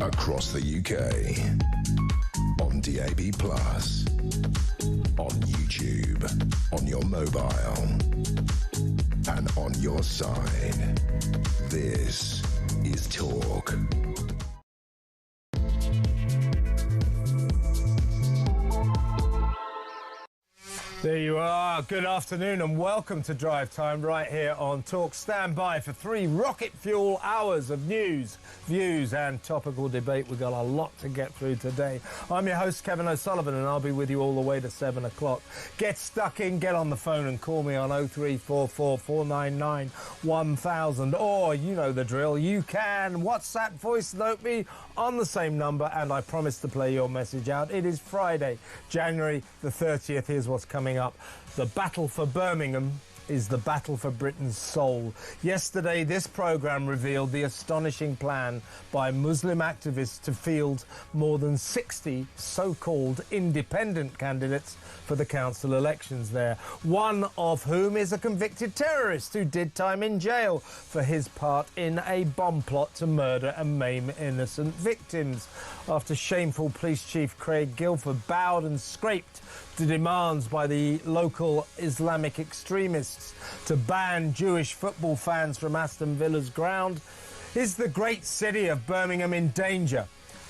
across the UK, on DAB+, on YouTube, on your mobile, and on your side. This is Talk. There you are. Good afternoon and welcome to Drive Time right here on Talk. Stand by for 3 rocket fuel hours of news, views and topical debate. We've got a lot to get through today. I'm your host, Kevin O'Sullivan, and I'll be with you all the way to 7 o'clock. Get stuck in, get on the phone and call me on 0344 499 1000. Or, you know the drill, you can WhatsApp voice note me on the same number, and I promise to play your message out. It is Friday, January the 30th. Here's what's coming up. The battle for Birmingham is the battle for Britain's soul. Yesterday, this programme revealed the astonishing plan by Muslim activists to field more than 60 so-called independent candidates for the council elections there, one of whom is a convicted terrorist who did time in jail for his part in a bomb plot to murder and maim innocent victims. After shameful police chief Craig Guilford bowed and scraped to demands by the local Islamic extremists to ban Jewish football fans from Aston Villa's ground, is the great city of Birmingham in danger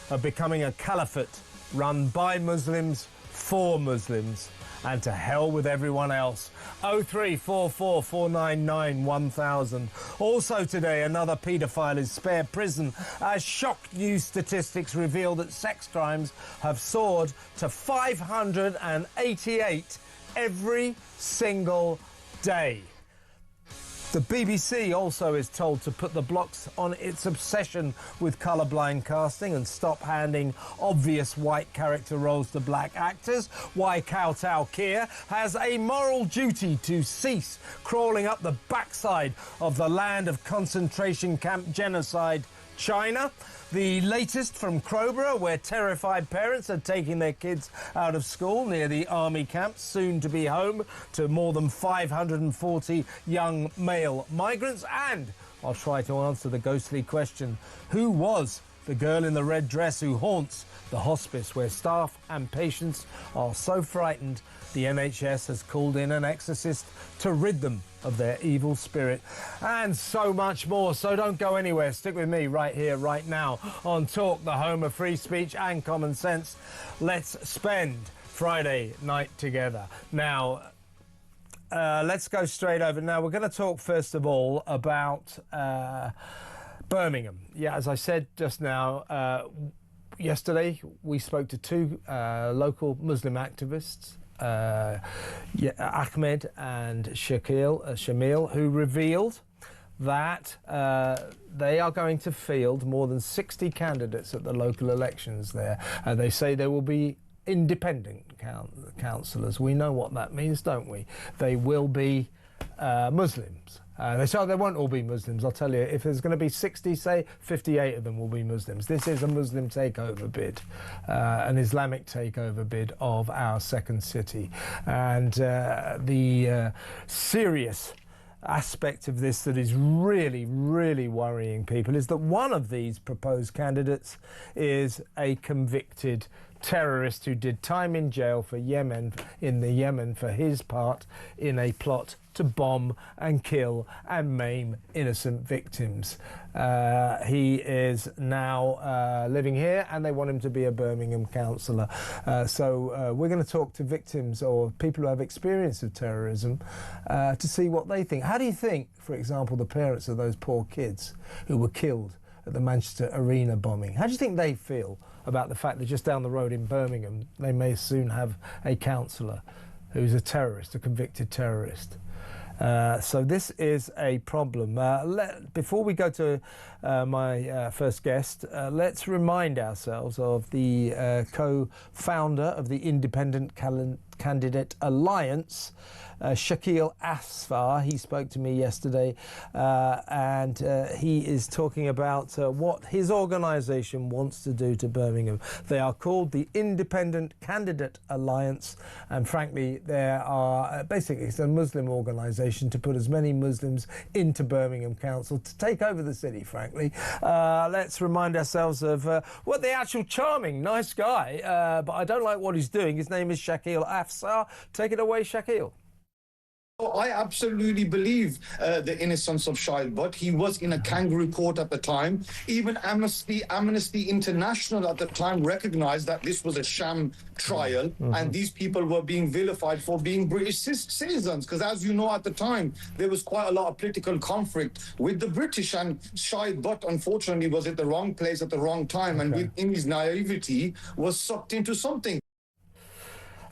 of becoming a caliphate run by Muslims for Muslims, and to hell with everyone else. 0344 499 1000. Also today, another paedophile is spared prison as shock news statistics reveal that sex crimes have soared to 588 every single day. The BBC also is told to put the blocks on its obsession with colourblind casting and stop handing obvious white character roles to black actors. Why Kowtow Keir has a moral duty to cease crawling up the backside of the land of concentration camp genocide, China. The latest from Crowborough, where terrified parents are taking their kids out of school near the army camp, soon to be home to more than 540 young male migrants. And I'll try to answer the ghostly question, who was the girl in the red dress who haunts the hospice, where staff and patients are so frightened the NHS has called in an exorcist to rid them of their evil spirit, and so much more. So don't go anywhere. Stick with me right here, right now on Talk, the home of free speech and common sense. Let's spend Friday night together. Now, let's go straight over. Now, we're going to talk first of all about Birmingham. Yeah, as I said just now, yesterday we spoke to 2 local Muslim activists, Ahmed and Shamil, who revealed that they are going to field more than 60 candidates at the local elections there. They say there will be independent councillors. We know what that means, don't we? They will be Muslims. They say they won't all be Muslims. I'll tell you, if there's going to be 60, say 58 of them will be Muslims. This is a Muslim takeover bid, an Islamic takeover bid of our second city. And the serious aspect of this that is really, really worrying people is that one of these proposed candidates is a convicted terrorist who did time in jail for Yemen for his part in a plot to bomb and kill and maim innocent victims. He is now living here, and they want him to be a Birmingham councillor. So we're going to talk to victims or people who have experience of terrorism to see what they think. How do you think, for example, the parents of those poor kids who were killed at the Manchester Arena bombing, how do you think they feel about the fact that just down the road in Birmingham they may soon have a councillor who's a terrorist, a convicted terrorist? So this is a problem. Before we go to my first guest, let's remind ourselves of the co-founder of the Independent Candidate Alliance. Shakil Asfar, he spoke to me yesterday, and he is talking about what his organisation wants to do to Birmingham. They are called the Independent Candidate Alliance, and frankly, they are basically it's a Muslim organisation to put as many Muslims into Birmingham Council to take over the city, frankly. Let's remind ourselves of what the actual charming, nice guy, but I don't like what he's doing. His name is Shakil Afsar. Take it away, Shakil. I absolutely believe the innocence of Shahid Butt. He was in a kangaroo court at the time. Even Amnesty International at the time recognized that this was a sham trial, and these people were being vilified for being British citizens. Because as you know, at the time, there was quite a lot of political conflict with the British, and Shahid Butt, unfortunately, was at the wrong place at the wrong time, and in his naivety, was sucked into something.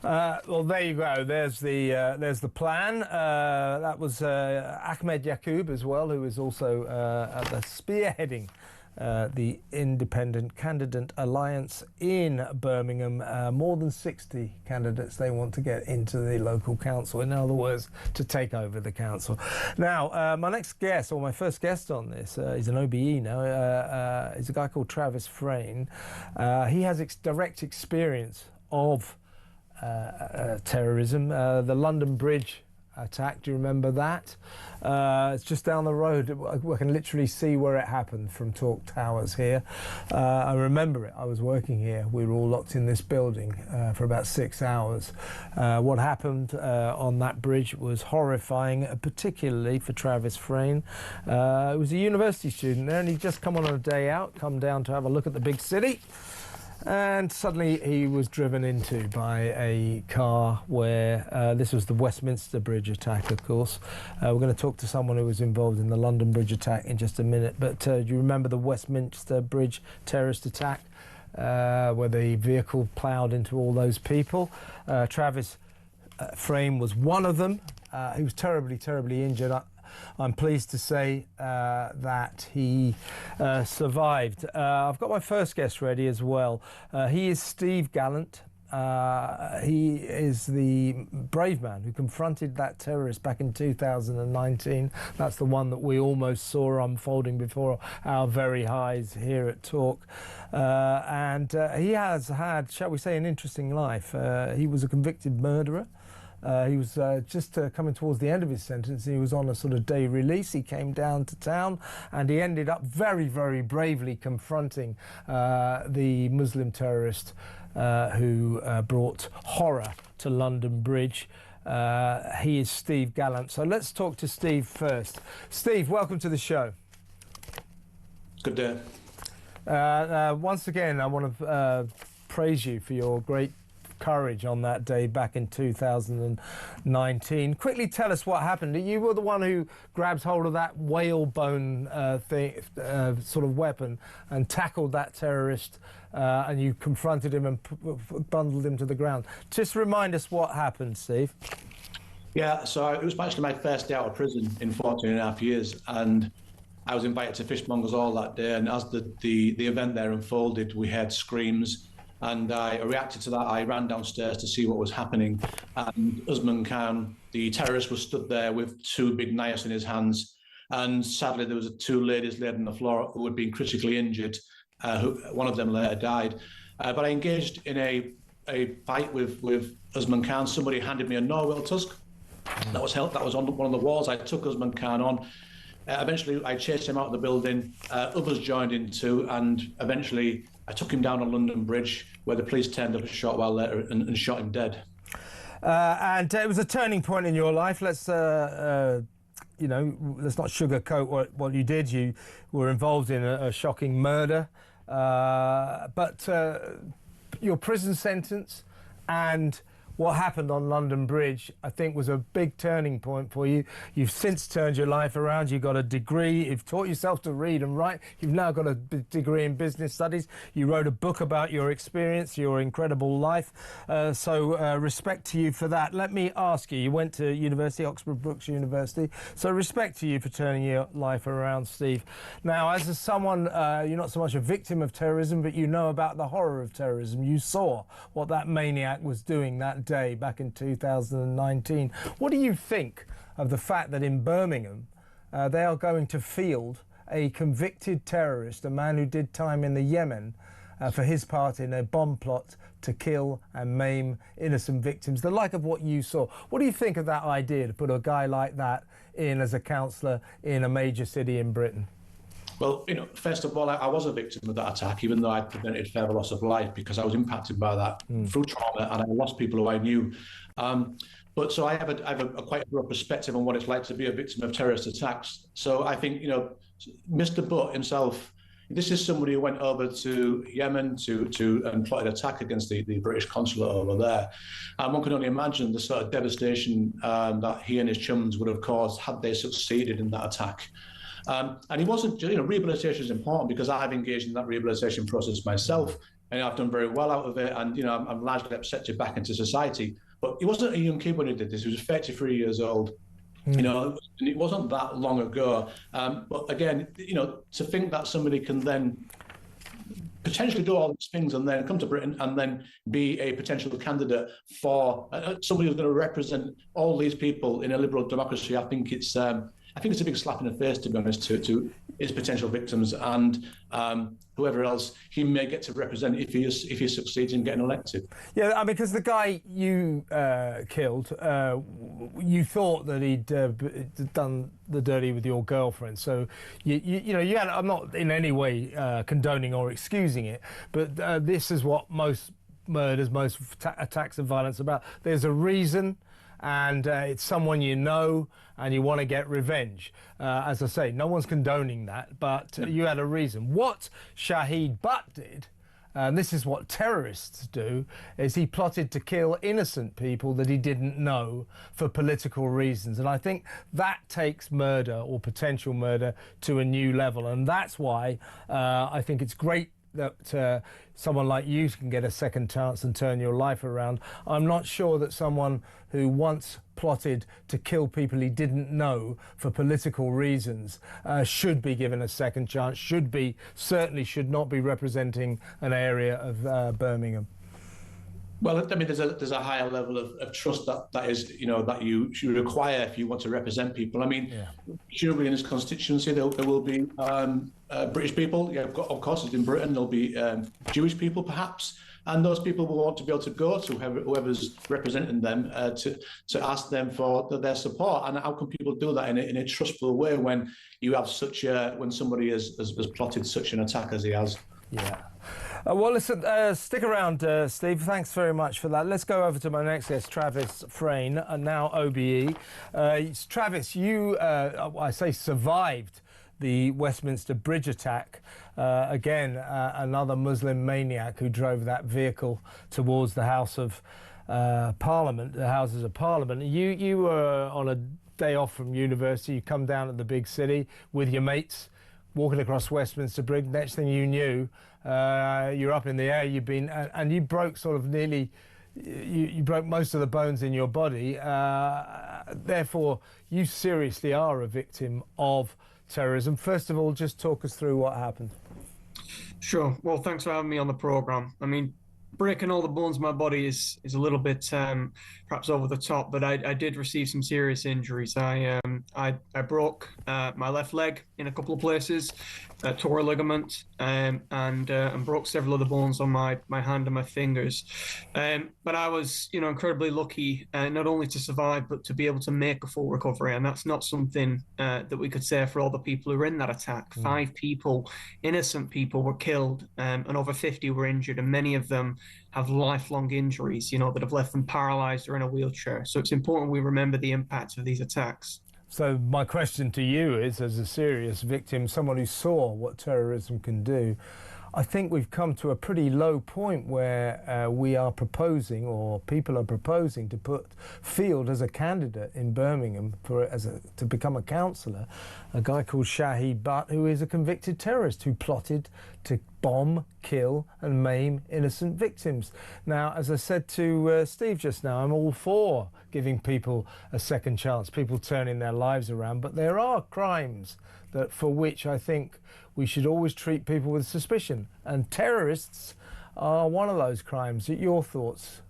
Well, there you go. There's the plan. That was Ahmed Yaqub as well, who is also at the spearheading the Independent Candidate Alliance in Birmingham. More than 60 candidates they want to get into the local council. In other words, to take over the council. Now, my next guest, or my first guest on this, is an OBE now. He's a guy called Travis Frayne. He has direct experience of terrorism. The London Bridge attack, do you remember that? It's just down the road. We can literally see where it happened from Talk Towers here. I remember it. I was working here. We were all locked in this building for about 6 hours. What happened on that bridge was horrifying, particularly for Travis Frayne. He was a university student there, and he'd just come on a day out, come down to have a look at the big city. And suddenly he was driven into by a car where this was the Westminster Bridge attack, of course. We're going to talk to someone who was involved in the London Bridge attack in just a minute. But do you remember the Westminster Bridge terrorist attack where the vehicle ploughed into all those people? Travis Frayne was one of them. He was terribly, terribly injured. I'm pleased to say that he survived. I've got my first guest ready as well. He is Steve Gallant. He is the brave man who confronted that terrorist back in 2019. That's the one that we almost saw unfolding before our very eyes here at Talk. And he has had, shall we say, an interesting life. He was a convicted murderer. He was just coming towards the end of his sentence. He was on a sort of day release. He came down to town and he ended up very, very bravely confronting the Muslim terrorist who brought horror to London Bridge. He is Steve Gallant. So let's talk to Steve first. Steve, welcome to the show. Good day. Once again, I want to praise you for your great courage on that day back in 2019. Quickly tell us what happened. You were the one who grabs hold of that whalebone sort of weapon and tackled that terrorist, and you confronted him and bundled him to the ground. Just remind us what happened, Steve. Yeah, so it was actually my first day out of prison in 14.5 years, and I was invited to Fishmongers Hall that day, and as the event there unfolded, we heard screams. And I reacted to that. I ran downstairs to see what was happening. And Usman Khan, the terrorist, was stood there with two big knives in his hands. And sadly, there was two ladies laid on the floor who had been critically injured. One of them later died. But I engaged in a fight with Usman Khan. Somebody handed me a narwhal tusk. That was on one of the walls. I took Usman Khan on. Eventually, I chased him out of the building. Others joined in too. And eventually, I took him down on London Bridge, where the police turned up a short while later and shot him dead. And it was a turning point in your life. Let's, let's not sugarcoat what you did. You were involved in a shocking murder, but your prison sentence and what happened on London Bridge, I think, was a big turning point for you. You've since turned your life around. You've got a degree. You've taught yourself to read and write. You've now got a degree in business studies. You wrote a book about your experience, your incredible life. So respect to you for that. Let me ask you, you went to university, Oxford Brookes University. So respect to you for turning your life around, Steve. Now, as someone, you're not so much a victim of terrorism, but you know about the horror of terrorism. You saw what that maniac was doing that that day back in 2019. What do you think of the fact that in Birmingham they are going to field a convicted terrorist, a man who did time in the Yemen, for his part in a bomb plot to kill and maim innocent victims, the like of what you saw? What do you think of that idea to put a guy like that in as a councillor in a major city in Britain? Well, first of all, I was a victim of that attack, even though I prevented further loss of life, because I was impacted by that through trauma, and I lost people who I knew. But so I have a quite broad perspective on what it's like to be a victim of terrorist attacks. So I think, Mr. Butt himself, this is somebody who went over to Yemen and plotted attack against the British consulate over there. And one can only imagine the sort of devastation that he and his chums would have caused had they succeeded in that attack. And he wasn't, rehabilitation is important because I've engaged in that rehabilitation process myself, and I've done very well out of it. And, I'm largely accepted back into society. But he wasn't a young kid when he did this. He was 33 years old. And it wasn't that long ago. But again, to think that somebody can then potentially do all these things and then come to Britain and then be a potential candidate for somebody who's going to represent all these people in a liberal democracy, I think it's a big slap in the face, to be honest, to his potential victims and whoever else he may get to represent if he succeeds in getting elected. Yeah, I mean, because the guy you killed, you thought that he'd done the dirty with your girlfriend. So you had. I'm not in any way condoning or excusing it, but this is what most murders, most attacks of violence are about. There's a reason, and it's someone you know, and you want to get revenge. As I say, no one's condoning that, but you had a reason. What Shahid Butt did, and this is what terrorists do, is he plotted to kill innocent people that he didn't know for political reasons. And I think that takes murder or potential murder to a new level. And that's why I think it's great that someone like you can get a second chance and turn your life around. I'm not sure that someone who once plotted to kill people he didn't know for political reasons should be given a second chance, certainly should not be representing an area of Birmingham. Well, I mean, there's a higher level of trust that is, that you should require if you want to represent people. I mean, surely in his constituency there will be British people. Yeah, of course, it's in Britain. There'll be Jewish people, perhaps, and those people will want to be able to go to whoever's representing them to ask them for their support. And how can people do that in a trustful way when you have when somebody has plotted such an attack as he has? Yeah. Well, listen, stick around, Steve. Thanks very much for that. Let's go over to my next guest, Travis Frayne, now OBE. Travis, you, I say, survived the Westminster Bridge attack. Again, another Muslim maniac who drove that vehicle towards the House of Parliament, the Houses of Parliament. You were on a day off from university. You come down to the big city with your mates, walking across Westminster Bridge. Next thing you knew, you're up in the air. You've been and you broke sort of nearly. You broke most of the bones in your body. Therefore, you seriously are a victim of terrorism. First of all, just talk us through what happened. Sure. Well, thanks for having me on the programme. I mean, breaking all the bones in my body is a little bit perhaps over the top, but I did receive some serious injuries. I broke my left leg in a couple of places, tore a ligament, and broke several of the bones on my hand and my fingers. But I was, incredibly lucky not only to survive, but to be able to make a full recovery. And that's not something that we could say for all the people who were in that attack. 5 people, innocent people, were killed, and over 50 were injured, and many of them have lifelong injuries, that have left them paralyzed or in a wheelchair. So it's important we remember the impact of these attacks. So my question to you is, as a serious victim, someone who saw what terrorism can do, I think we've come to a pretty low point where we are proposing, or people are proposing, to put field as a candidate in Birmingham to become a councillor, a guy called Shahid Butt, who is a convicted terrorist who plotted to bomb, kill and maim innocent victims. Now, as I said to Steve just now, I'm all for giving people a second chance, people turning their lives around, but there are crimes for which I think we should always treat people with suspicion, and terrorists are one of those crimes. Your thoughts?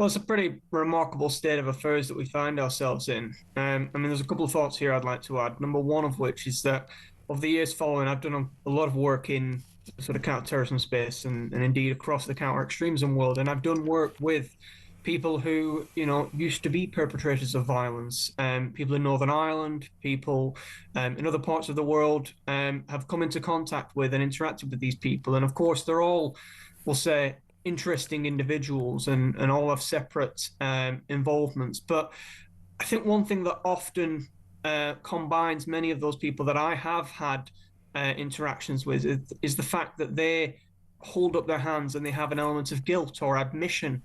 Well, it's a pretty remarkable state of affairs that we find ourselves in. There's a couple of thoughts here I'd like to add. Number one of which is that of the years following, I've done a lot of work in the sort of counter-terrorism space and indeed across the counter-extremism world. And I've done work with people who, used to be perpetrators of violence. People in Northern Ireland, people in other parts of the world have come into contact with and interacted with these people. And of course, they're all, we'll say, interesting individuals and all have separate involvements. But I think one thing that often combines many of those people that I have had interactions with is the fact that they hold up their hands and they have an element of guilt or admission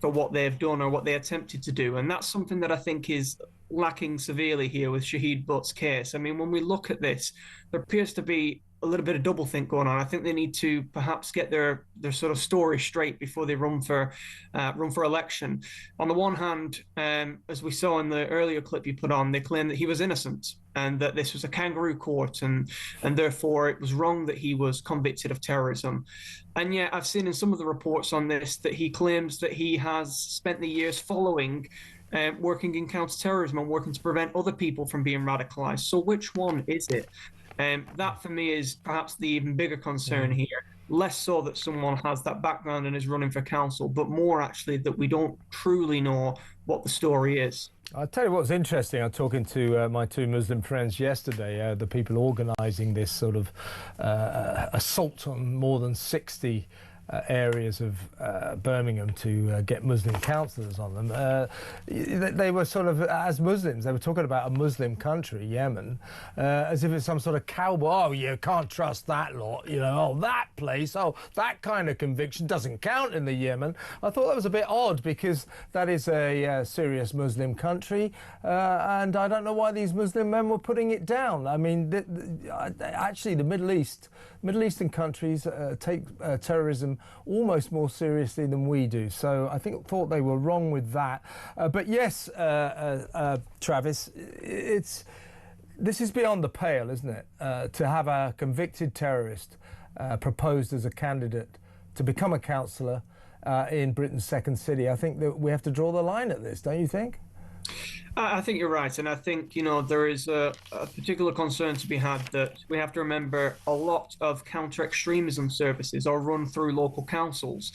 for what they've done or what they attempted to do. And that's something that I think is lacking severely here with Shahid Butt's case. I mean, when we look at this, there appears to be a little bit of doublethink going on. I think they need to perhaps get their sort of story straight before they run for election. On the one hand, as we saw in the earlier clip you put on, they claim that he was innocent and that this was a kangaroo court and therefore it was wrong that he was convicted of terrorism. And yet I've seen in some of the reports on this that he claims that he has spent the years following working in counter-terrorism and working to prevent other people from being radicalized. So which one is it? That for me is perhaps the even bigger concern here. Less so that someone has that background and is running for council, but more actually that we don't truly know what the story is. I'll tell you what's interesting. I'm talking to my two Muslim friends yesterday, the people organising this sort of assault on more than 60 areas of Birmingham to get Muslim councillors on them. They were sort of, as Muslims, they were talking about a Muslim country, Yemen, as if it's some sort of cowboy. Oh, you can't trust that lot, oh, that place, oh, that kind of conviction doesn't count in the Yemen. I thought that was a bit odd because that is a serious Muslim country, and I don't know why these Muslim men were putting it down. I mean, actually, the Middle Eastern countries take terrorism almost more seriously than we do. So I thought they were wrong with that. But yes, Travis, this is beyond the pale, isn't it? To have a convicted terrorist proposed as a candidate to become a councillor in Britain's second city. I think that we have to draw the line at this, don't you think? I think you're right, and I think there is a particular concern to be had that we have to remember a lot of counter-extremism services are run through local councils,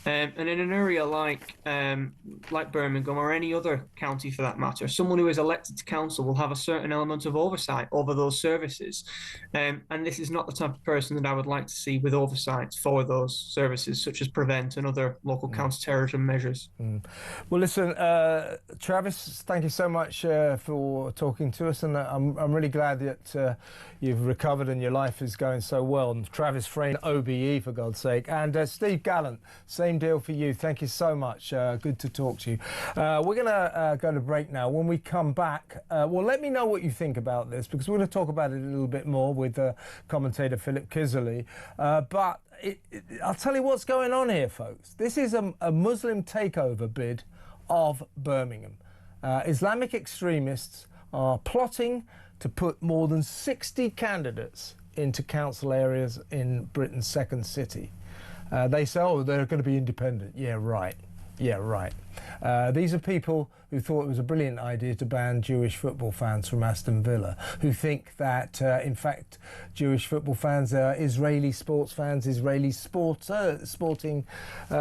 and in an area like Birmingham or any other county for that matter, someone who is elected to council will have a certain element of oversight over those services, and this is not the type of person that I would like to see with oversight for those services, such as Prevent and other local counter-terrorism measures. Well, listen, Travis, thank you so much for talking to us, and I'm really glad that you've recovered and your life is going so well. And Travis Frayne, OBE, for God's sake, and Steve Gallant, same deal for you. Thank you so much. Good to talk to you. We're going to go to break now. When we come back, well, let me know what you think about this, because we're going to talk about it a little bit more with commentator Philip Kisley. But I'll tell you what's going on here, folks. This is a Muslim takeover bid of Birmingham. Islamic extremists are plotting to put more than 60 candidates into council areas in Britain's second city. They say, oh, they're going to be independent. Yeah, right. Yeah, right. These are people who thought it was a brilliant idea to ban Jewish football fans from Aston Villa, who think that, in fact, Jewish football fans are Israeli sports fans, Israeli sporting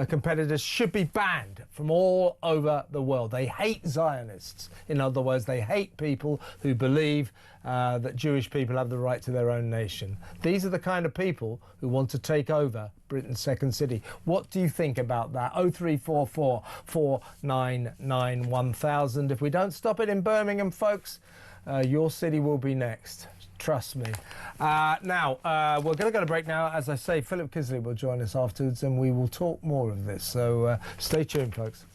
competitors should be banned from all over the world. They hate Zionists. In other words, they hate people who believe that Jewish people have the right to their own nation. These are the kind of people who want to take over Britain's second city. What do you think about that? 0344 499 1000. If we don't stop it in Birmingham, folks, your city will be next. Trust me. Now, we're going to go to break now. As I say, Philip Kisley will join us afterwards and we will talk more of this. So stay tuned, folks.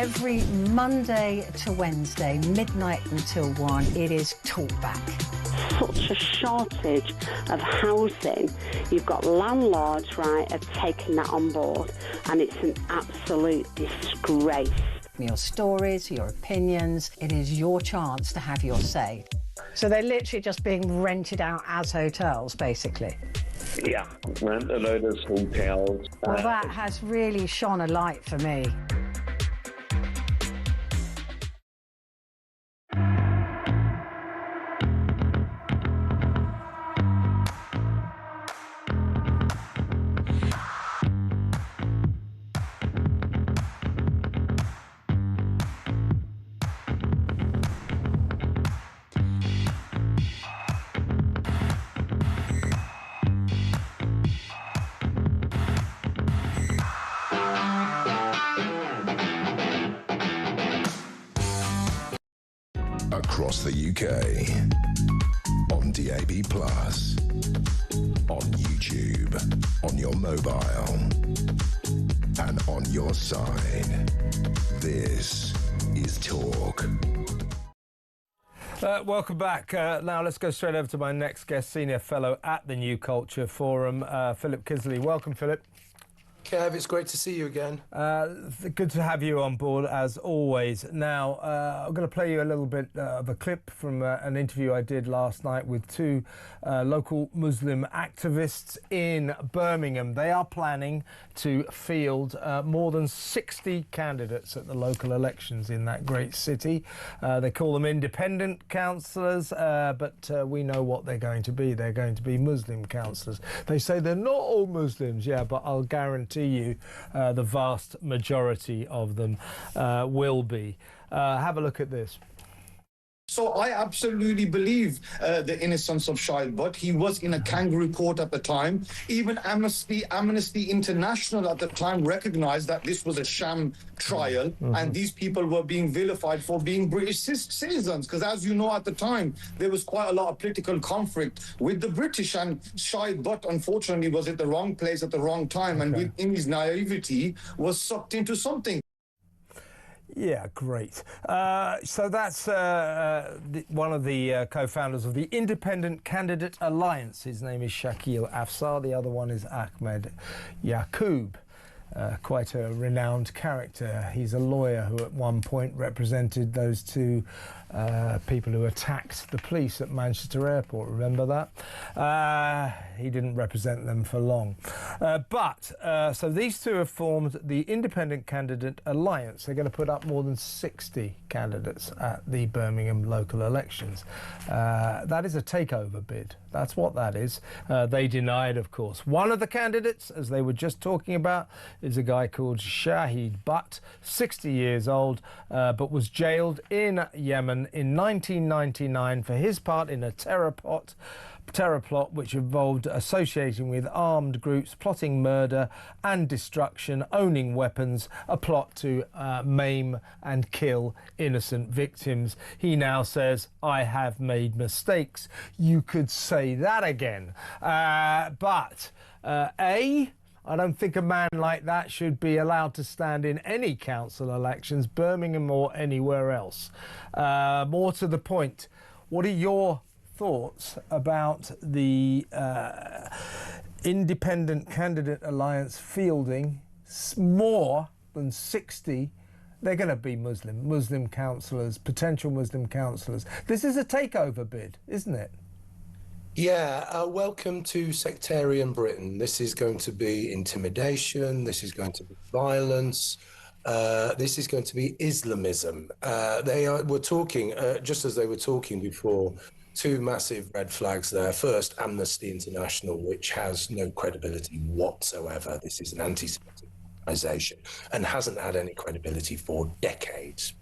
every Monday to Wednesday, midnight until 1. It is Talkback. Such a shortage of housing. You've got landlords, right, have taken that on board, and it's an absolute disgrace. Your stories, your opinions, it is your chance to have your say. So they're literally just being rented out as hotels, basically. Yeah, rent a load of hotels. Well, that has really shone a light for me. Across the UK, on DAB+, on YouTube, on your mobile, and on your side. This is Talk. Welcome back. Now let's go straight over to my next guest, Senior Fellow at the New Culture Forum, Philip Kisley. Welcome, Philip. Kev, it's great to see you again. Good to have you on board, as always. Now, I'm going to play you a little bit of a clip from an interview I did last night with two local Muslim activists in Birmingham. They are planning to field more than 60 candidates at the local elections in that great city. They call them independent councillors, but we know what they're going to be. They're going to be Muslim councillors. They say they're not all Muslims, yeah, but I'll guarantee you the vast majority of them will be. Have a look at this. So I absolutely believe the innocence of Shahid Butt. He was in a kangaroo court at the time. Even Amnesty International at the time recognized that this was a sham trial, and these people were being vilified for being British citizens. Because as you know, at the time, there was quite a lot of political conflict with the British, and Shahid Butt, unfortunately, was at the wrong place at the wrong time, and within his naivety, was sucked into something. Yeah, great. So that's one of the co-founders of the Independent Candidate Alliance. His name is Shakil Afsar. The other one is Ahmed Yaqub. Quite a renowned character. He's a lawyer who at one point represented those two people who attacked the police at Manchester Airport. Remember that? He didn't represent them for long. So these two have formed the Independent Candidate Alliance. They're going to put up more than 60 candidates at the Birmingham local elections. That is a takeover bid. That's what that is. They denied, of course. One of the candidates, as they were just talking about, is a guy called Shahid Butt, 60 years old, but was jailed in Yemen in 1999 for his part in a terror plot which involved associating with armed groups, plotting murder and destruction, owning weapons, a plot to maim and kill innocent victims. He now says, I have made mistakes. You could say that again. I don't think a man like that should be allowed to stand in any council elections, Birmingham or anywhere else. More to the point, what are your thoughts about the Independent Candidate Alliance fielding more than 60? They're going to be Muslim councillors, potential Muslim councillors. This is a takeover bid, isn't it? Yeah, welcome to sectarian Britain. This is going to be intimidation. This is going to be violence. This is going to be Islamism. We're talking, just as they were talking before, two massive red flags there. First, Amnesty International, which has no credibility whatsoever. This is an anti-Semitic organization and hasn't had any credibility for decades.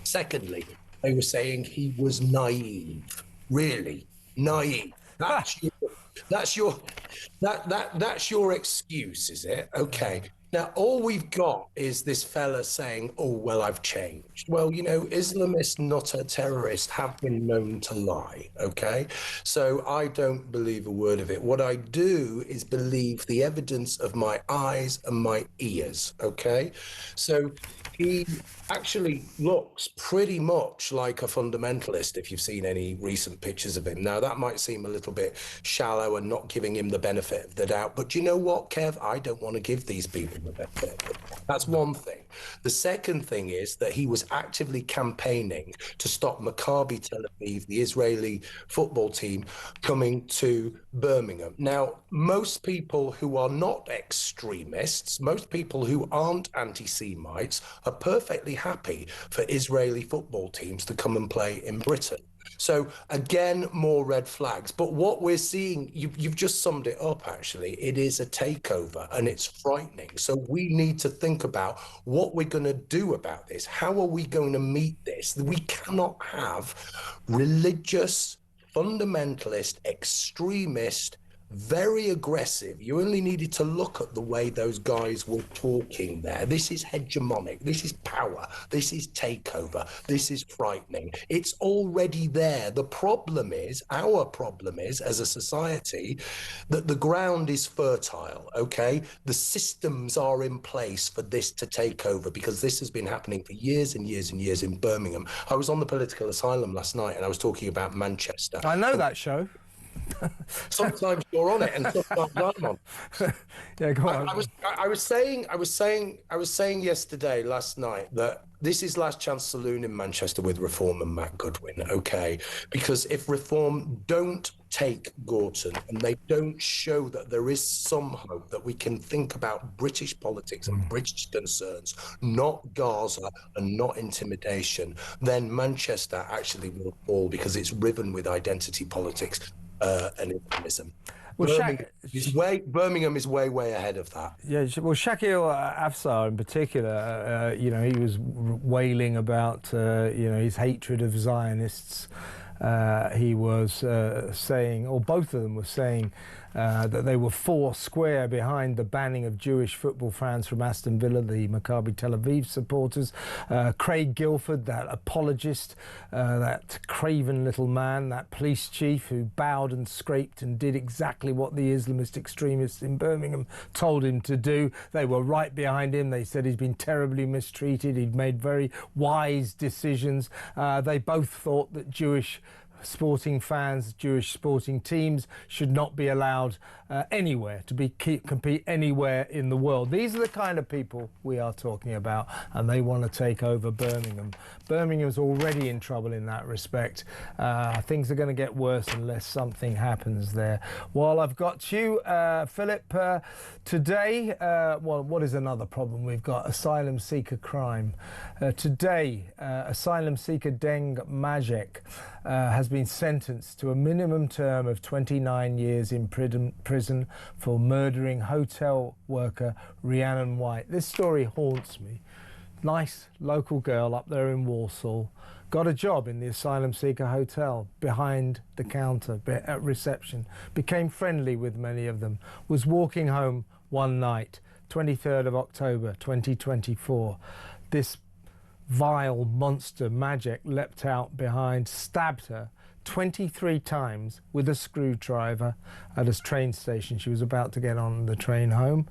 Secondly, they were saying he was naive, really naive. That's your excuse, is it? Okay. Now, all we've got is this fella saying, oh, well, I've changed. Well, you know, Islamists, not a terrorist, have been known to lie, okay? So I don't believe a word of it. What I do is believe the evidence of my eyes and my ears, okay? So he actually looks pretty much like a fundamentalist if you've seen any recent pictures of him. Now, that might seem a little bit shallow and not giving him the benefit of the doubt, but do you know what, Kev? I don't want to give these people the benefit of the doubt. That's one thing. The second thing is that he was actively campaigning to stop Maccabi Tel Aviv, the Israeli football team, coming to Birmingham. Now, most people who are not extremists, most people who aren't anti-Semites, are perfectly happy for Israeli football teams to come and play in Britain. So again, more red flags. But what we're seeing, you've just summed it up, actually. It is a takeover and it's frightening. So we need to think about what we're going to do about this. How are we going to meet this? We cannot have religious, fundamentalist, extremist, very aggressive. You only needed to look at the way those guys were talking there. This is hegemonic. This is power. This is takeover. This is frightening. It's already there. The problem is, our problem is, as a society, that the ground is fertile, okay? The systems are in place for this to take over because this has been happening for years and years and years in Birmingham. I was on the political asylum last night and I was talking about Manchester. I know that show. Sometimes you're on it, and sometimes I'm on. Yeah, go on. I was saying yesterday, last night, that this is Last Chance Saloon in Manchester with Reform and Matt Goodwin, okay? Because if Reform don't take Gorton and they don't show that there is some hope that we can think about British politics and British concerns, not Gaza and not intimidation, then Manchester actually will fall because it's riven with identity politics and Islamism. Well, Birmingham is way ahead of that. Yeah, well, Shakil Afsar in particular, you know, he was wailing about, you know, his hatred of Zionists. He was saying, or both of them were saying, that they were four square behind the banning of Jewish football fans from Aston Villa, the Maccabi Tel Aviv supporters. Craig Guilford, that apologist, that craven little man, that police chief who bowed and scraped and did exactly what the Islamist extremists in Birmingham told him to do. They were right behind him. They said he's been terribly mistreated. He'd made very wise decisions. They both thought that Jewish sporting fans, Jewish sporting teams should not be allowed anywhere to compete anywhere in the world. These are the kind of people we are talking about, and they want to take over Birmingham. Birmingham's already in trouble in that respect. Things are going to get worse unless something happens there. While I've got you, Philip, today, well, what is another problem we've got? Asylum seeker crime. Today, asylum seeker Deng Majek has been sentenced to a minimum term of 29 years in prison for murdering hotel worker Rhiannon White. This story haunts me. Nice local girl up there in Walsall, got a job in the asylum seeker hotel behind the counter at reception, became friendly with many of them, was walking home one night, 23rd of October 2024. This vile monster Majek leapt out behind, stabbed her 23 times with a screwdriver at a train station. She was about to get on the train home,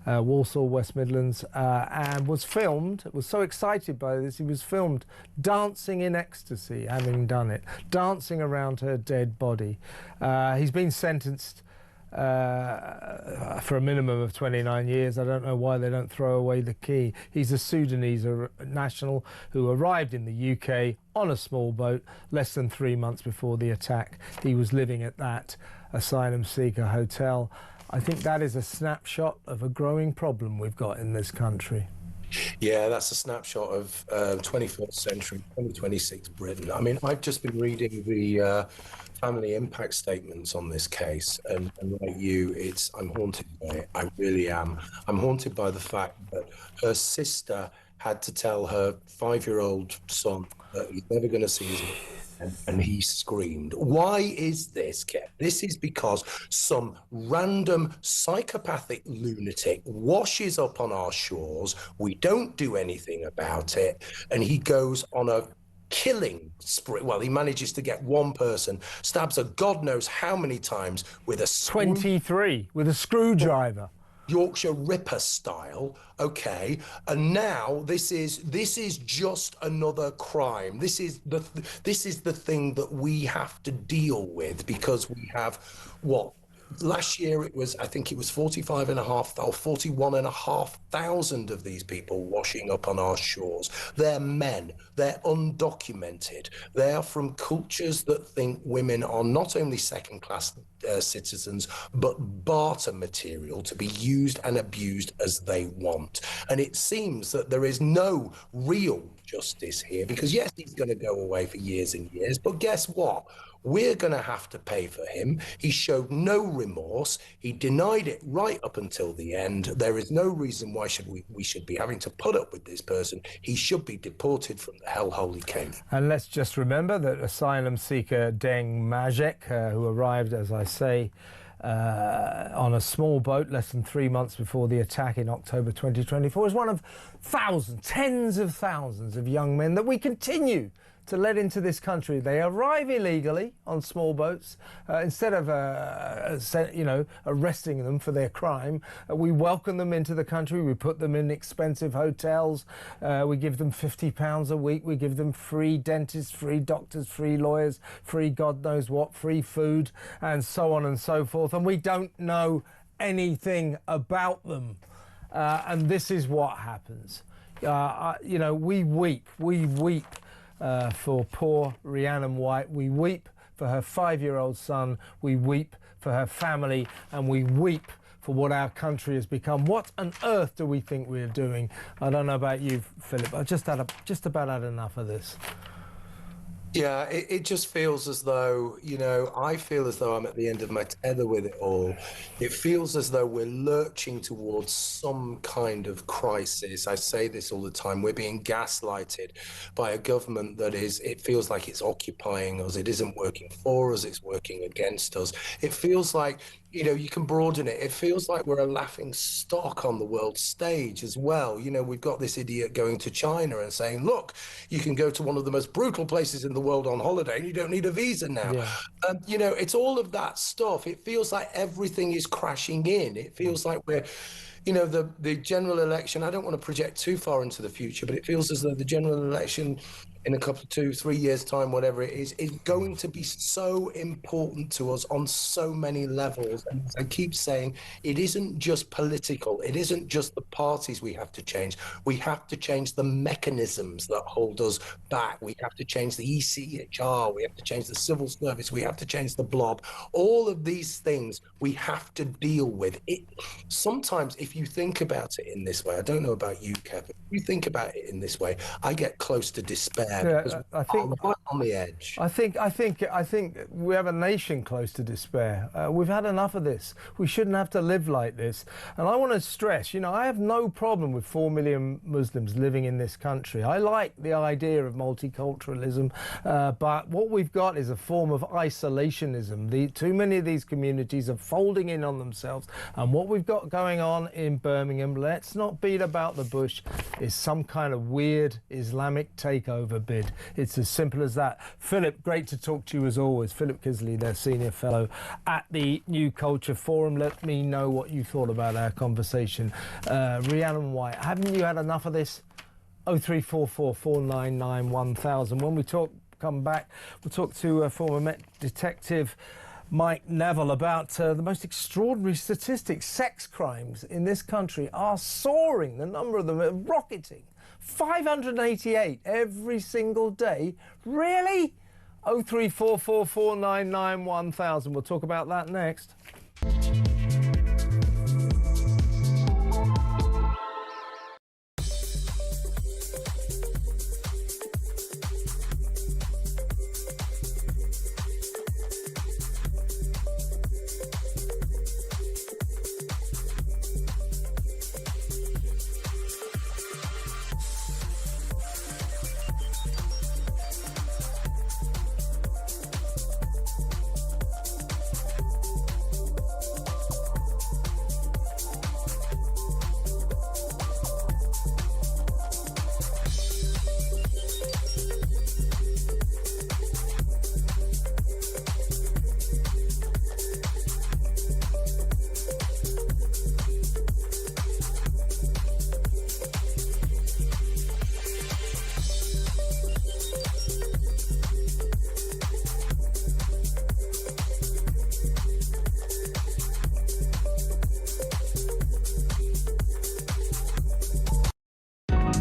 Walsall, West Midlands, and was filmed. Was so excited by this, he was filmed dancing in ecstasy, having done it, dancing around her dead body. He's been sentenced for a minimum of 29 years. I don't know why they don't throw away the key. He's a Sudanese national who arrived in the UK on a small boat less than 3 months before the attack. He was living at that asylum seeker hotel. I think that is a snapshot of a growing problem we've got in this country. Yeah, that's a snapshot of 21st century, 2026 Britain. I mean, I've just been reading the family impact statements on this case, and like you, I'm haunted by it. I really am. I'm haunted by the fact that her sister had to tell her 5-year-old son that he's never going to see his mother, and he screamed. Why is this, Kev? This is because some random psychopathic lunatic washes up on our shores. We don't do anything about it, and he goes on a killing spree. Well, he manages to get one person, stabs her God knows how many times with a 23 with a screwdriver. Yorkshire Ripper style, okay, and now this is just another crime. This is the thing that we have to deal with, because we have what? Last year it was, I think it was 41,500 of these people washing up on our shores. They're men, they're undocumented, they are from cultures that think women are not only second-class citizens, but barter material to be used and abused as they want. And it seems that there is no real justice here, because yes, he's going to go away for years and years, but guess what? We're going to have to pay for him. He showed no remorse. He denied it right up until the end. There is no reason why we should be having to put up with this person. He should be deported from the hellhole he came from. And let's just remember that asylum seeker Deng Majek, who arrived, as I say, on a small boat less than 3 months before the attack in October 2024, is one of thousands, tens of thousands of young men that we continue to let into this country. They arrive illegally on small boats. Instead of arresting them for their crime, we welcome them into the country. We put them in expensive hotels. We give them £50 a week. We give them free dentists, free doctors, free lawyers, free God knows what, free food, and so on and so forth. And we don't know anything about them. And this is what happens. We weep. For poor Rhiannon White. We weep for her 5-year-old son. We weep for her family, and we weep for what our country has become. What on earth do we think we're doing? I don't know about you, Philip. I've just about had enough of this. Yeah, it just feels as though, I feel as though I'm at the end of my tether with it all. It feels as though we're lurching towards some kind of crisis. I say this all the time. We're being gaslighted by a government that it feels like it's occupying us. It isn't working for us. It's working against us. It feels like, you can broaden it. It feels like we're a laughing stock on the world stage as well. We've got this idiot going to China and saying, look, you can go to one of the most brutal places in the world on holiday and you don't need a visa now. Yeah. It's all of that stuff. It feels like everything is crashing in. It feels like we're, the general election, I don't want to project too far into the future, but it feels as though the general election in a couple of 2-3 years time, whatever it is going to be so important to us on so many levels. And I keep saying, it isn't just political. It isn't just the parties we have to change. We have to change the mechanisms that hold us back. We have to change the ECHR. We have to change the civil service. We have to change the blob. All of these things we have to deal with. Sometimes if you think about it in this way, I don't know about you, Kevin, if you think about it in this way, I get close to despair. Yeah, I think on the edge. I think we have a nation close to despair. We've had enough of this. We shouldn't have to live like this. And I want to stress, I have no problem with 4 million Muslims living in this country. I like the idea of multiculturalism, but what we've got is a form of isolationism. Too many of these communities are folding in on themselves. And what we've got going on in Birmingham, let's not beat about the bush, is some kind of weird Islamic takeover bid. It's as simple as that. Philip, great to talk to you as always. Philip Kisley, their senior fellow at the New Culture Forum. Let me know what you thought about our conversation. Rhiannon White, haven't you had enough of this? 0344 499 1000. When we come back, we'll talk to former Met Detective Mike Neville about the most extraordinary statistics. Sex crimes in this country are soaring. The number of them are rocketing. 588 every single day. Really? 0344 499 1000. We'll talk about that next.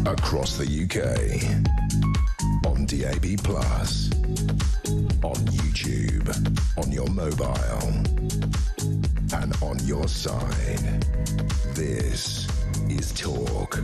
across the UK, on DAB+, on YouTube, on your mobile, and on your side. This is Talk.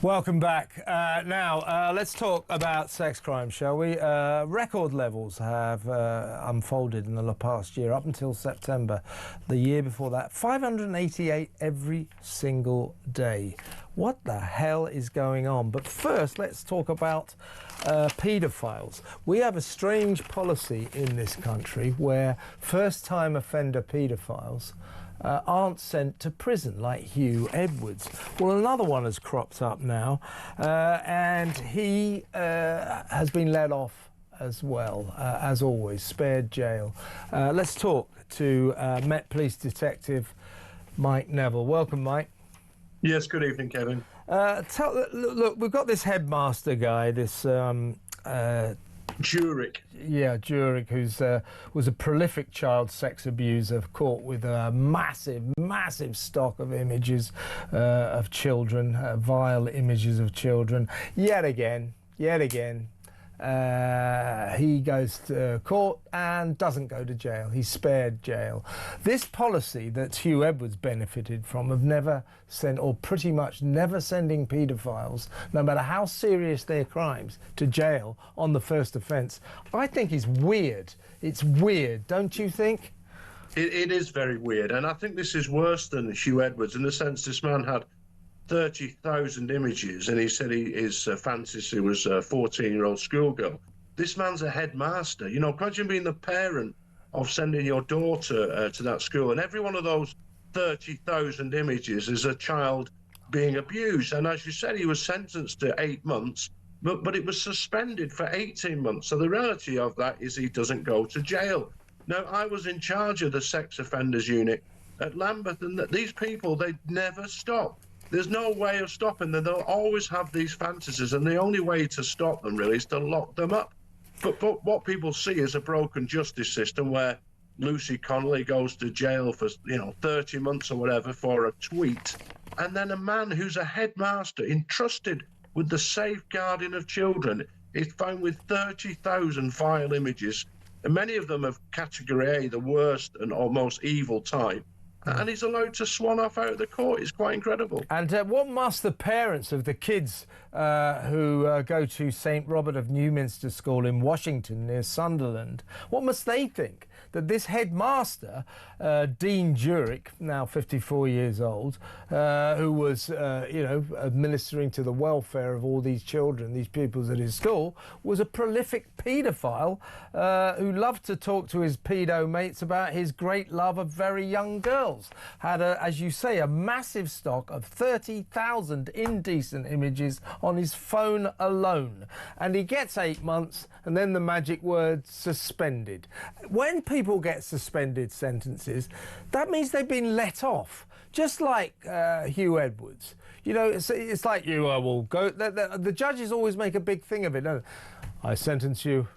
Welcome back. Now, let's talk about sex crime, shall we? Record levels have unfolded in the past year, up until September. The year before that, 588 every single day. What the hell is going on? But first, let's talk about paedophiles. We have a strange policy in this country where first-time offender paedophiles aren't sent to prison, like Hugh Edwards. Well, another one has cropped up now, and he has been let off as well, as always, spared jail. Let's talk to Met Police Detective Mike Neville. Welcome, Mike. Yes, good evening, Kevin. Look, we've got this headmaster guy, this Jurek. Yeah, Jurek, who's was a prolific child sex abuser, caught with a massive stock of images of children, vile images of children. Yet again, he goes to court and doesn't go to jail. He's spared jail. This policy that Hugh Edwards benefited from of never sent, or pretty much never sending paedophiles, no matter how serious their crimes, to jail on the first offence, I think is weird. It's weird, don't you think? It is very weird, and I think this is worse than Hugh Edwards in the sense this man had 30,000 images, and he said his fantasy was a 14-year-old schoolgirl. This man's a headmaster. You know, imagine being the parent of sending your daughter to that school, and every one of those 30,000 images is a child being abused. And as you said, he was sentenced to 8 months, but it was suspended for 18 months. So the reality of that is he doesn't go to jail. Now, I was in charge of the sex offenders unit at Lambeth, and these people, they never stop. There's no way of stopping them. They'll always have these fantasies, and the only way to stop them really is to lock them up. But what people see is a broken justice system where Lucy Connolly goes to jail for 30 months or whatever for a tweet, and then a man who's a headmaster entrusted with the safeguarding of children is found with 30,000 vile images, and many of them of category A, the worst and almost evil type. And he's allowed to swan off out of the court. It's quite incredible. And what must the parents of the kids who go to St. Robert of Newminster School in Washington near Sunderland, what must they think? That this headmaster, Dean Jurek, now 54 years old, who was, administering to the welfare of all these children, these pupils at his school, was a prolific paedophile who loved to talk to his pedo mates about his great love of very young girls. Had, as you say, a massive stock of 30,000 indecent images on his phone alone. And he gets 8 months, and then the magic word, suspended. When people get suspended sentences, that means they've been let off. Just like Hugh Edwards. You know, it's like you will go... The judges always make a big thing of it, don't they? I sentence you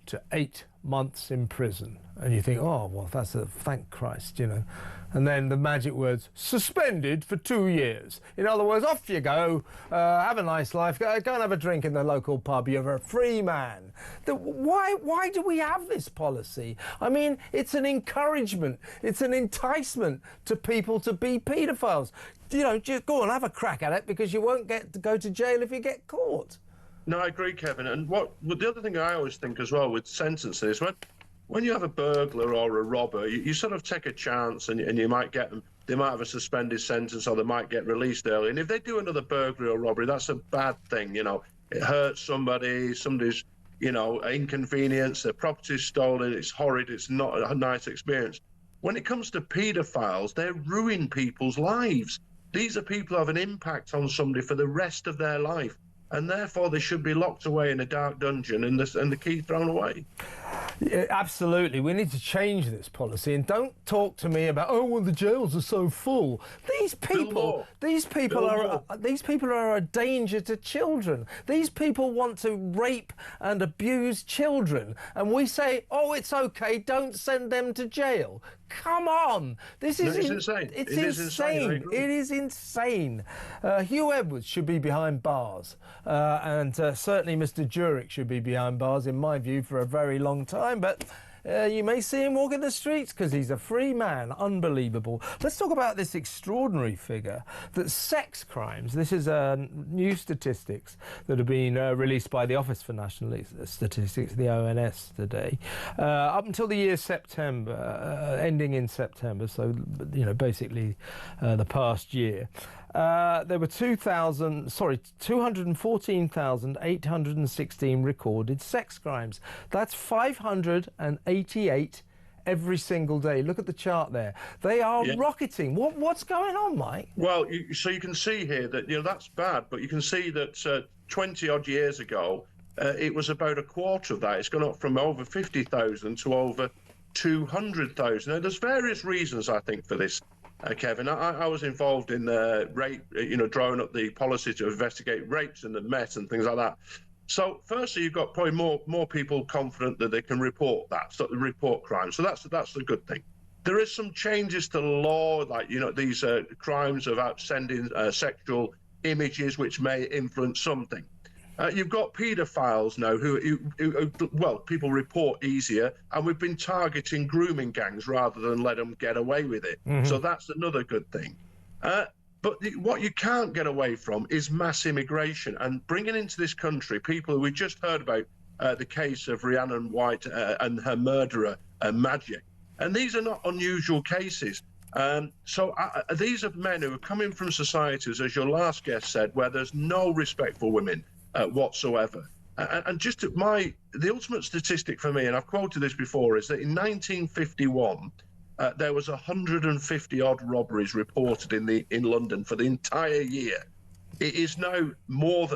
to 8 months in prison. And you think, oh, well, that's a thank Christ, you know. And then the magic words, suspended for 2 years. In other words, off you go, have a nice life, go and have a drink in the local pub, you're a free man. Why do we have this policy? I mean, it's an encouragement, it's an enticement to people to be paedophiles. You know, just go and have a crack at it because you won't get to go to jail if you get caught. No, I agree, Kevin. And the other thing I always think as well with sentences, when you have a burglar or a robber, you sort of take a chance and you might get them. They might have a suspended sentence or they might get released early. And if they do another burglary or robbery, that's a bad thing, you know. It hurts somebody's, inconvenience, their property's stolen, it's horrid, it's not a nice experience. When it comes to paedophiles, they ruin people's lives. These are people who have an impact on somebody for the rest of their life. And therefore they should be locked away in a dark dungeon and the key thrown away. Yeah, absolutely. We need to change this policy, and don't talk to me about, oh, well, the jails are so full. These people are a danger to children. These people want to rape and abuse children, and we say, oh, it's okay, don't send them to jail. Come on, this is insane. It's insane. It is insane. Hugh Edwards should be behind bars, and certainly Mr. Jurek should be behind bars, in my view, for a very long time. But you may see him walking the streets because he's a free man. Unbelievable. Let's talk about this extraordinary figure that sex crimes, this is new statistics that have been released by the Office for National Statistics, the ONS, today, up until the year September, ending in September, so, you know, basically the past year. There were 214,816 recorded sex crimes. That's 588 every single day. Look at the chart there. They are rocketing. What's going on, Mike? Well, so you can see here that, you know, that's bad, but you can see that 20 odd years ago, it was about a quarter of that. It's gone up from over 50,000 to over 200,000. Now, there's various reasons, I think, for this. Kevin, I was involved in rape, you know, drawing up the policy to investigate rapes in the Met and things like that. So, firstly, you've got probably more people confident that they can report that, so report crime. So that's a good thing. There is some changes to the law, like, you know, these crimes of sending sexual images which may influence something. You've got paedophiles now who, well, people report easier, and we've been targeting grooming gangs rather than let them get away with it. So that's another good thing. But what you can't get away from is mass immigration and bringing into this country people who we just heard about, the case of Rhiannon White and her murderer, Magic. And these are not unusual cases. So these are men who are coming from societies, as your last guest said, where there's no respect for women whatsoever. And just the ultimate statistic for me, and I've quoted this before, is that in 1951, there was 150 odd robberies reported in London for the entire year. It is now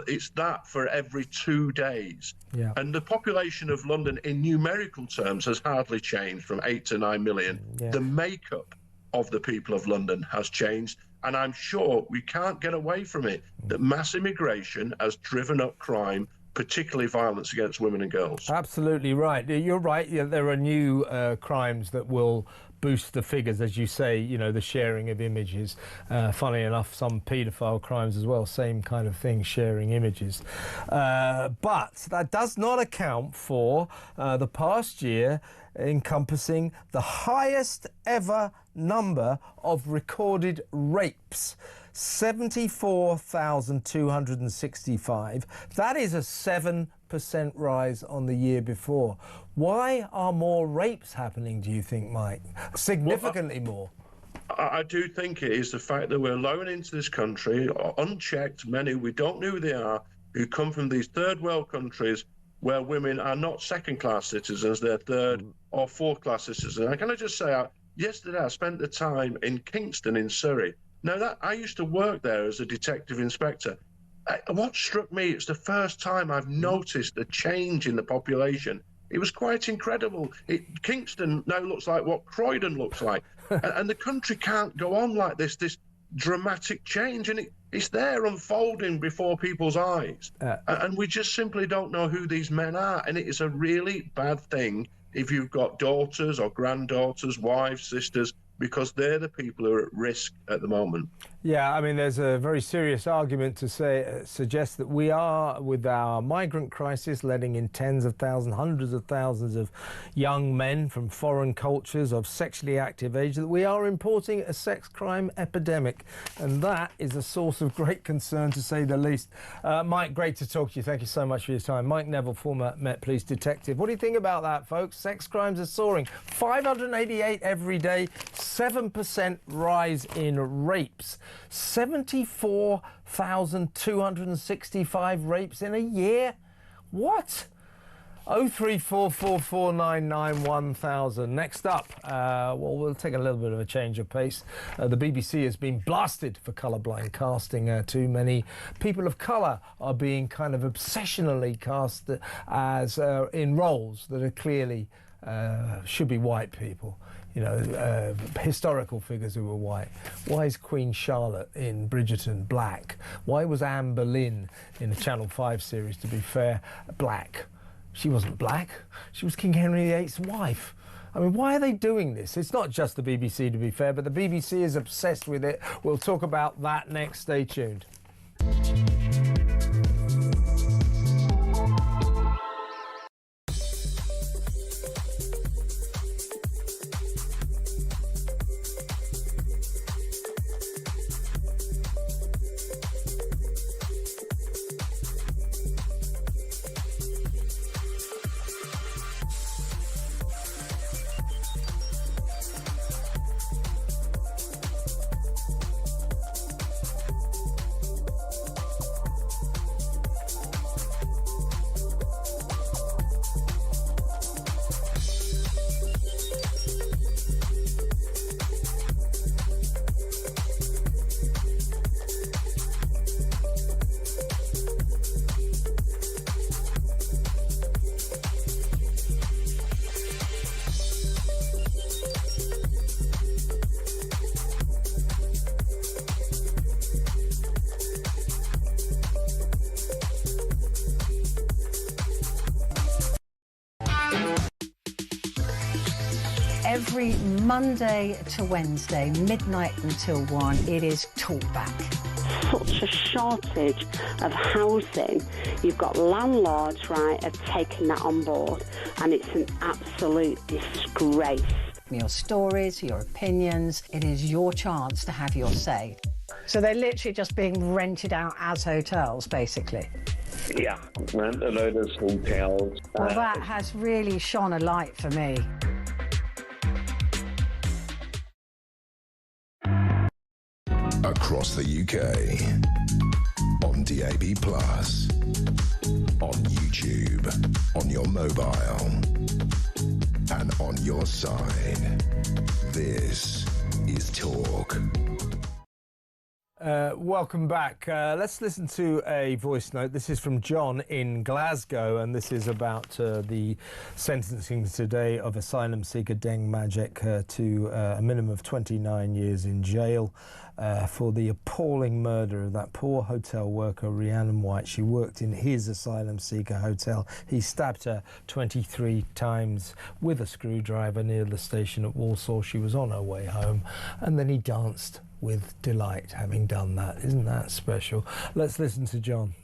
it's that for every 2 days. Yeah. And the population of London in numerical terms has hardly changed from 8 to 9 million. Yeah. The makeup of the people of London has changed. And I'm sure we can't get away from it, that mass immigration has driven up crime, particularly violence against women and girls. Absolutely right. You're right. Yeah, there are new crimes that will boost the figures, as you say, you know, the sharing of images. Funnily enough, some paedophile crimes as well, same kind of thing, sharing images. But that does not account for the past year encompassing the highest ever number of recorded rapes. 74,265. That is a 7% rise on the year before. Why are more rapes happening, do you think, Mike? Significantly more. I do think it is the fact that we're allowing into this country, unchecked, many we don't know who they are, who come from these third world countries where women are not second-class citizens, they're third or fourth-class citizens. And can I just say, yesterday I spent the time in Kingston in Surrey. Now, I used to work there as a detective inspector. What struck me, it's the first time I've noticed a change in the population. It was quite incredible. Kingston now looks like what Croydon looks like. And the country can't go on like this dramatic change. And it's there unfolding before people's eyes. And we just simply don't know who these men are. And it is a really bad thing if you've got daughters or granddaughters, wives, sisters, because they're the people who are at risk at the moment. Yeah, I mean, there's a very serious argument to suggest that we are, with our migrant crisis, letting in tens of thousands, hundreds of thousands of young men from foreign cultures of sexually active age, that we are importing a sex crime epidemic. And that is a source of great concern, to say the least. Mike, great to talk to you. Thank you so much for your time. Mike Neville, former Met Police detective. What do you think about that, folks? Sex crimes are soaring. 588 every day, 7% rise in rapes. 74,265 rapes in a year? What? 03444991000. Next up, well, we'll take a little bit of a change of pace. The BBC has been blasted for colourblind casting. Too many people of colour are being kind of obsessionally cast as in roles that are clearly should be white people. You know, historical figures who were white. Why is Queen Charlotte in Bridgerton black? Why was Anne Boleyn in the Channel 5 series, to be fair, black? She wasn't black. She was King Henry VIII's wife. I mean, why are they doing this? It's not just the BBC, to be fair, but the BBC is obsessed with it. We'll talk about that next. Stay tuned. Every Monday to Wednesday, midnight until 1, it is Talkback. Such a shortage of housing. You've got landlords, right, are taking that on board, and it's an absolute disgrace. Your stories, your opinions, it is your chance to have your say. So they're literally just being rented out as hotels, basically. Yeah, rent a load of hotels. Well, that has really shone a light for me. Across the UK, on DAB+, on YouTube, on your mobile, and on your side. This is Talk. Welcome back. Let's listen to a voice note. This is from John in Glasgow, and this is about the sentencing today of asylum seeker Deng Majek to a minimum of 29 years in jail for the appalling murder of that poor hotel worker, Rhiannon White. She worked in his asylum seeker hotel. He stabbed her 23 times with a screwdriver near the station at Walsall. She was on her way home, and then he danced with delight having done that. Isn't that special? Let's listen to John.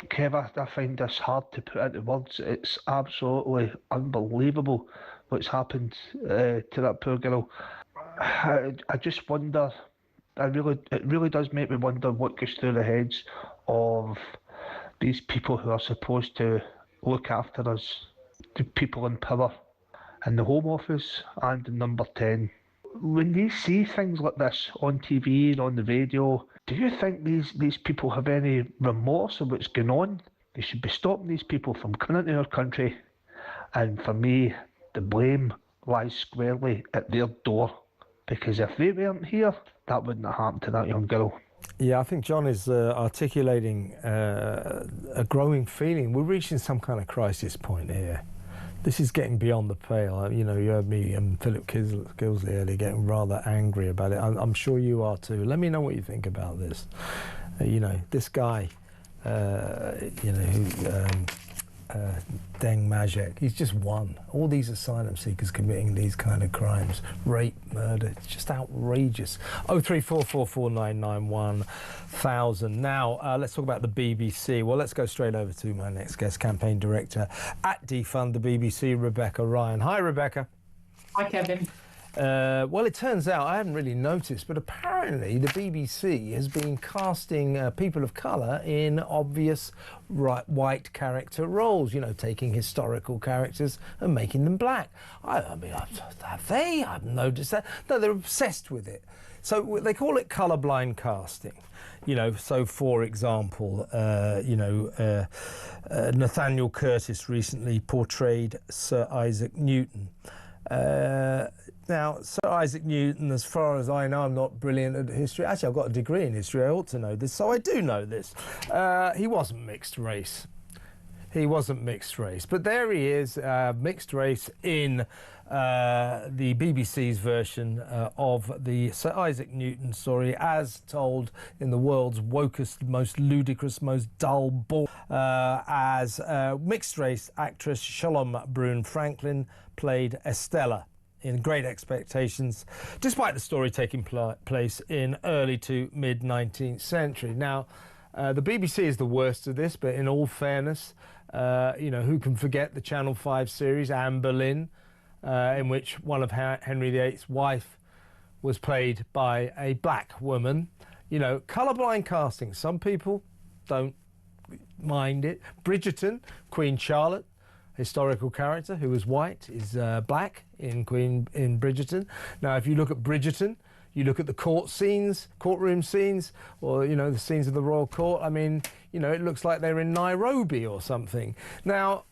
Kev, I find this hard to put into words. It's absolutely unbelievable what's happened to that poor girl. I just wonder, it really does make me wonder what goes through the heads of these people who are supposed to look after us, the people in power, in the Home Office and in Number 10. When they see things like this on TV and on the radio, do you think these people have any remorse of what's going on? They should be stopping these people from coming into our country. And for me, the blame lies squarely at their door. Because if they weren't here, that wouldn't have happened to that young girl. Yeah, I think John is articulating a growing feeling. We're reaching some kind of crisis point here. This is getting beyond the pale. You know, you heard me and Philip Gilsley earlier getting rather angry about it. I'm sure you are too. Let me know what you think about this. You know, this guy, Deng Majek, he's just one. All these asylum seekers committing these kind of crimes, rape, murder, it's just outrageous. 03444991000. Now, let's talk about the BBC. Well, let's go straight over to my next guest, campaign director at Defund the BBC, Rebecca Ryan. Hi, Rebecca. Hi, Kevin. Well, it turns out, I hadn't really noticed, but apparently the BBC has been casting people of colour in obvious white character roles, you know, taking historical characters and making them black. I mean, have they? I've noticed that. No, they're obsessed with it. So they call it colourblind casting. You know, so for example, Nathaniel Curtis recently portrayed Sir Isaac Newton. Now, Sir Isaac Newton, as far as I know, I'm not brilliant at history. Actually, I've got a degree in history. I ought to know this, so I do know this. He wasn't mixed race. He wasn't mixed race, but there he is, mixed race in the BBC's version of the Sir Isaac Newton story, as told in the world's wokest, most ludicrous, most dull bore, as mixed race actress Shalom Brune Franklin played Estella in Great Expectations, despite the story taking place in early to mid 19th century. Now, the BBC is the worst of this, but in all fairness, you know, who can forget the Channel 5 series Anne Boleyn, in which one of Henry VIII's wife was played by a black woman. You know, colourblind casting. Some people don't mind it. Bridgerton, Queen Charlotte, historical character who was white, is black in Bridgerton. Now, if you look at Bridgerton, you look at the courtroom scenes, or, you know, the scenes of the royal court. I mean, you know, it looks like they're in Nairobi or something. Now,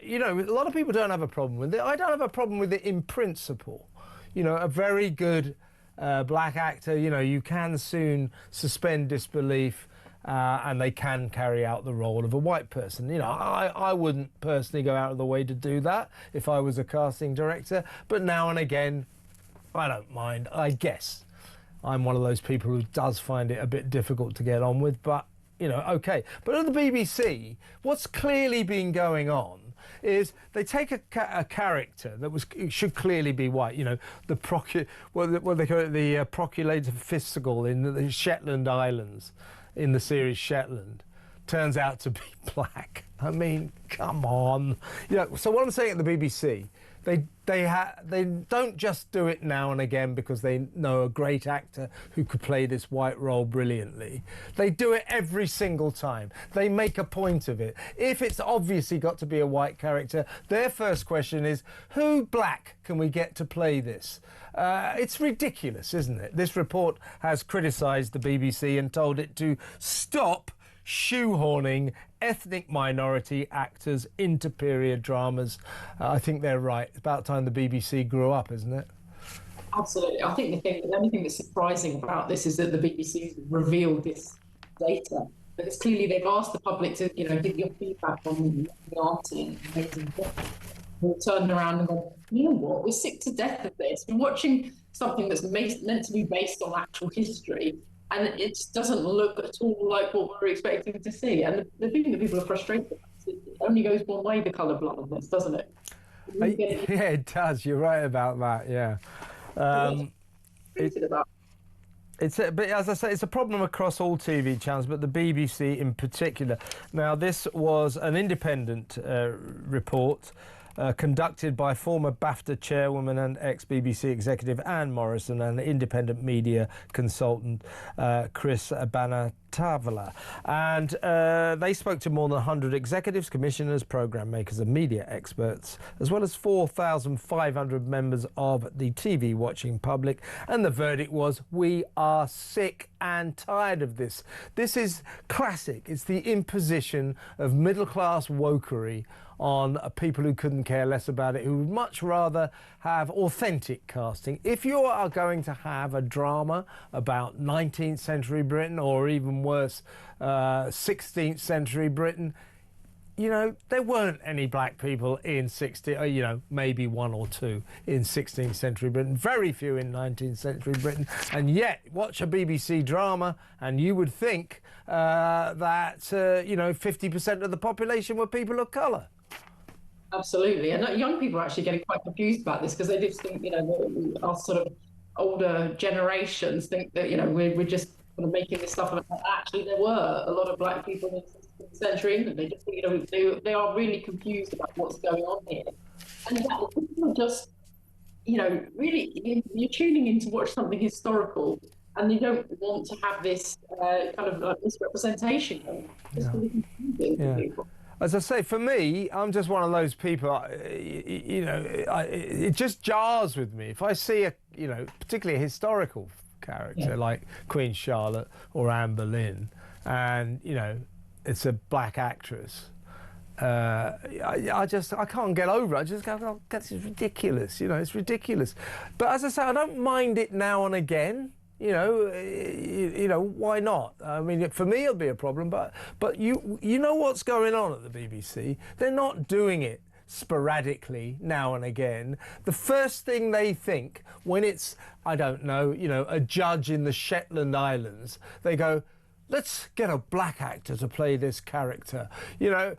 you know, a lot of people don't have a problem with it. I don't have a problem with it in principle. You know, a very good black actor, you know, you can soon suspend disbelief and they can carry out the role of a white person. You know, I wouldn't personally go out of the way to do that if I was a casting director, but now and again, I don't mind, I guess. I'm one of those people who does find it a bit difficult to get on with, but, you know, OK. But at the BBC, what's clearly been going on is they take a character that should clearly be white, you know, what they call it, the proculator fiscal in the Shetland Islands, in the series Shetland, turns out to be black. I mean, come on. You know, so what I'm saying at the BBC, they don't just do it now and again because they know a great actor who could play this white role brilliantly. They do it every single time. They make a point of it. If it's obviously got to be a white character, their first question is, who black can we get to play this? It's ridiculous, isn't it? This report has criticised the BBC and told it to stop shoehorning ethnic minority actors into period dramas. I think they're right. It's about time the BBC grew up, isn't it? Absolutely. I think the only thing that's surprising about this is that the BBC revealed this data, because clearly they've asked the public to, you know, give your feedback on the auntie and amazing book. We'll turn around and go, you know what, we're sick to death of this. We're watching something that's meant to be based on actual history, and it just doesn't look at all like what we're expecting to see. And the thing that people are frustrated about is it only goes one way, the colour blindness, doesn't it? Yeah, it does. You're right about that, yeah. But as I say, it's a problem across all TV channels, but the BBC in particular. Now, this was an independent report conducted by former BAFTA chairwoman and ex-BBC executive Anne Morrison and independent media consultant Chris Banatavala. And they spoke to more than 100 executives, commissioners, programme makers and media experts, as well as 4,500 members of the TV-watching public. And the verdict was, we are sick and tired of this. This is classic. It's the imposition of middle-class wokery on people who couldn't care less about it, who would much rather have authentic casting. If you are going to have a drama about 19th century Britain, or even worse, 16th century Britain, you know, there weren't any black people in you know, maybe one or two in 16th century Britain, very few in 19th century Britain, and yet watch a BBC drama and you would think that, you know, 50% of the population were people of colour. Absolutely, and young people are actually getting quite confused about this, because they just think, you know, our sort of older generations think that, you know, we're just sort of making this stuff up. Actually, there were a lot of black people in the 16th century England. They just, you know, they are really confused about what's going on here, and that people are just, you know, really, you're tuning in to watch something historical, and you don't want to have this kind of like misrepresentation. It's really confusing for people. As I say, for me, I'm just one of those people, you know, it just jars with me. If I see you know, particularly a historical character like Queen Charlotte or Anne Boleyn, and, you know, it's a black actress, I can't get over it. I just go, oh, that's ridiculous, you know, it's ridiculous. But as I say, I don't mind it now and again. You know, why not? I mean, for me, it'll be a problem. But you know what's going on at the BBC? They're not doing it sporadically now and again. The first thing they think when it's, I don't know, you know, a judge in the Shetland Islands, they go, let's get a black actor to play this character. You know,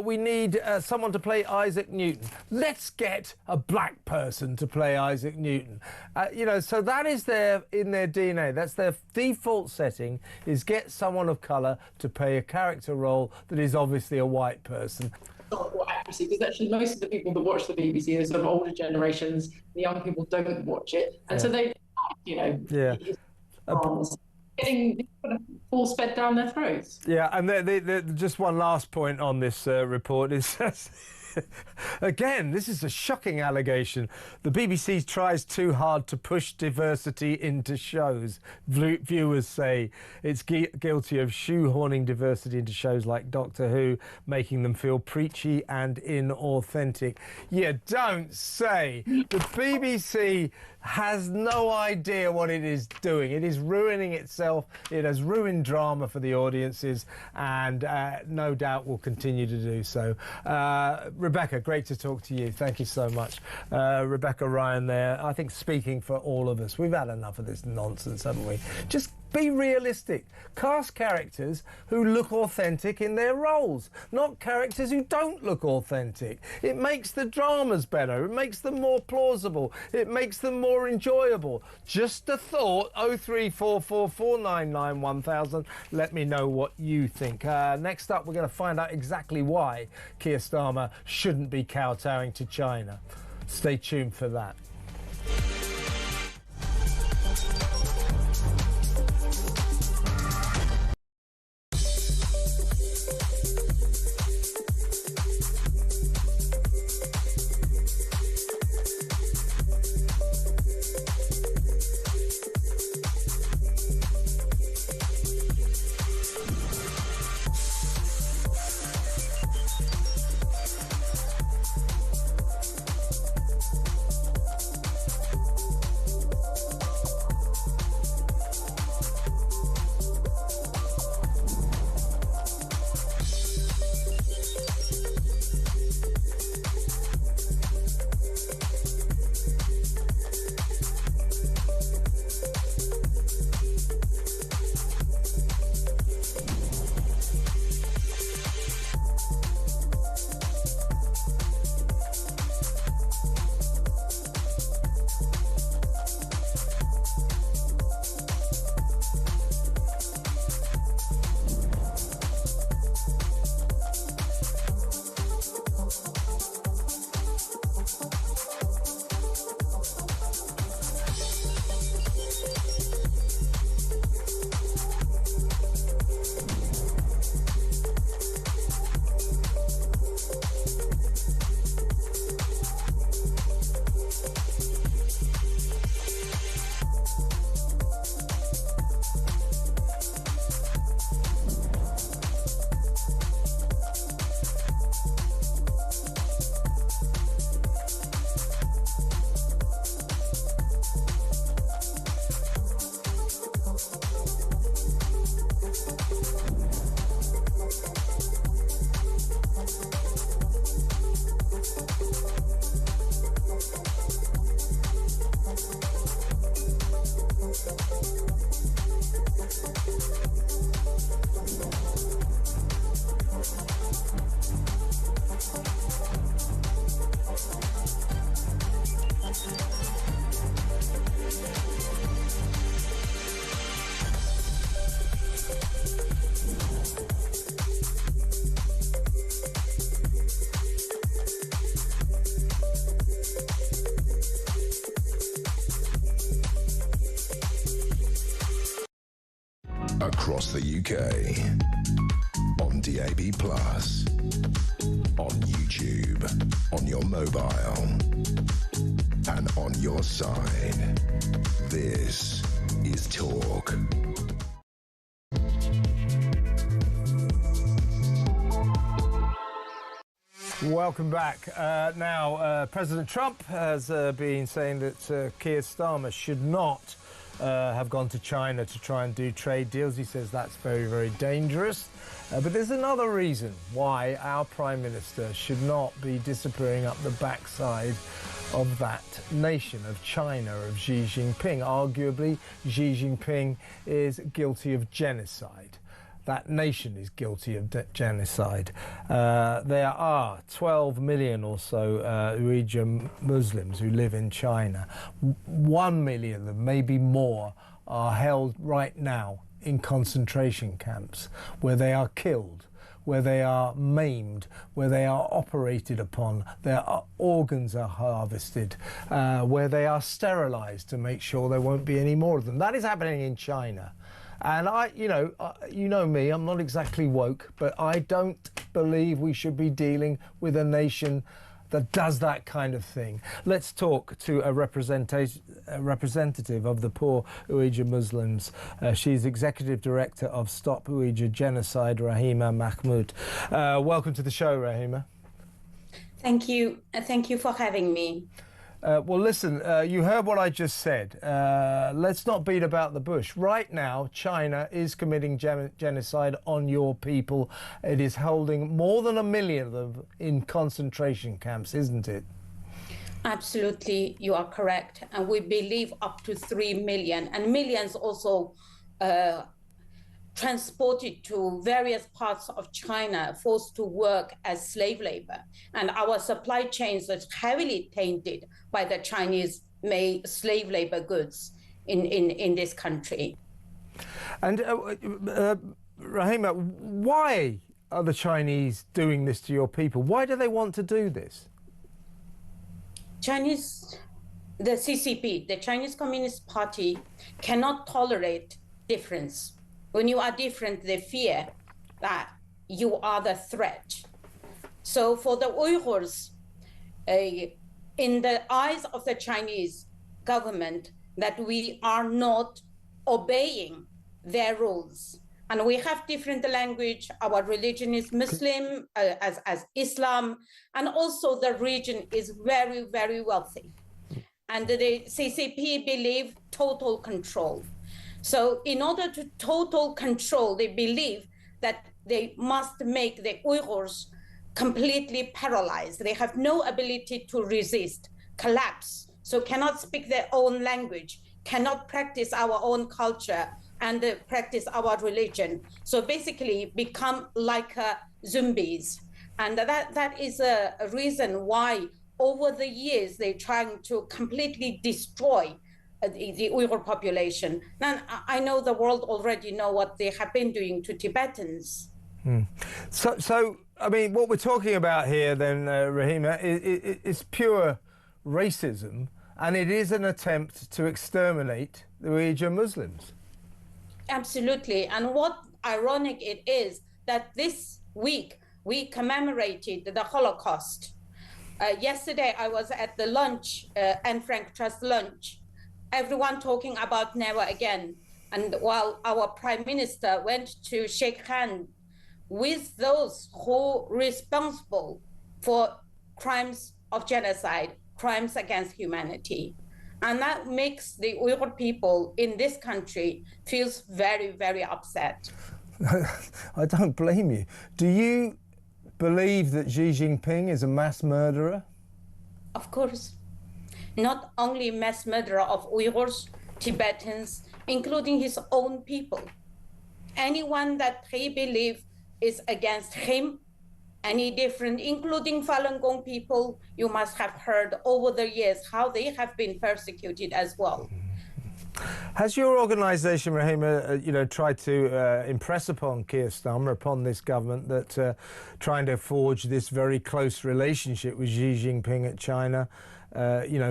we need someone to play Isaac Newton. Let's get a black person to play Isaac Newton. You know, so that is in their DNA. That's their default setting, is get someone of colour to play a character role that is obviously a white person. Accuracy, because actually most of the people that watch the BBC are sort of older generations. The young people don't watch it, and so they, you know, getting force fed down their throats. Yeah, and just one last point on this report is, again, this is a shocking allegation. The BBC tries too hard to push diversity into shows. Viewers say it's guilty of shoehorning diversity into shows like Doctor Who, making them feel preachy and inauthentic. You don't say. The BBC has no idea what it is doing. It is ruining itself. It has ruined drama for the audiences, and no doubt will continue to do so. Rebecca, great to talk to you. Thank you so much. Rebecca Ryan there, I think speaking for all of us. We've had enough of this nonsense, haven't we? Just be realistic. Cast characters who look authentic in their roles, not characters who don't look authentic. It makes the dramas better. It makes them more plausible. It makes them more enjoyable. Just a thought. 03444991000. Let me know what you think. Next up, we're going to find out exactly why Keir Starmer shouldn't be kowtowing to China. Stay tuned for that. Across the UK, on DAB+, on YouTube, on your mobile, and on your side. This is Talk. Welcome back. Now, President Trump has been saying that Keir Starmer should not have gone to China to try and do trade deals. He says that's very, very dangerous. But there's another reason why our Prime Minister should not be disappearing up the backside of that nation, of China, of Xi Jinping. Arguably, Xi Jinping is guilty of genocide. That nation is guilty of genocide. There are 12 million or so Uyghur Muslims who live in China. 1 million of them, maybe more, are held right now in concentration camps where they are killed, where they are maimed, where they are operated upon, their organs are harvested, where they are sterilized to make sure there won't be any more of them. That is happening in China. And you know me, I'm not exactly woke, but I don't believe we should be dealing with a nation that does that kind of thing. Let's talk to a representative of the poor Uyghur Muslims. She's Executive Director of Stop Uyghur Genocide, Rahima Mahmood. Welcome to the show, Rahima. Thank you. Thank you for having me. Well, listen, you heard what I just said. Let's not beat about the bush. Right now, China is committing genocide on your people. It is holding more than 1 million of them in concentration camps, isn't it? Absolutely, you are correct. And we believe up to 3 million, and millions also transported to various parts of China, forced to work as slave labor. And our supply chains are heavily tainted by the Chinese-made slave labor goods in this country. And Rahima, why are the Chinese doing this to your people? Why do they want to do this? The CCP, the Chinese Communist Party, cannot tolerate difference. When you are different, they fear that you are the threat. So for the Uyghurs, in the eyes of the Chinese government, that we are not obeying their rules. And we have different language. Our religion is Muslim, as Islam, and also the region is very, very wealthy. And the CCP believe total control. So in order to total control, they believe that they must make the Uyghurs completely paralyzed. They have no ability to resist, collapse, so cannot speak their own language, cannot practice our own culture and practice our religion. So basically become like zombies. And that is a reason why over the years they're trying to completely destroy the Uyghur population. And I know the world already know what they have been doing to Tibetans. So I mean, what we're talking about here then, Rahima, is pure racism, and it is an attempt to exterminate the Uyghur Muslims. Absolutely. And what ironic it is that this week we commemorated the Holocaust. Yesterday I was at the lunch, Anne Frank Trust lunch, everyone talking about never again. And while our Prime Minister went to shake hands with those who are responsible for crimes of genocide, crimes against humanity. And that makes the Uyghur people in this country feels very, very upset. I don't blame you. Do you believe that Xi Jinping is a mass murderer? Of course. Not only mass murderer of Uyghurs, Tibetans, including his own people. Anyone that he believes is against him, any different, including Falun Gong people, you must have heard over the years how they have been persecuted as well. Has your organisation, Rahima, tried to impress upon Keir Starmer, upon this government, that trying to forge this very close relationship with Xi Jinping at China,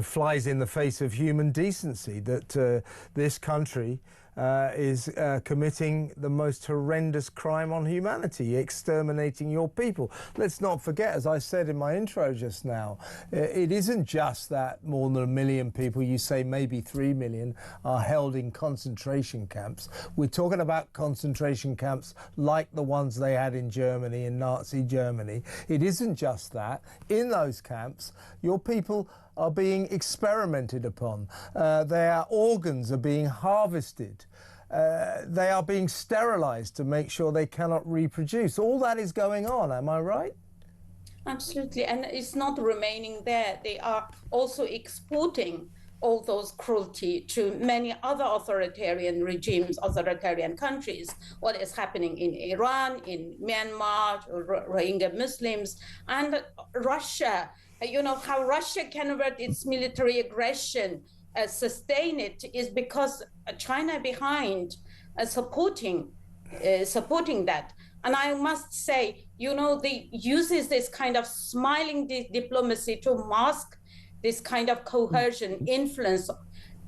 flies in the face of human decency, that this country is committing the most horrendous crime on humanity, exterminating your people? Let's not forget, as I said in my intro just now, it isn't just that more than 1 million people, you say maybe 3 million, are held in concentration camps. We're talking about concentration camps like the ones they had in Germany, in Nazi Germany. It isn't just that. In those camps, your people are being experimented upon. Their organs are being harvested. They are being sterilized to make sure they cannot reproduce. All that is going on, am I right? Absolutely, and it's not remaining there. They are also exporting all those cruelty to many other authoritarian regimes, authoritarian countries. What is happening in Iran, in Myanmar, Rohingya Muslims, and Russia. You know, how Russia can avert its military aggression, sustain it, is because China behind supporting that. And I must say, you know, they uses this kind of smiling diplomacy to mask this kind of coercion, influence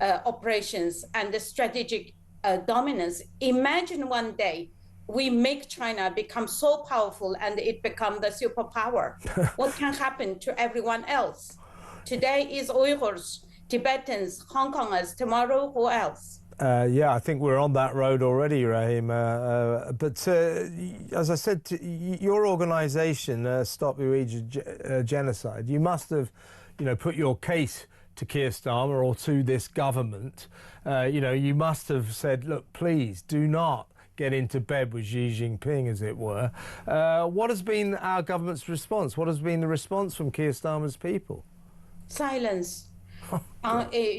operations, and the strategic dominance. Imagine one day we make China become so powerful and it become the superpower. What can happen to everyone else? Today is Uyghurs, Tibetans, Hong Kongers. Tomorrow, who else? Yeah, I think we're on that road already, Rahim. But as I said, your organisation, Stop Uyghur Genocide, you must have, you know, put your case to Keir Starmer or to this government. You know, you must have said, look, please do not get into bed with Xi Jinping, as it were. What has been our government's response? What has been the response from Keir Starmer's people? Silence.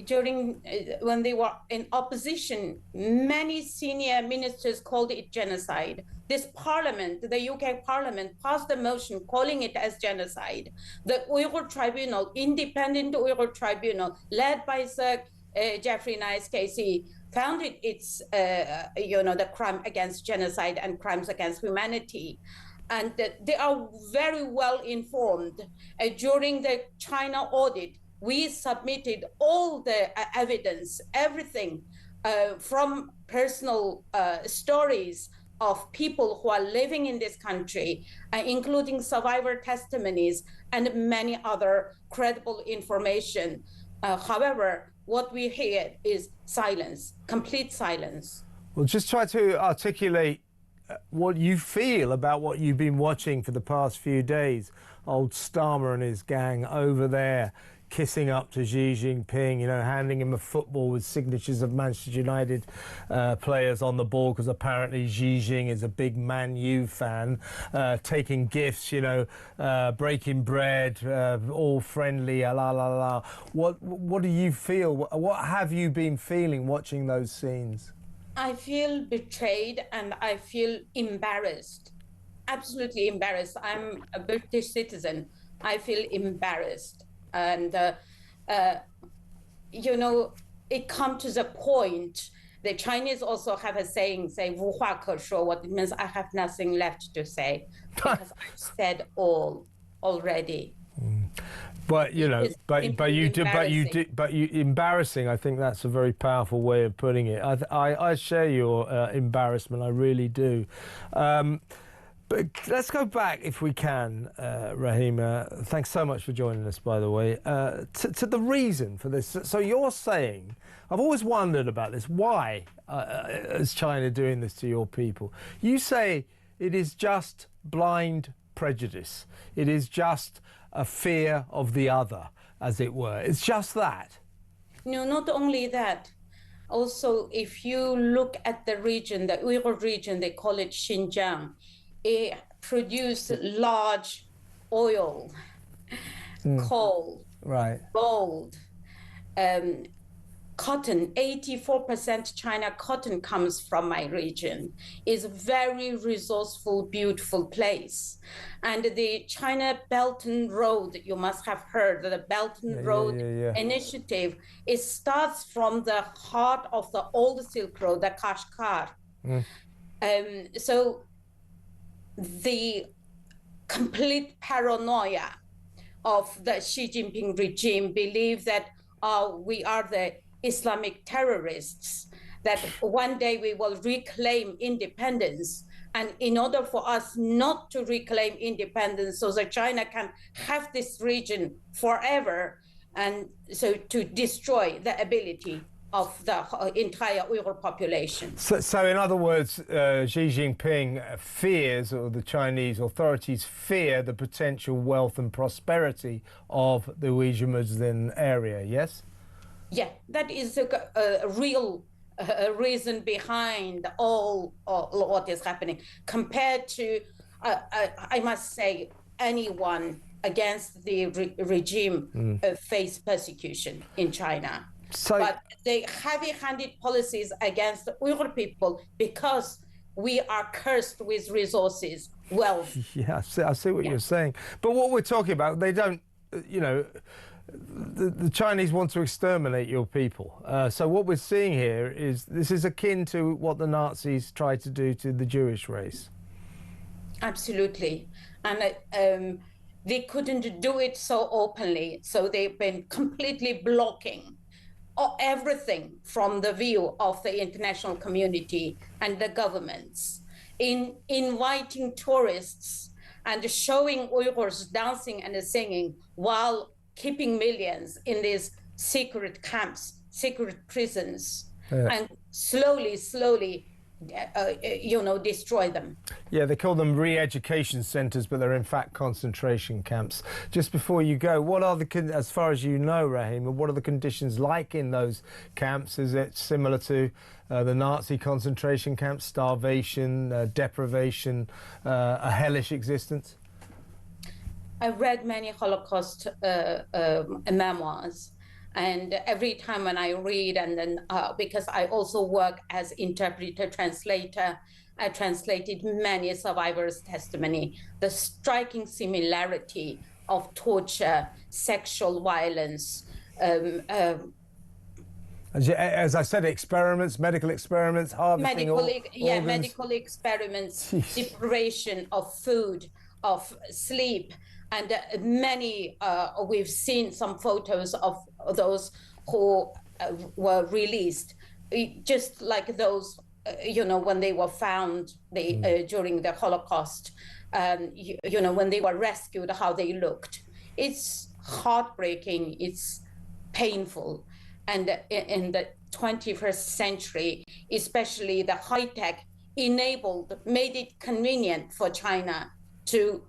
During when they were in opposition, many senior ministers called it genocide. This parliament, the UK parliament, passed a motion calling it as genocide. The Uyghur Tribunal, independent Uyghur Tribunal, led by Sir Jeffrey Nice KC, found it's you know, the crime against genocide and crimes against humanity. And they are very well informed. During the China audit, we submitted all the evidence, everything from personal stories of people who are living in this country, including survivor testimonies and many other credible information. However, what we hear is silence, complete silence. Well, just try to articulate what you feel about what you've been watching for the past few days. Old Starmer and his gang over there kissing up to Xi Jinping, you know, handing him a football with signatures of Manchester United players on the ball, because apparently Xi Jinping is a big Man U fan, taking gifts, you know, breaking bread, all friendly, la la la. What do you feel? What have you been feeling watching those scenes? I feel betrayed and I feel embarrassed, absolutely embarrassed. I'm a British citizen. I feel embarrassed. And, you know, it comes to the point, the Chinese also have a saying, say, 无话可说, what it means I have nothing left to say, because I've said all already. But you know, but you embarrassing. I think that's a very powerful way of putting it. I share your embarrassment. I really do. But let's go back, if we can, Rahim. Thanks so much for joining us, by the way. To the reason for this. So you're saying, I've always wondered about this. Why is China doing this to your people? You say it is just blind prejudice. It is just a fear of the other, as it were. It's just that. No, not only that. Also, if you look at the region, the Uyghur region, they call it Xinjiang. It produces large oil, coal, right, gold, cotton. 84% China cotton comes from my region. It's a very resourceful, beautiful place. And the China Belt and Road, you must have heard the Belt and Road initiative. It starts from the heart of the old Silk Road, the Kashgar. So the complete paranoia of the Xi Jinping regime believe that we are the Islamic terrorists, that one day we will reclaim independence. And in order for us not to reclaim independence so that China can have this region forever, and so to destroy the ability of the entire Uyghur population. So in other words, Xi Jinping fears, or the Chinese authorities fear, the potential wealth and prosperity of the Uyghur Muslim area, yes? Yeah, that is a real reason behind all what is happening. Compared to, I must say, anyone against the regime face persecution in China. But the heavy-handed policies against the Uyghur people, because we are cursed with resources, wealth. Yeah, I see what you're saying. But what we're talking about, they don't, you know, the Chinese want to exterminate your people. So what we're seeing here is this is akin to what the Nazis tried to do to the Jewish race. Absolutely. And they couldn't do it so openly. So they've been completely blocking everything from the view of the international community and the governments, in inviting tourists and showing Uyghurs dancing and singing while keeping millions in these secret camps, secret prisons, and slowly, you know, destroy them. Yeah, they call them re-education centres, but they're in fact concentration camps. Just before you go, what are the, as far as you know, Rahima, what are the conditions like in those camps? Is it similar to the Nazi concentration camps, starvation, deprivation, a hellish existence? I've read many Holocaust memoirs, and every time when I read, and then because I also work as interpreter, translator, I translated many survivors' testimony, the striking similarity of torture, sexual violence. As I said, experiments, medical experiments, harvesting organs. Medical experiments, deprivation of food, of sleep, and many, we've seen some photos of those who were released, just like those, you know, when they were found during the Holocaust, you know, when they were rescued, how they looked. It's heartbreaking, it's painful. And in the 21st century, especially the high-tech made it convenient for China to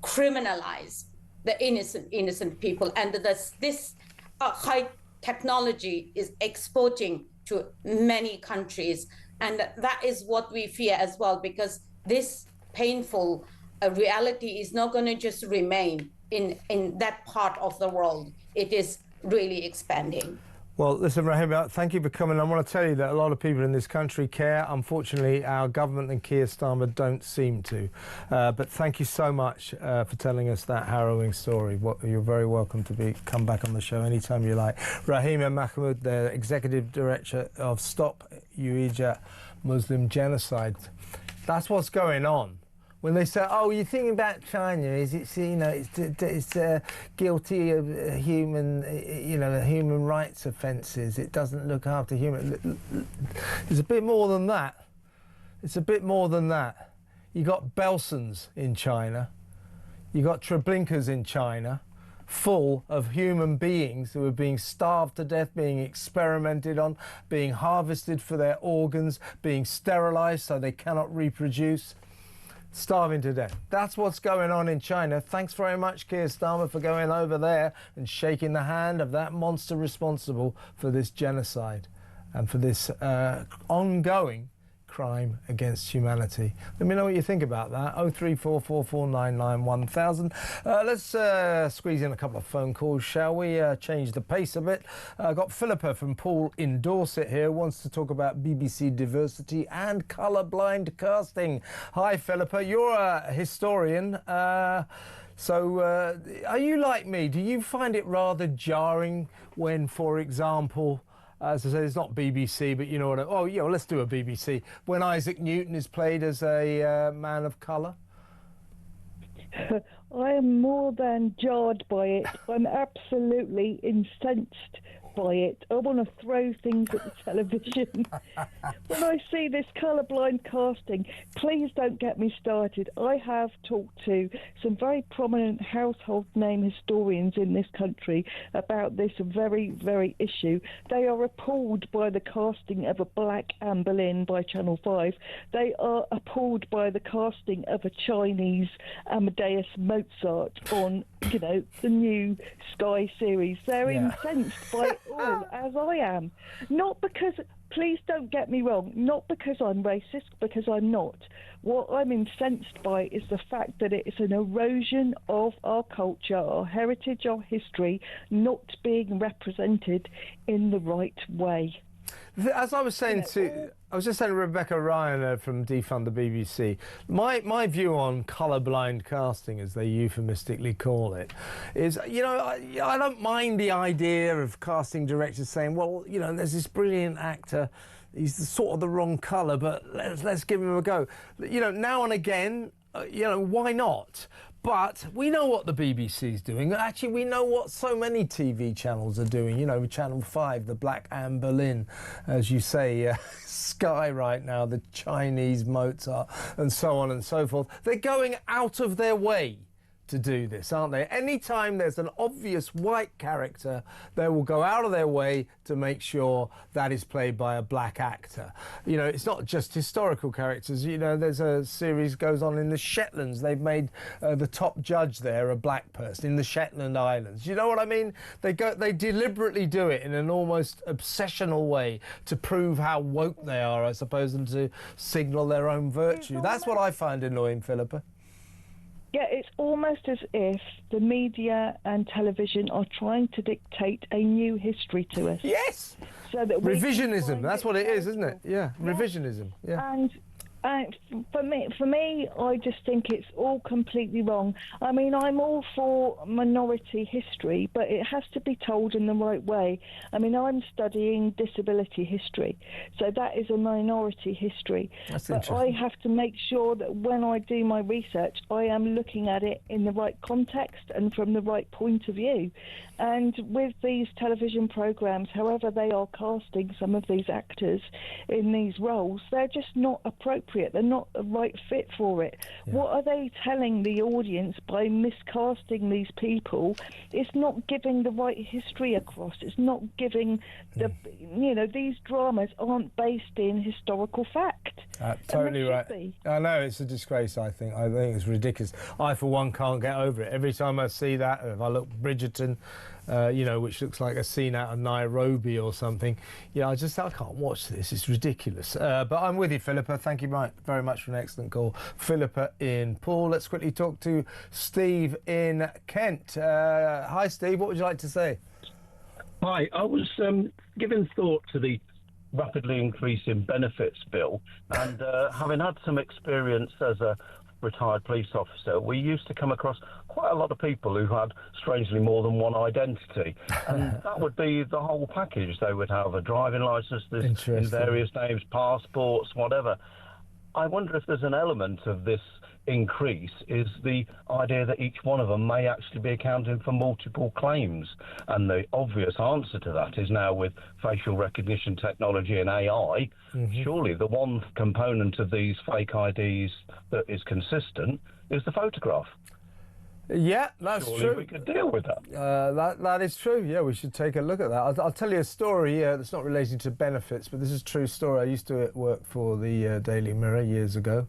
criminalize the innocent people. And this high technology is exporting to many countries. And that is what we fear as well, because this painful reality is not going to just remain in that part of the world. It is really expanding. Well, listen, Rahima, thank you for coming. I want to tell you that a lot of people in this country care. Unfortunately, our government and Keir Starmer don't seem to. But thank you so much for telling us that harrowing story. You're very welcome to come back on the show anytime you like. Rahima Mahmood, the Executive Director of Stop Uyghur Muslim Genocide. That's what's going on. When they say, "Oh, you're thinking about China? Is it, you know, it's guilty of human rights offences? It doesn't look after human." It's a bit more than that. It's a bit more than that. You got Belsons in China. You got Treblinkas in China, full of human beings who are being starved to death, being experimented on, being harvested for their organs, being sterilised so they cannot reproduce. Starving to death. That's what's going on in China. Thanks very much, Keir Starmer, for going over there and shaking the hand of that monster responsible for this genocide and for this ongoing crime against humanity. Let me know what you think about that. 03444991000. Let's squeeze in a couple of phone calls, shall we? Change the pace a bit. I've got Philippa from Poole in Dorset here, wants to talk about BBC diversity and colourblind casting. Hi, Philippa. You're a historian. So are you like me? Do you find it rather jarring when, for example, as I said, it's not BBC, but you know what? Oh, yeah, well, let's do a BBC. When Isaac Newton is played as a man of colour? I am more than jarred by it. I'm absolutely incensed by it. I want to throw things at the television. When I see this colourblind casting, please don't get me started. I have talked to some very prominent household name historians in this country about this very, very issue. They are appalled by the casting of a black Anne Boleyn by Channel 5. They are appalled by the casting of a Chinese Amadeus Mozart on, you know, the new Sky series. They're incensed by it all, as I am. Not because, please don't get me wrong, not because I'm racist, because I'm not. What I'm incensed by is the fact that it's an erosion of our culture, our heritage, our history, not being represented in the right way. As I was saying I was just saying to Rebecca Ryan from Defund the BBC, my view on colourblind casting, as they euphemistically call it, is, you know, I don't mind the idea of casting directors saying, well, you know, there's this brilliant actor, he's sort of the wrong colour, but let's give him a go. You know, now and again, you know, why not? But we know what the BBC's doing. Actually, we know what so many TV channels are doing. You know, Channel 5, the Black Anne Boleyn, as you say, Sky right now, the Chinese Mozart, and so on and so forth. They're going out of their way to do this, aren't they? Anytime there's an obvious white character, they will go out of their way to make sure that is played by a black actor. You know, it's not just historical characters. You know, there's a series goes on in the Shetlands. They've made the top judge there a black person in the Shetland Islands. You know what I mean? They deliberately do it in an almost obsessional way to prove how woke they are, I suppose, and to signal their own virtue. That's what I find annoying, Philippa. Yeah, it's almost as if the media and television are trying to dictate a new history to us. Yes! So that revisionism, that's what it is, isn't it? Yeah, revisionism. Yeah. And for me, I just think it's all completely wrong. I mean, I'm all for minority history, but it has to be told in the right way. I mean, I'm studying disability history, so that is a minority history. But I have to make sure that when I do my research, I am looking at it in the right context and from the right point of view. And with these television programs, however they are casting some of these actors in these roles, they're just not appropriate. They're not the right fit for it. Yeah. What are they telling the audience by miscasting these people? It's not giving the right history across. It's not giving the, you know, these dramas aren't based in historical fact. Totally right. I know, it's a disgrace, I think. I think it's ridiculous. I, for one, can't get over it. Every time I see that, if I look Bridgerton, you know, which looks like a scene out of Nairobi or something, yeah, I can't watch this. It's ridiculous. But I'm with you, Philippa. Thank you very much for an excellent call. Philippa in Poole. Let's quickly talk to Steve in Kent. Hi, Steve. What would you like to say? Hi. I was giving thought to the rapidly increasing benefits bill, and having had some experience as a retired police officer, we used to come across quite a lot of people who had strangely more than one identity, and that would be the whole package. They would have a driving licence in various names, passports, whatever. I wonder if there's an element of this increase is the idea that each one of them may actually be accounting for multiple claims, and the obvious answer to that is now with facial recognition technology and AI, surely the one component of these fake IDs that is consistent is the photograph. Yeah, that's true. We could deal with that. That is true. Yeah, we should take a look at that. I'll tell you a story that's not relating to benefits, but this is a true story. I used to work for the Daily Mirror years ago.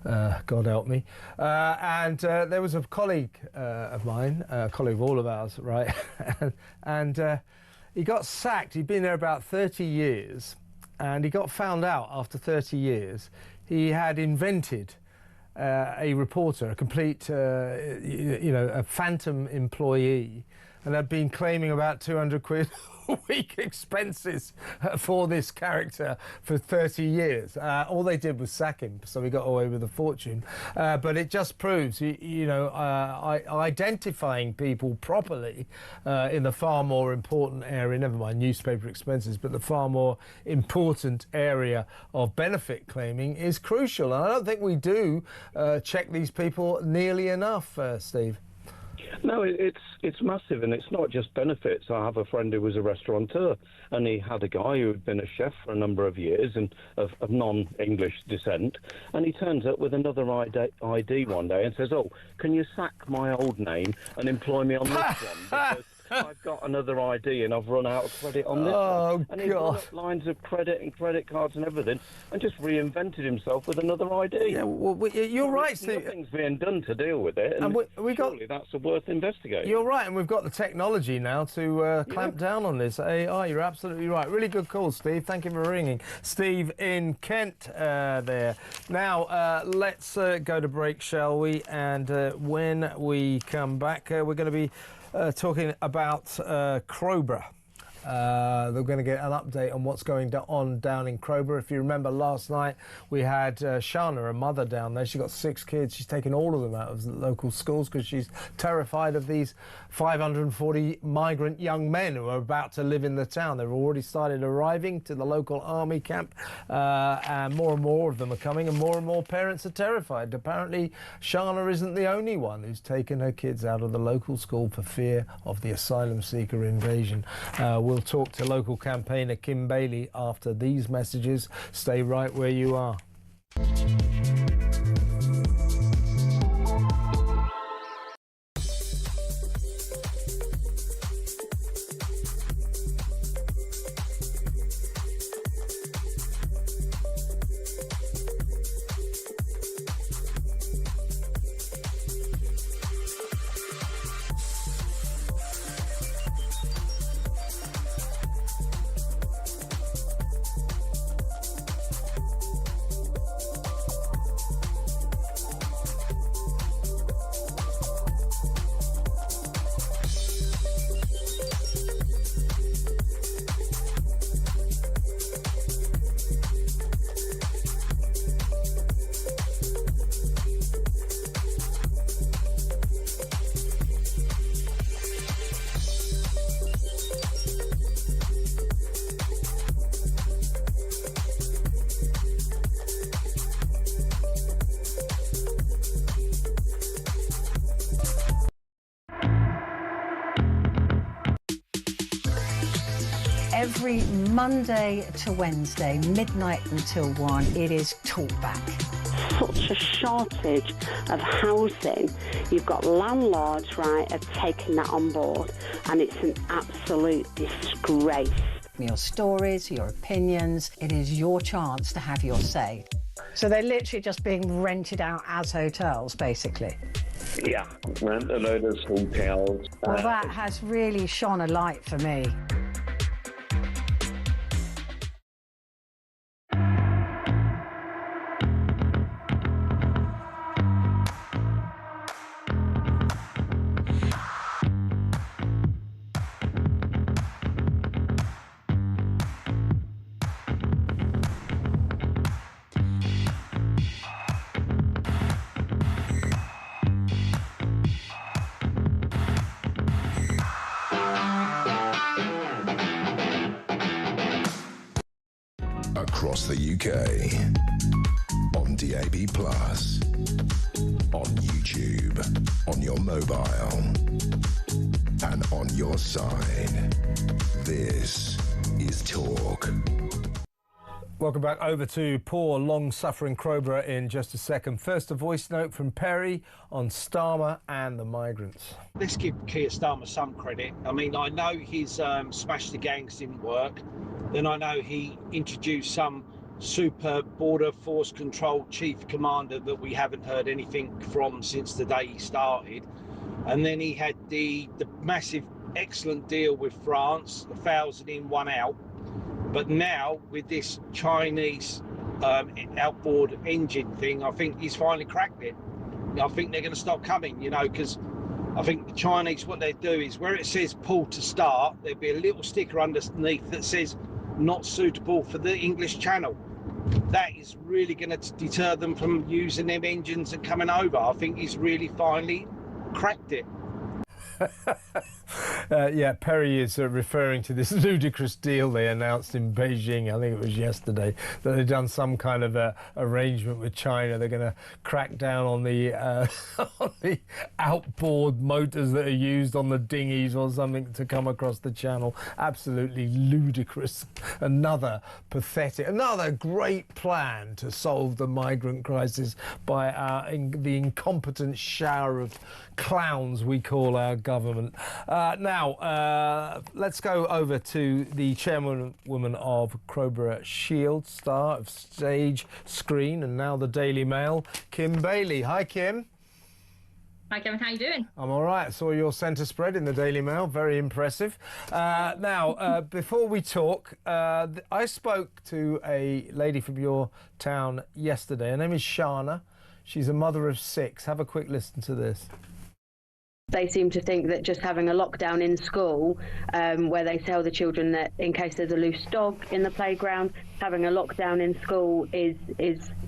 God help me. And there was a colleague of mine, a colleague of all of ours, right? and he got sacked. He'd been there about 30 years, and he got found out after 30 years. He had invented a reporter, a complete, you know, a phantom employee, and had been claiming about 200 quid a week expenses for this character for 30 years. All they did was sack him, so he got away with a fortune. But it just proves, you know, identifying people properly in the far more important area, never mind newspaper expenses, but the far more important area of benefit claiming is crucial. And I don't think we do check these people nearly enough, Steve. No, it's massive, and it's not just benefits. I have a friend who was a restaurateur, and he had a guy who had been a chef for a number of years and of non-English descent, and he turns up with another ID one day and says, "Oh, can you sack my old name and employ me on this one? Because I've got another ID and I've run out of credit on this one." And he run up lines of credit and credit cards and everything, and just reinvented himself with another ID. Yeah, well, you're right, Steve. Nothing's being done to deal with it, and surely that's worth investigating. You're right, and we've got the technology now to clamp down on this AI. You're absolutely right. Really good call, Steve. Thank you for ringing. Steve in Kent there. Now, let's go to break, shall we? And when we come back, we're going to be talking about Crowborough. They're going to get an update on what's going on down in Crowborough. If you remember last night, we had Shana, a mother down there. She's got 6 kids. She's taken all of them out of the local schools because she's terrified of these 540 migrant young men who are about to live in the town. They've already started arriving to the local army camp, and more of them are coming, and more parents are terrified. Apparently, Shana isn't the only one who's taken her kids out of the local school for fear of the asylum seeker invasion. We'll talk to local campaigner Kim Bailey after these messages. Stay right where you are. Every Monday to Wednesday, midnight until 1, it is Talkback. Such a shortage of housing. You've got landlords, right, have taken that on board, and it's an absolute disgrace. Your stories, your opinions, it is your chance to have your say. So they're literally just being rented out as hotels, basically. Yeah, rent a load of hotels. Well, that has really shone a light for me. Across the UK, on DAB+, on YouTube, on your mobile, and on your side. This is Talk. Welcome back. Over to poor, long-suffering Crowborough in just a second. First, a voice note from Perry on Starmer and the migrants. Let's give Keir Starmer some credit. I mean, I know his smash the gangs didn't work. Then I know he introduced some super border force control chief commander that we haven't heard anything from since the day he started. And then he had the massive, excellent deal with France, 1,000 in, 1 out. But now, with this Chinese outboard engine thing, I think he's finally cracked it. I think they're going to stop coming, you know, because I think the Chinese, what they do is where it says pull to start, there'll be a little sticker underneath that says not suitable for the English Channel. That is really going to deter them from using them engines and coming over. I think he's really finally cracked it. Yeah, Perry is referring to this ludicrous deal they announced in Beijing, I think it was yesterday, that they've done some kind of arrangement with China. They're going to crack down on the, on the outboard motors that are used on the dinghies or something to come across the channel. Absolutely ludicrous. Another pathetic, another great plan to solve the migrant crisis by the incompetent shower of clowns we call our government. Now, let's go over to the chairwoman of Crowborough Shield, star of Stage, Screen, and now the Daily Mail, Kim Bailey. Hi, Kim. Hi, Kevin. How you doing? I'm all right. I saw your centre spread in the Daily Mail. Very impressive. Now, before we talk, I spoke to a lady from your town yesterday. Her name is Shana. She's a mother of 6. Have a quick listen to this. They seem to think that just having a lockdown in school, where they tell the children that in case there's a loose dog in the playground, having a lockdown in school is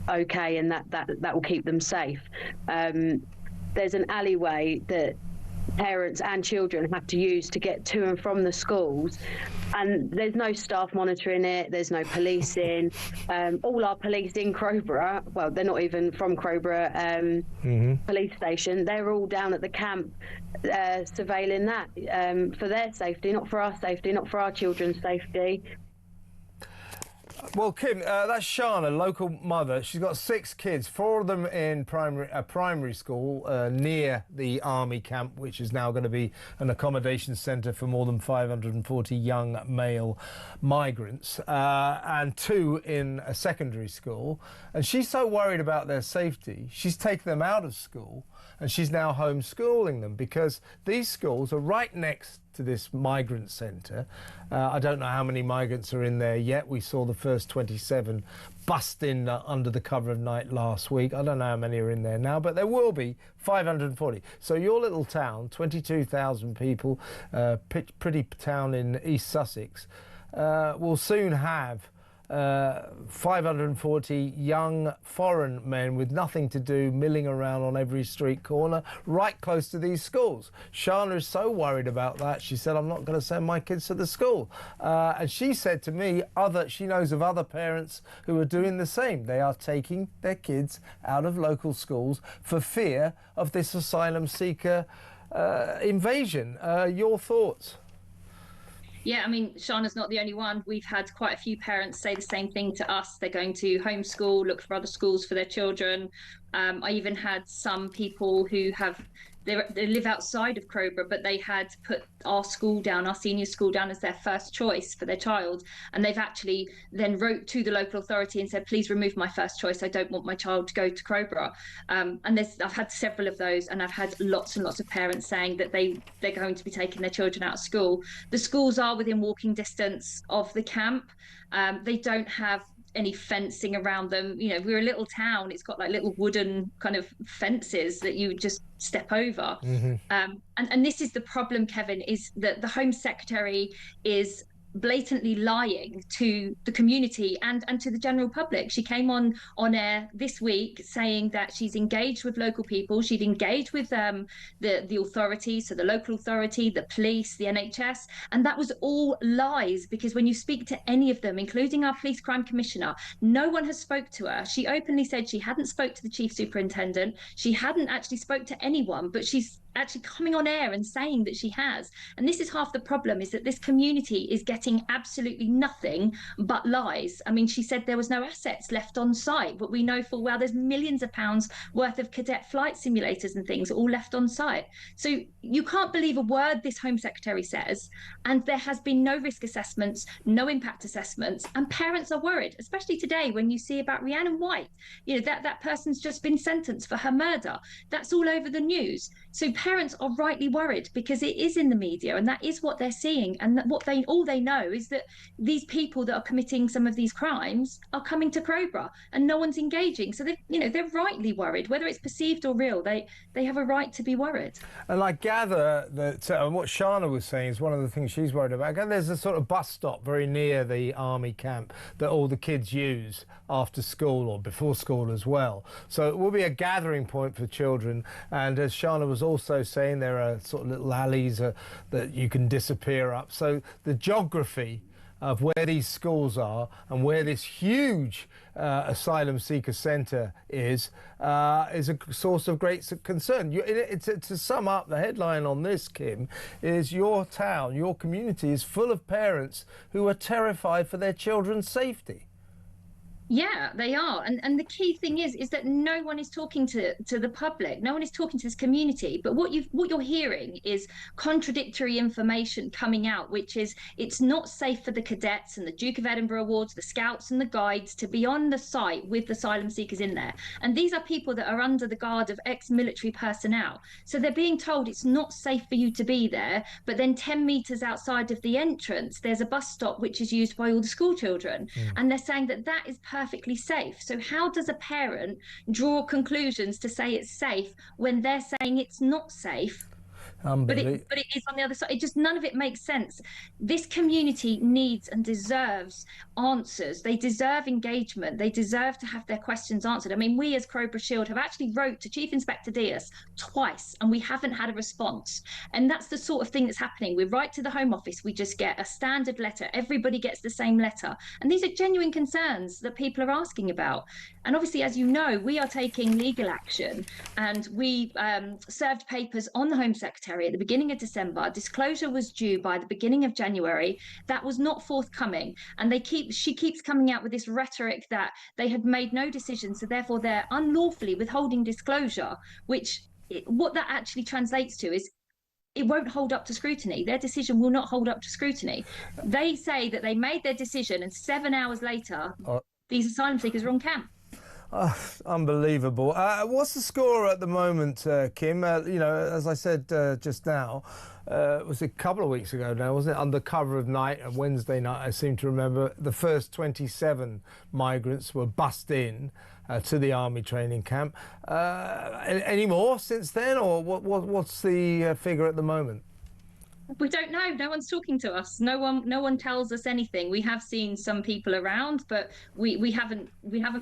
okay, and that will keep them safe. There's an alleyway that parents and children have to use to get to and from the schools, and there's no staff monitoring it, there's no policing. All our police in Crowborough, well, they're not even from Crowborough police station, they're all down at the camp surveilling that for their safety, not for our safety, not for our children's safety. Well, Kim, that's Shana, local mother. She's got 6 kids, 4 of them in primary school near the army camp, which is now going to be an accommodation centre for more than 540 young male migrants, and 2 in a secondary school. And she's so worried about their safety, she's taken them out of school and she's now homeschooling them, because these schools are right next to this migrant centre. I don't know how many migrants are in there yet. We saw the first 27 bust in under the cover of night last week. I don't know how many are in there now, but there will be 540. So your little town, 22,000 people, pretty town in East Sussex, will soon have 540 young foreign men with nothing to do, milling around on every street corner right close to these schools. Shana is so worried about that, she said, I'm not going to send my kids to the school. And she said to me, she knows of other parents who are doing the same. They are taking their kids out of local schools for fear of this asylum seeker invasion. Your thoughts? Yeah, I mean, Shana's not the only one. We've had quite a few parents say the same thing to us. They're going to homeschool, look for other schools for their children. I even had some people who they live outside of Crowborough, but they had put our school down, our senior school down, as their first choice for their child. And they've actually then wrote to the local authority and said, please remove my first choice. I don't want my child to go to Crowborough. And I've had several of those, and I've had lots and lots of parents saying that they're going to be taking their children out of school. The schools are within walking distance of the camp. They don't have any fencing around them. You know, we're a little town. It's got like little wooden kind of fences that you just step over. And this is the problem, Kevin, is that the Home Secretary is blatantly lying to the community and to the general public. She came on air this week saying that she's engaged with local people, she'd engaged with the authorities, so the local authority, the police, the NHS, and that was all lies, because when you speak to any of them, including our police crime commissioner, no one has spoke to her. She openly said she hadn't spoke to the chief superintendent, she hadn't actually spoke to anyone, but she's actually coming on air and saying that she has. And this is half the problem, is that this community is getting absolutely nothing but lies. I mean, she said there was no assets left on site, but we know full well there's millions of pounds worth of cadet flight simulators and things all left on site. So you can't believe a word this Home Secretary says, and there has been no risk assessments, no impact assessments, and parents are worried, especially today when you see about Rhiannon White, you know, that person's just been sentenced for her murder. That's all over the news. So parents are rightly worried, because it is in the media and that is what they're seeing, and that all they know is that these people that are committing some of these crimes are coming to Crowborough and no one's engaging. So they're rightly worried, whether it's perceived or real. They have a right to be worried. And I gather that what Shana was saying is one of the things she's worried about. I gather there's a sort of bus stop very near the army camp that all the kids use after school or before school as well. So it will be a gathering point for children. And as Shana was also also saying there are sort of little alleys that you can disappear up. So the geography of where these schools are and where this huge asylum seeker centre is a source of great concern. To sum up, the headline on this, Kim, is your town, your community is full of parents who are terrified for their children's safety. Yeah, they are. And the key thing is that no one is talking to the public. No one is talking to this community. But what you're hearing is contradictory information coming out, which is it's not safe for the cadets and the Duke of Edinburgh Awards, the scouts and the guides to be on the site with asylum seekers in there. And these are people that are under the guard of ex-military personnel. So they're being told it's not safe for you to be there. But then 10 metres outside of the entrance, there's a bus stop which is used by all the school children. And they're saying that that is perfectly safe. So how does a parent draw conclusions to say it's safe when they're saying it's not safe? But it is on the other side. None of it makes sense. This community needs and deserves answers. They deserve engagement. They deserve to have their questions answered. I mean, we as Crowborough Shield have actually wrote to Chief Inspector Diaz twice, and we haven't had a response. And that's the sort of thing that's happening. We write to the Home Office. We just get a standard letter. Everybody gets the same letter. And these are genuine concerns that people are asking about. And obviously, as you know, we are taking legal action, and we served papers on the Home Secretary at the beginning of December. Disclosure was due by the beginning of January. That was not forthcoming. And she keeps coming out with this rhetoric that they had made no decision, so therefore they're unlawfully withholding disclosure, which what that actually translates to is it won't hold up to scrutiny. Their decision will not hold up to scrutiny. They say that they made their decision, and 7 hours later, these asylum seekers are on camp. Unbelievable. What's the score at the moment, Kim? You know, as I said just now, it was a couple of weeks ago now, wasn't it? Under cover of night, and Wednesday night, I seem to remember, the first 27 migrants were bussed in to the army training camp. Any more since then, or what's the figure at the moment? We don't know. No one's talking to us. No one tells us anything. We have seen some people around, but we haven't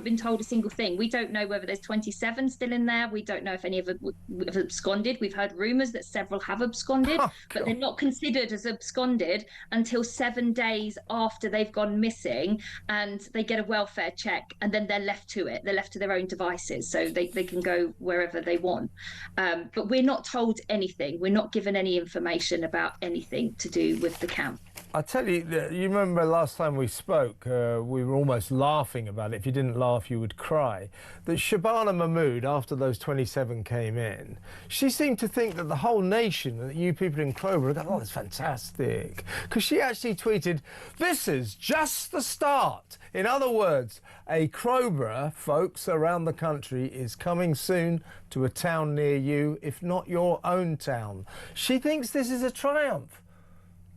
been told a single thing. We don't know whether there's 27 still in there. We don't know if any of them have absconded. We've heard rumours that several have absconded, but they're not considered as absconded until 7 days after they've gone missing, and they get a welfare check, and then they're left to it. They're left to their own devices, so they can go wherever they want. But we're not told anything. We're not given any information about anything to do with the camp. I tell you, you remember last time we spoke, we were almost laughing about it. If you didn't laugh, you would cry. That Shabana Mahmood, after those 27 came in, she seemed to think that the whole nation, that you people in Crowborough, go, oh, that's fantastic. Because she actually tweeted, this is just the start. In other words, a Crowborough, folks, around the country is coming soon to a town near you, if not your own town. She thinks this is a triumph.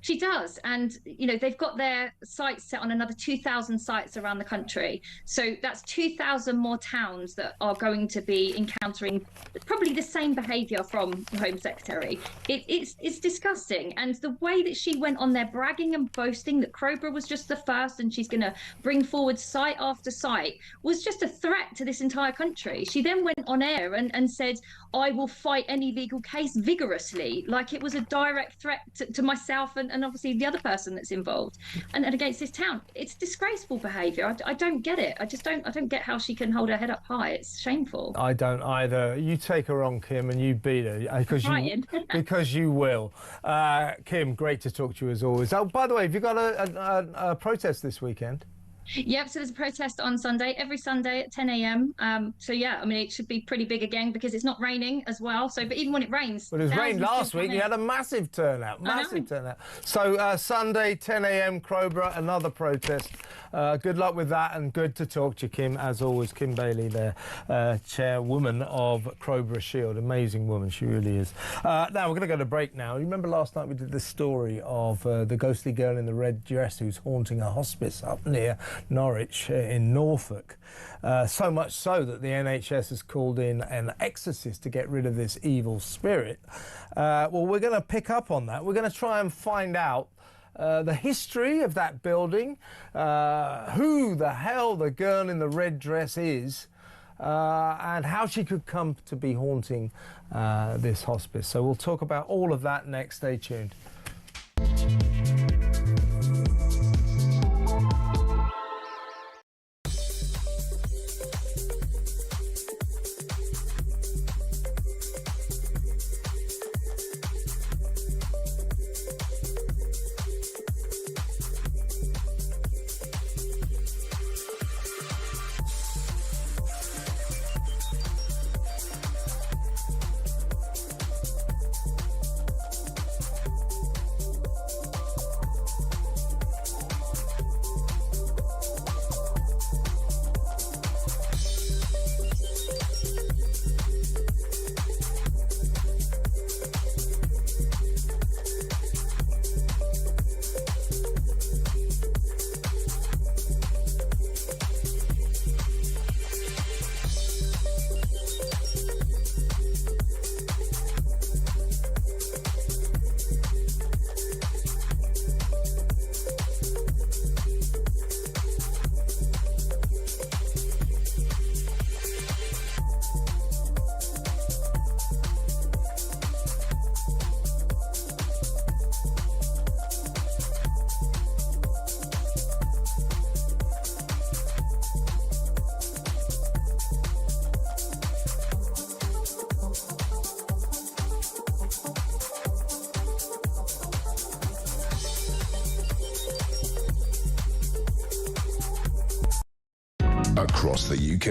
She does, and you know they've got their sights set on another 2,000 sites around the country. So that's 2,000 more towns that are going to be encountering probably the same behaviour from the Home Secretary. It's disgusting, and the way that she went on there bragging and boasting that Crowborough was just the first, and she's going to bring forward site after site, was just a threat to this entire country. She then went on air and said, "I will fight any legal case vigorously," like it was a direct threat to myself and obviously the other person that's involved and against this town. It's disgraceful behaviour. I don't get it. I don't get how she can hold her head up high. It's shameful. I don't either. You take her on, Kim, and you beat her because you will. Kim, great to talk to you as always. Oh, by the way, have you got a protest this weekend? Yep, so there's a protest on Sunday, every Sunday at 10 a.m. So yeah, I mean, it should be pretty big again because it's not raining as well. So, but even when it rains, well, it was rained last week. You had a massive turnout, turnout. So Sunday, 10 a.m. Crowborough, another protest. Good luck with that, and good to talk to you, Kim, as always. Kim Bailey there, chairwoman of Crowborough Shield. Amazing woman, she really is. Now, we're going to go to break now. You remember last night we did the story of the ghostly girl in the red dress who's haunting a hospice up near Norwich in Norfolk. So much so that the NHS has called in an exorcist to get rid of this evil spirit. Well, we're going to pick up on that. We're going to try and find out the history of that building, who the hell the girl in the red dress is, and how she could come to be haunting this hospice. So we'll talk about all of that next. Stay tuned. Across the UK,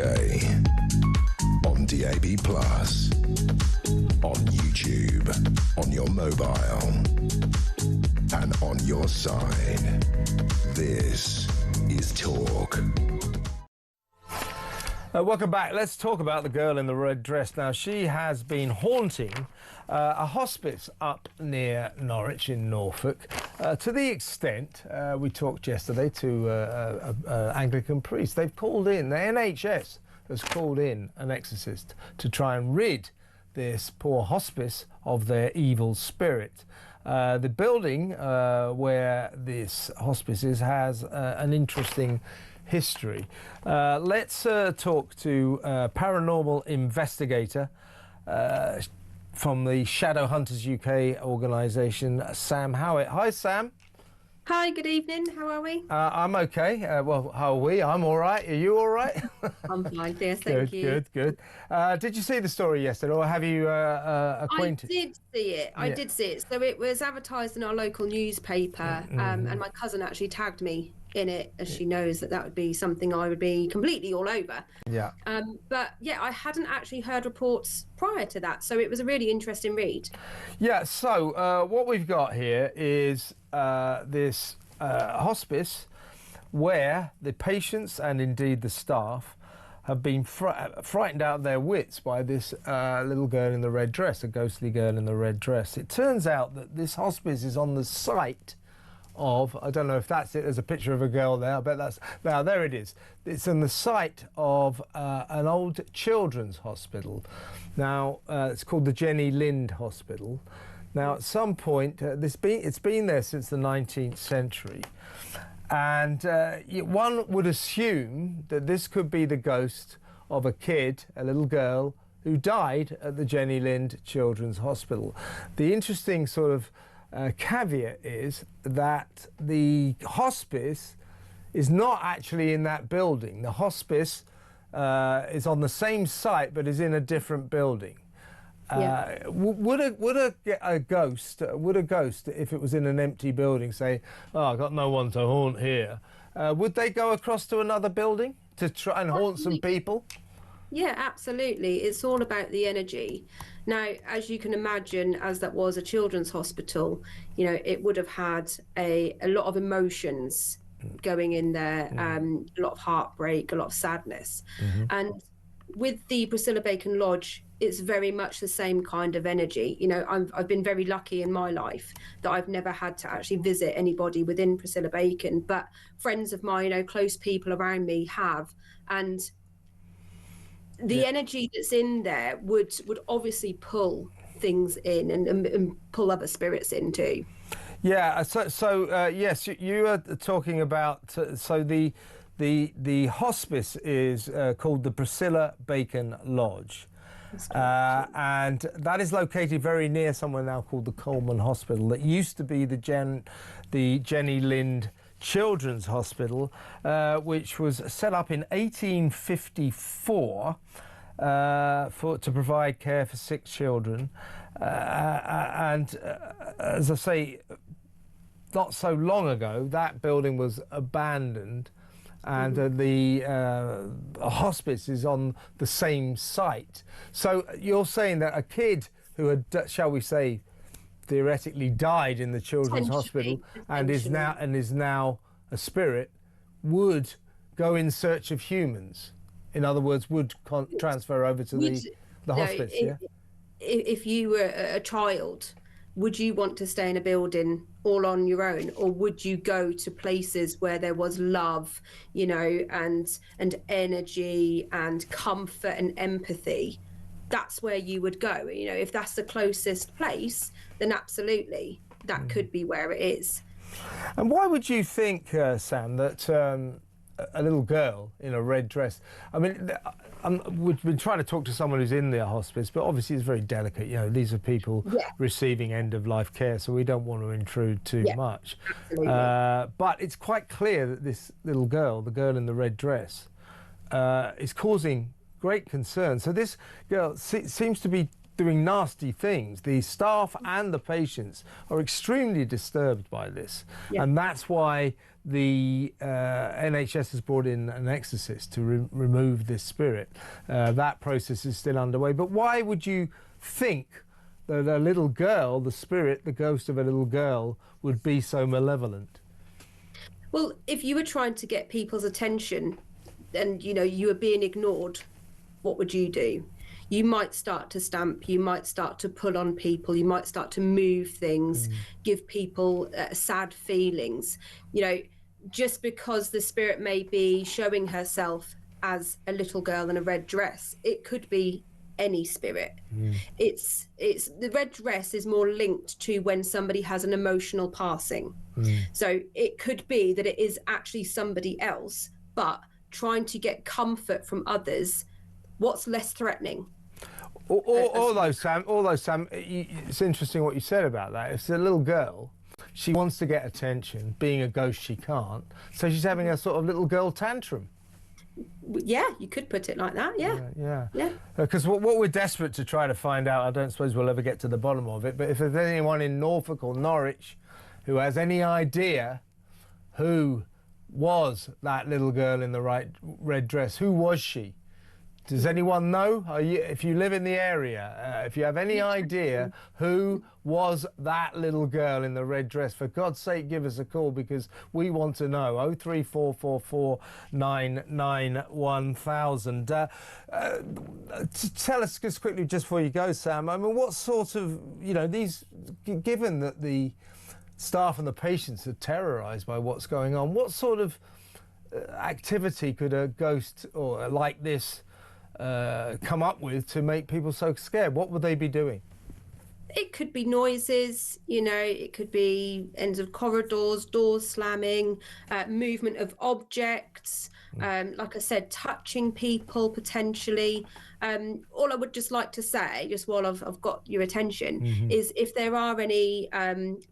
on DAB+, on YouTube, on your mobile, and on your side. This is Talk. Welcome back. Let's talk about the girl in the red dress. Now, she has been haunting a hospice up near Norwich in Norfolk, to the extent, we talked yesterday to an Anglican priest. They've called in, the NHS has called in an exorcist to try and rid this poor hospice of their evil spirit. The building where this hospice is has an interesting history. Let's talk to paranormal investigator from the Shadow Hunters UK organisation, Sam Howitt. Hi, Sam. Hi, good evening. How are we? I'm okay. Well, how are we? I'm all right. Are you all right? I'm fine, dear. Thank you. Good. Did you see the story yesterday, or have you acquainted? I did see it. I did see it. So it was advertised in our local newspaper, and my cousin actually tagged me in it, as she knows that would be something I would be completely all over. Yeah. But yeah, I hadn't actually heard reports prior to that, so it was a really interesting read. Yeah. So what we've got here is this hospice where the patients and indeed the staff have been frightened out of their wits by this little girl in the red dress, a ghostly girl in the red dress. It turns out that this hospice is on the site of, I don't know if that's it, there's a picture of a girl there, I bet that's, now there it is. It's on the site of an old children's hospital. Now, it's called the Jenny Lind Hospital. Now, at some point, it's been there since the 19th century. And one would assume that this could be the ghost of a kid, a little girl, who died at the Jenny Lind Children's Hospital. The interesting sort of caveat is that the hospice is not actually in that building. The hospice is on the same site but is in a different building. Would a ghost, if it was in an empty building, say, "Oh, I've got no one to haunt here," would they go across to another building to try and haunt some people? Yeah, absolutely. It's all about the energy. Now, as you can imagine, as that was a children's hospital, you know, it would have had a lot of emotions going in there, a lot of heartbreak, a lot of sadness. And with the Priscilla Bacon Lodge, it's very much the same kind of energy. You know, I've been very lucky in my life that I've never had to actually visit anybody within Priscilla Bacon, but friends of mine, you know, close people around me have. And the energy that's in there would obviously pull things in and pull other spirits in too. Yeah, so yes, you are talking about, so the The hospice is called the Priscilla Bacon Lodge. And that is located very near somewhere now called the Coleman Hospital that used to be the Jenny Lind Children's Hospital, which was set up in 1854 to provide care for sick children. As I say, not so long ago, that building was abandoned, and the hospice is on the same site. So you're saying that a kid who had, shall we say, theoretically died in the children's hospital and is now a spirit would go in search of humans. In other words, would transfer over to the hospice. If you were a child, would you want to stay in a building all on your own, or would you go to places where there was love, you know, and energy and comfort and empathy? That's where you would go. You know, if that's the closest place, then absolutely, that could be where it is. And why would you think, Sam, that a little girl in a red dress? I mean, we've been trying to talk to someone who's in the hospice, but obviously it's very delicate. You know, these are people receiving end-of-life care, so we don't want to intrude too much. But it's quite clear that this little girl, the girl in the red dress, is causing great concern. So this girl seems to be doing nasty things. The staff and the patients are extremely disturbed by this, and that's why the NHS has brought in an exorcist to remove this spirit. That process is still underway. But why would you think that a little girl, the spirit, the ghost of a little girl, would be so malevolent? Well, if you were trying to get people's attention and, you know, you were being ignored, what would you do? You might start to stamp, you might start to pull on people, you might start to move things, give people sad feelings. You know, just because the spirit may be showing herself as a little girl in a red dress, it could be any spirit. It's the red dress is more linked to when somebody has an emotional passing. So it could be that it is actually somebody else, but trying to get comfort from others. What's less threatening? Although Sam, it's interesting what you said about that. It's a little girl. She wants to get attention. Being a ghost, she can't. So she's having a sort of little girl tantrum. Yeah, you could put it like that. Yeah. Because what we're desperate to try to find out, I don't suppose we'll ever get to the bottom of it, but if there's anyone in Norfolk or Norwich who has any idea who was that little girl in the red dress, who was she? Does anyone know? If you live in the area, if you have any idea who was that little girl in the red dress, for God's sake, give us a call, because we want to know. 03444991000. Tell us just quickly, just before you go, Sam, I mean, what sort of, you know, given that the staff and the patients are terrorised by what's going on, what sort of activity could a ghost or like this come up with to make people so scared? What would they be doing? It could be noises, you know, it could be ends of corridors, doors slamming, movement of objects, like I said, touching people potentially. All I would just like to say, just while I've got your attention, is if there are any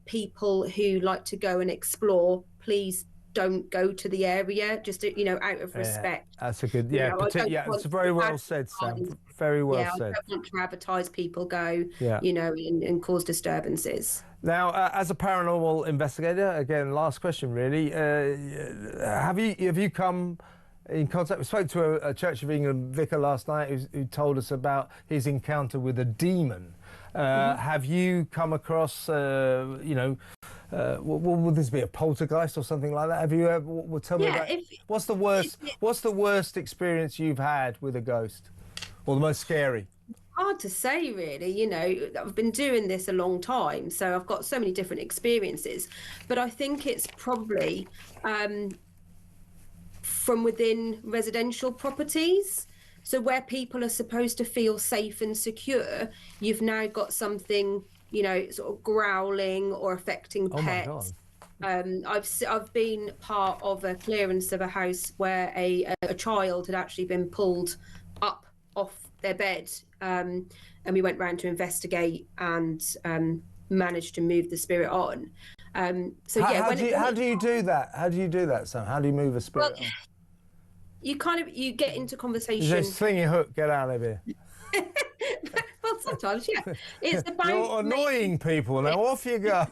people who like to go and explore, please don't go to the area, just, you know, out of respect. That's a good, it's very well said, Sam. Very well said. I don't want to advertise people go, you know, and cause disturbances. Now, as a paranormal investigator, again, last question really, have you come in contact? We spoke to a Church of England vicar last night who told us about his encounter with a demon. Have you come across, you know, will this be a poltergeist or something like that? Have you ever? Well, tell me about. What's the worst experience you've had with a ghost, or the most scary? Hard to say, really. You know, I've been doing this a long time, so I've got so many different experiences. But I think it's probably from within residential properties. So where people are supposed to feel safe and secure, you've now got something, you know, sort of growling or affecting pets. I've been part of a clearance of a house where a child had actually been pulled up off their bed, and we went round to investigate and managed to move the spirit on. So yeah, how do you do that? How do you do that, Sam? How do you move a spirit on? You get into conversation. You just sling your hook, get out of here. Well, sometimes, yeah. It's about You're annoying people now. Off you go.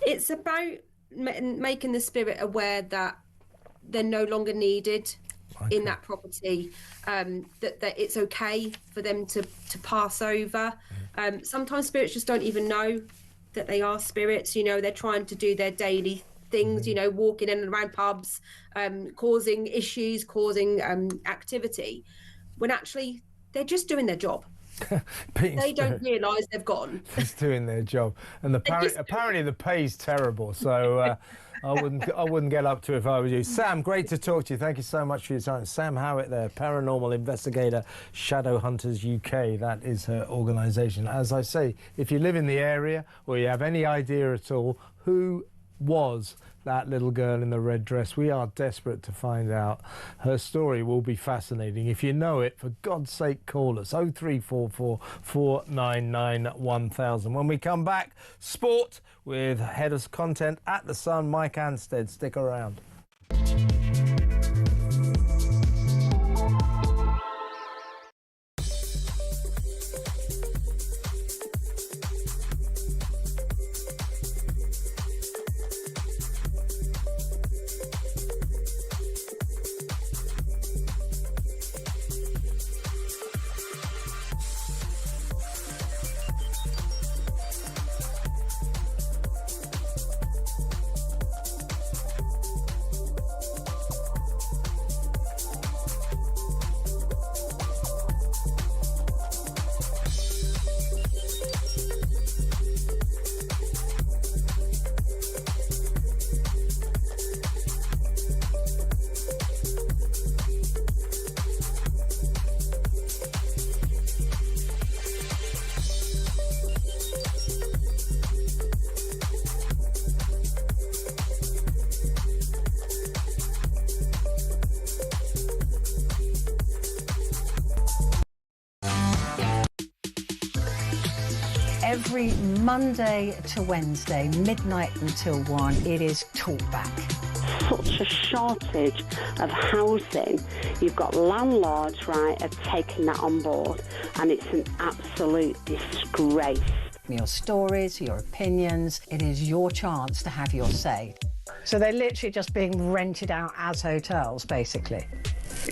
It's about making the spirit aware that they're no longer needed in that property, that it's okay for them to pass over. Sometimes spirits just don't even know that they are spirits. You know, they're trying to do their daily things, you know, walking in and around pubs, causing issues, causing activity, when actually they're just doing their job. They don't realise they've gone. Just doing their job, and apparently the pay's terrible. So I wouldn't get up to it if I was you. Sam, great to talk to you. Thank you so much for your time. Sam Howitt there, paranormal investigator, Shadow Hunters UK. That is her organisation. As I say, if you live in the area or you have any idea at all who was that little girl in the red dress, we are desperate to find out. Her story will be fascinating. If you know it, for God's sake, call us 0344 499 1000. When we come back, sport with head of content at The Sun, Mike Anstead. Stick around. Every Monday to Wednesday, midnight until 1, it is Talkback. Such a shortage of housing. You've got landlords, right, are taking that on board, and it's an absolute disgrace. Your stories, your opinions, it is your chance to have your say. So they're literally just being rented out as hotels, basically.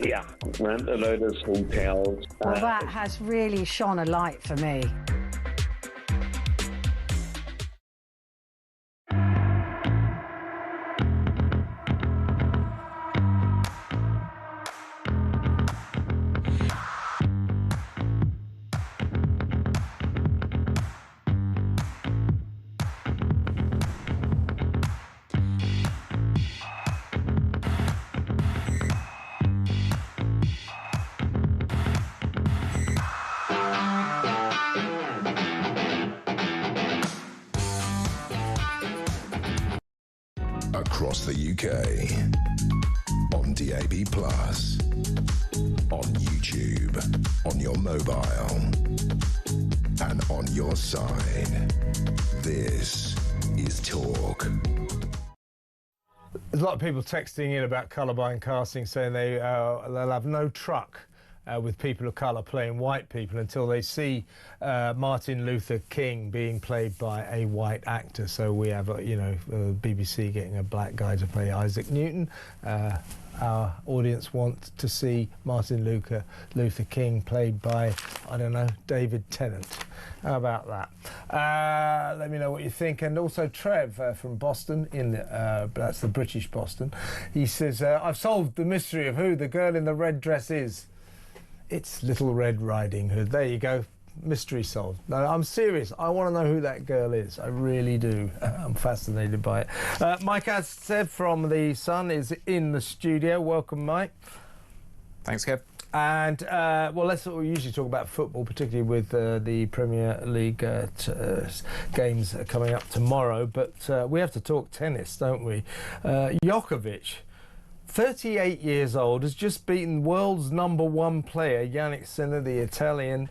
Yeah, rent a load of hotels. Well, that has really shone a light for me. Across the UK, on DAB+, on YouTube, on your mobile, and on your side. This is Talk. There's a lot of people texting in about colourblind casting, saying they'll have no truck with people of colour playing white people until they see Martin Luther King being played by a white actor. So we have, BBC getting a black guy to play Isaac Newton. Our audience want to see Martin Luther King played by, I don't know, David Tennant. How about that? Let me know what you think. And also Trev from Boston, that's the British Boston. He says, I've solved the mystery of who the girl in the red dress is. It's Little Red Riding Hood. There you go. Mystery solved. No, I'm serious. I want to know who that girl is. I really do. I'm fascinated by it. Mike Anstead from The Sun is in the studio. Welcome, Mike. Thanks, Kev. And, well, we usually talk about football, particularly with the Premier League games coming up tomorrow. But we have to talk tennis, don't we? Djokovic, 38 years old, has just beaten world's #1 player, Yannick Sinner, the Italian,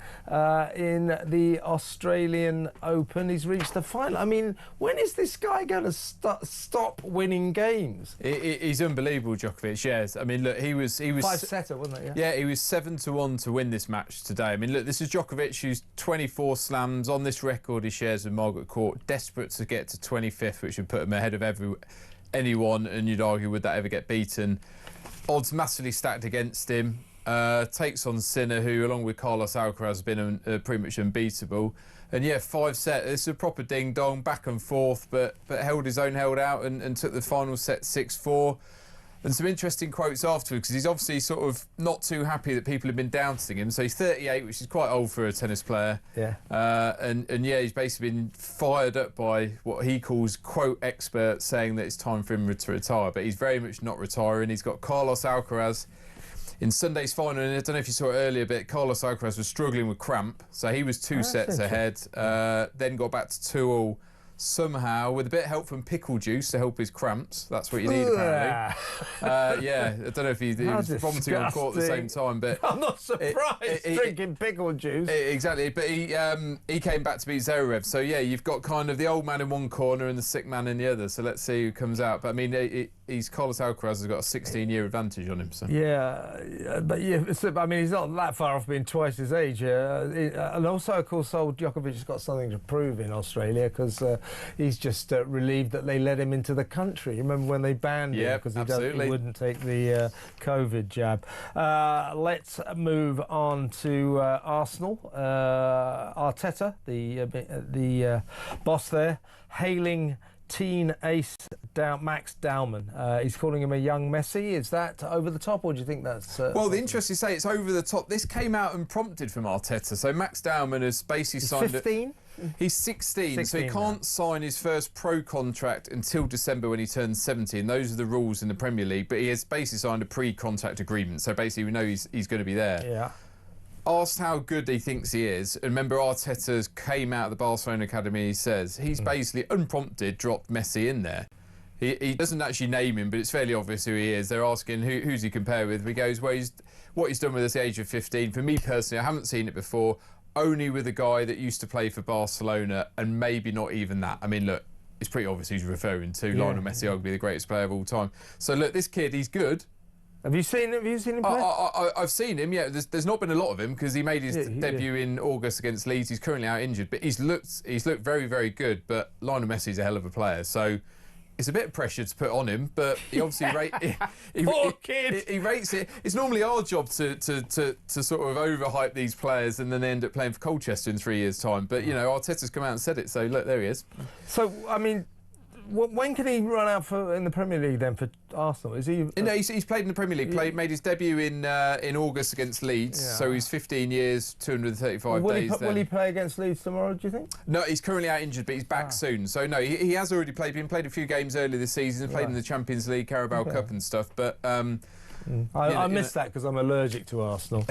in the Australian Open. He's reached the final. I mean, when is this guy going to stop winning games? He's unbelievable, Djokovic, yes. I mean, look, he was five-setter, wasn't it? Yeah, he was 7-1 to win this match today. I mean, look, this is Djokovic, who's 24 slams on this record he shares with Margaret Court, desperate to get to 25th, which would put him ahead of anyone, and you'd argue, would that ever get beaten? Odds massively stacked against him. Takes on Sinner, who, along with Carlos Alcaraz, has been pretty much unbeatable. And yeah, 5 set. It's a proper ding-dong, back and forth, but held his own, held out, and took the final set 6-4. And some interesting quotes afterwards, because he's obviously sort of not too happy that people have been doubting him. So he's 38, which is quite old for a tennis player. Yeah. And yeah, he's basically been fired up by what he calls, quote, experts, saying that it's time for him to retire. But he's very much not retiring. He's got Carlos Alcaraz in Sunday's final, and I don't know if you saw it earlier, but Carlos Alcaraz was struggling with cramp. So he was 2 sets ahead, then got back to 2-2. Somehow, with a bit of help from pickle juice to help his cramps. That's what you need, apparently. Yeah, I don't know if he was vomiting on court at the same time, but I'm not surprised drinking pickle juice. Exactly, but he came back to beat Zverev. So yeah, you've got kind of the old man in one corner and the sick man in the other. So let's see who comes out. But I mean, Carlos Alcaraz has got a 16-year advantage on him. So yeah, but I mean, he's not that far off being twice his age. And also, of course, old Djokovic has got something to prove in Australia, because he's just relieved that they let him into the country. Remember when they banned him because he wouldn't take the COVID jab. Let's move on to Arsenal. Arteta, the boss there, hailing teen ace Max Dowman. He's calling him a young Messi. Is that over the top, or do you think that's... well, the interesting say it's over the top. This came out unprompted from Arteta. So Max Dowman has basically signed... 15? He's 16, so he can't sign his first pro contract until December when he turns 17. Those are the rules in the Premier League, but he has basically signed a pre-contract agreement. So basically we know he's going to be there. Yeah. Asked how good he thinks he is, and remember Arteta came out of the Barcelona academy, he says he's basically unprompted dropped Messi in there. He doesn't actually name him, but it's fairly obvious who he is. They're asking who's he compared with. He goes, well, what he's done with us at the age of 15. For me personally, I haven't seen it before, only with a guy that used to play for Barcelona, and maybe not even that. I mean, look, it's pretty obvious who's referring to. Lionel Messi, arguably the greatest player of all time. So look, this kid, he's good. Have you seen him play? I've seen him, yeah. There's not been a lot of him because he made his debut in August against Leeds. He's currently out injured, but he's looked very, very good. But Lionel Messi's a hell of a player, so it's a bit of pressure to put on him. But he obviously he rates it. It's normally our job to sort of overhype these players, and then they end up playing for Colchester in 3 years' time. But you know, Arteta's come out and said it, so look, there he is. So I mean, when can he run out in the Premier League then for Arsenal? Is he? No, he's played in the Premier League. Made his debut in August against Leeds. Yeah. So he's 15 years, 235 days. Will he play against Leeds tomorrow? Do you think? No, he's currently out injured, but he's back soon. So no, he has already played. Been played a few games earlier this season. Played in the Champions League, Carabao Cup, and stuff. But I missed that because I'm allergic to Arsenal.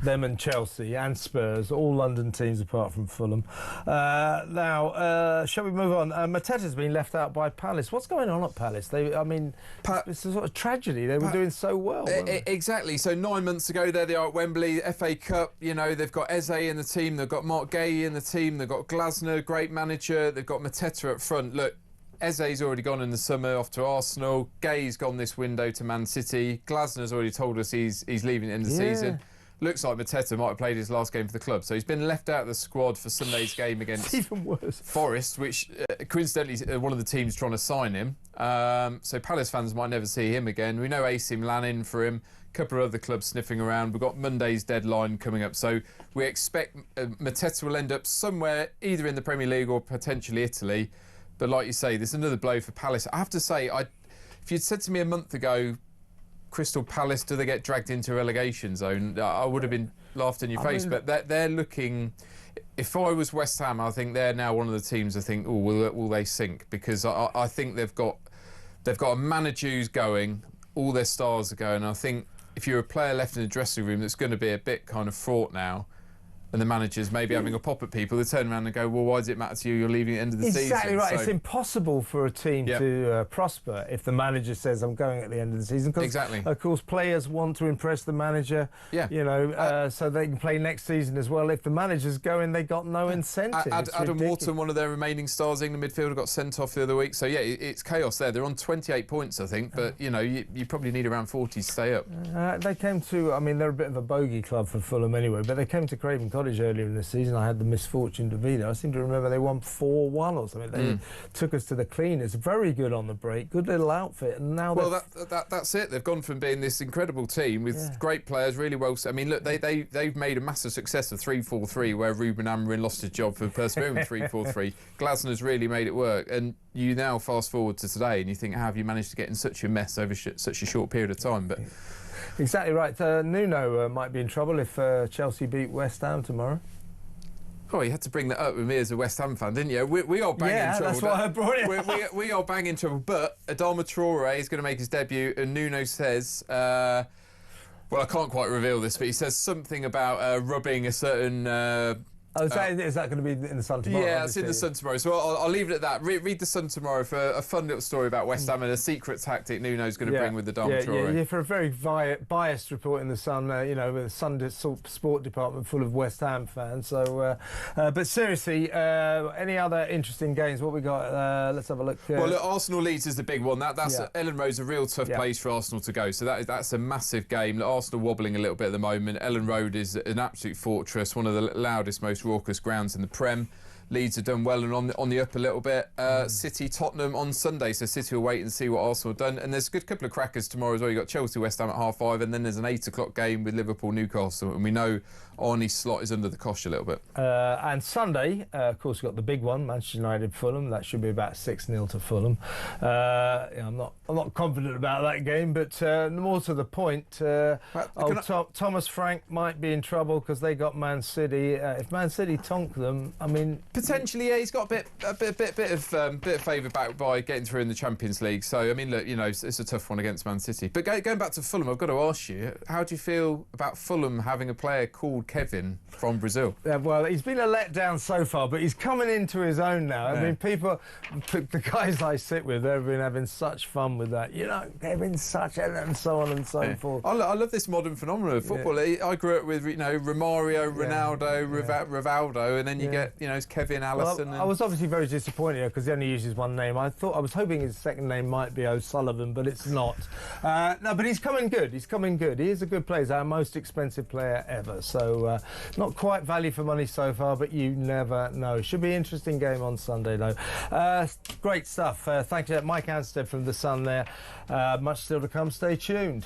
Them and Chelsea and Spurs, all London teams apart from Fulham. Now, shall we move on? Mateta's been left out by Palace. What's going on at Palace? It's a sort of tragedy. They were doing so well. Exactly. So 9 months ago, there they are at Wembley, FA Cup. You know, they've got Eze in the team, they've got Mark Gay in the team, they've got Glasner, great manager, they've got Mateta up front. Look, Eze's already gone in the summer off to Arsenal. Gay's gone this window to Man City. Glasner's already told us he's leaving at the end of the season. Looks like Mateta might have played his last game for the club. So he's been left out of the squad for Sunday's game against even worse. Forest, which coincidentally one of the teams trying to sign him. So Palace fans might never see him again. We know AC Milan in for him. A couple of other clubs sniffing around. We've got Monday's deadline coming up. So we expect Mateta will end up somewhere either in the Premier League or potentially Italy. But like you say, there's another blow for Palace. I have to say, if you'd said to me a month ago, Crystal Palace, do they get dragged into a relegation zone? I would have been laughed in your face. But they're looking... If I was West Ham, I think they're now one of the teams I think, will they sink? Because I think they've got a manager who's going, all their stars are going. I think if you're a player left in the dressing room that's going to be a bit kind of fraught now, and the manager's maybe having a pop at people, they turn around and go, well, why does it matter to you? You're leaving at the end of the season. Exactly right. So, it's impossible for a team to prosper if the manager says, I'm going at the end of the season. Exactly. Of course, players want to impress the manager, you know, so they can play next season as well. If the manager's going, they got no incentive. Adam Wharton, one of their remaining stars, England midfielder, got sent off the other week. So, yeah, it's chaos there. They're on 28 points, I think, but, you know, you probably need around 40 to stay up. They came to, I mean, they're a bit of a bogey club for Fulham anyway, but they came to Craven Cottage earlier in the season. I had the misfortune to be there. I seem to remember they won 4-1 or something. They took us to the cleaners. Very good on the break. Good little outfit. And now that's it. They've gone from being this incredible team with great players, really well. I mean, look, they've made a massive success of 3-4-3, where Ruben Amorim lost his job for persevering with 3-4-3. Glasner's really made it work. And you now fast forward to today, and you think, how have you managed to get in such a mess over such a short period of time? But exactly right. Nuno might be in trouble if Chelsea beat West Ham tomorrow. Oh, you had to bring that up with me as a West Ham fan, didn't you? We are banging trouble. That's why I brought it. We are banging trouble. But Adama Traore is going to make his debut, and Nuno says, well, I can't quite reveal this, but he says something about rubbing a certain. Is that going to be in the Sun tomorrow? Yeah, it's in the Sun tomorrow. So I'll leave it at that. Read the Sun tomorrow for a fun little story about West Ham and a secret tactic Nuno's going to bring with the Adama Traore. Yeah, for a very biased report in the Sun, you know, with the Sun sport department full of West Ham fans. So, but seriously, any other interesting games? What we got? Let's have a look. Well, look, Arsenal Leeds is the big one. That's Ellen Road's a real tough place for Arsenal to go. So that's a massive game. Arsenal wobbling a little bit at the moment. Ellen Road is an absolute fortress, one of the loudest, most raucous grounds in the Prem. Leeds have done well and on the up a little bit. City, Tottenham on Sunday, so City will wait and see what Arsenal have done. And there's a good couple of crackers tomorrow as well. You've got Chelsea, West Ham at 5:30, and then there's an 8 o'clock game with Liverpool, Newcastle. And we know Arnie's slot is under the cosh a little bit. And Sunday, of course, we've got the big one, Manchester United, Fulham. That should be about 6-0 to Fulham. I'm not confident about that game, but more to the point, Thomas Frank might be in trouble because they got Man City. If Man City tonk them, I mean, potentially, yeah, he's got a bit of favour back by getting through in the Champions League. So I mean, look, you know, it's a tough one against Man City. But going back to Fulham, I've got to ask you, how do you feel about Fulham having a player called Kevin from Brazil? Well, he's been a letdown so far, but he's coming into his own now. I mean, the guys I sit with, they've been having such fun with that. You know, Kevin's such a, and so on and so forth. I love this modern phenomenon of football. I grew up with, you know, Romario, Ronaldo, Rivaldo, and then you get, you know, it's Kevin, Alisson. Well, I was obviously very disappointed because he only uses one name. I was hoping his second name might be O'Sullivan, but it's not. No, but he's coming good. He's coming good. He is a good player. He's our most expensive player ever. So not quite value for money so far, but you never know. Should be an interesting game on Sunday, though. Great stuff. Thank you, Mike Anstead from The Sun there. Much still to come. Stay tuned.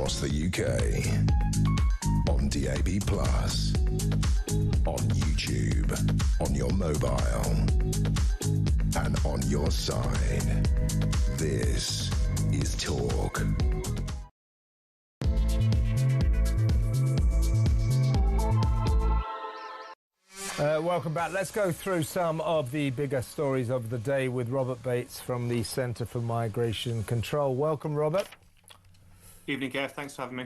across the UK. On DAB+, on YouTube, on your mobile, and on your side. This is Talk. Welcome back. Let's go through some of the bigger stories of the day with Robert Bates from the Centre for Migration Control. Welcome, Robert. Evening, Kev. Thanks for having me.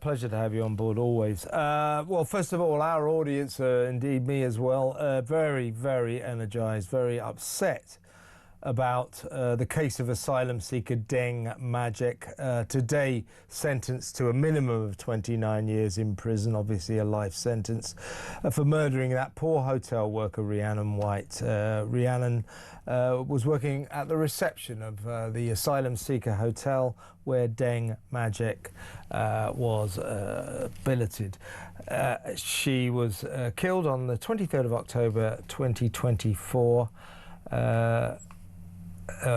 Pleasure to have you on board always. Well, first of all, our audience, indeed me as well, very, very energised, very upset about the case of asylum seeker Deng Majek, today sentenced to a minimum of 29 years in prison, obviously a life sentence, for murdering that poor hotel worker Rhiannon White. Rhiannon was working at the reception of the asylum seeker hotel where Deng Majek was billeted. She was killed on the 23rd of October 2024.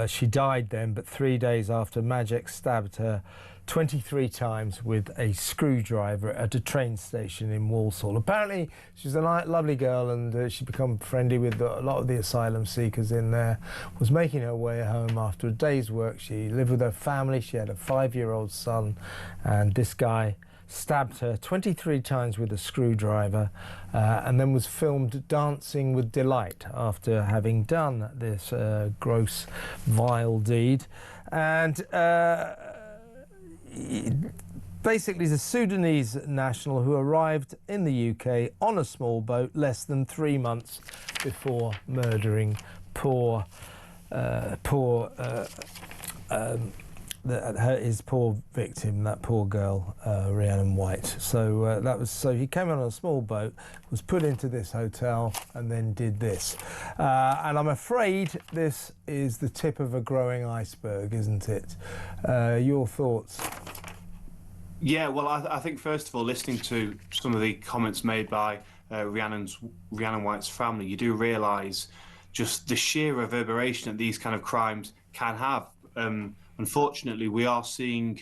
She died then, but 3 days after Majek stabbed her 23 times with a screwdriver at a train station in Walsall. Apparently, she's a lovely girl, and she'd become friendly with a lot of the asylum seekers in there, was making her way home after a day's work. She lived with her family. She had a 5-year-old son, and this guy stabbed her 23 times with a screwdriver, and then was filmed dancing with delight after having done this gross, vile deed. And basically, the Sudanese national who arrived in the UK on a small boat less than 3 months before murdering his poor victim, that poor girl, Rhiannon White. So he came on a small boat, was put into this hotel, and then did this. And I'm afraid this is the tip of a growing iceberg, isn't it? Your thoughts? Yeah, well, I think first of all, listening to some of the comments made by Rhiannon White's family, you do realise just the sheer reverberation that these kind of crimes can have. Unfortunately, we are seeing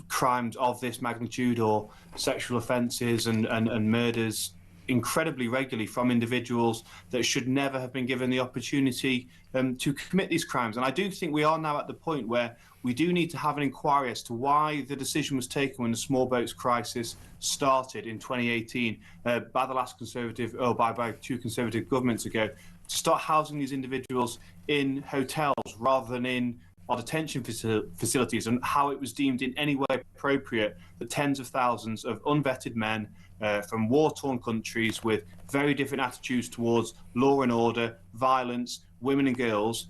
crimes of this magnitude, or sexual offences and murders, incredibly regularly from individuals that should never have been given the opportunity to commit these crimes. And I do think we are now at the point where we do need to have an inquiry as to why the decision was taken when the small boats crisis started in 2018 by the last Conservative, or by two Conservative governments ago, to start housing these individuals in hotels rather than in our detention facilities, and how it was deemed in any way appropriate that tens of thousands of unvetted men from war-torn countries with very different attitudes towards law and order, violence, women and girls,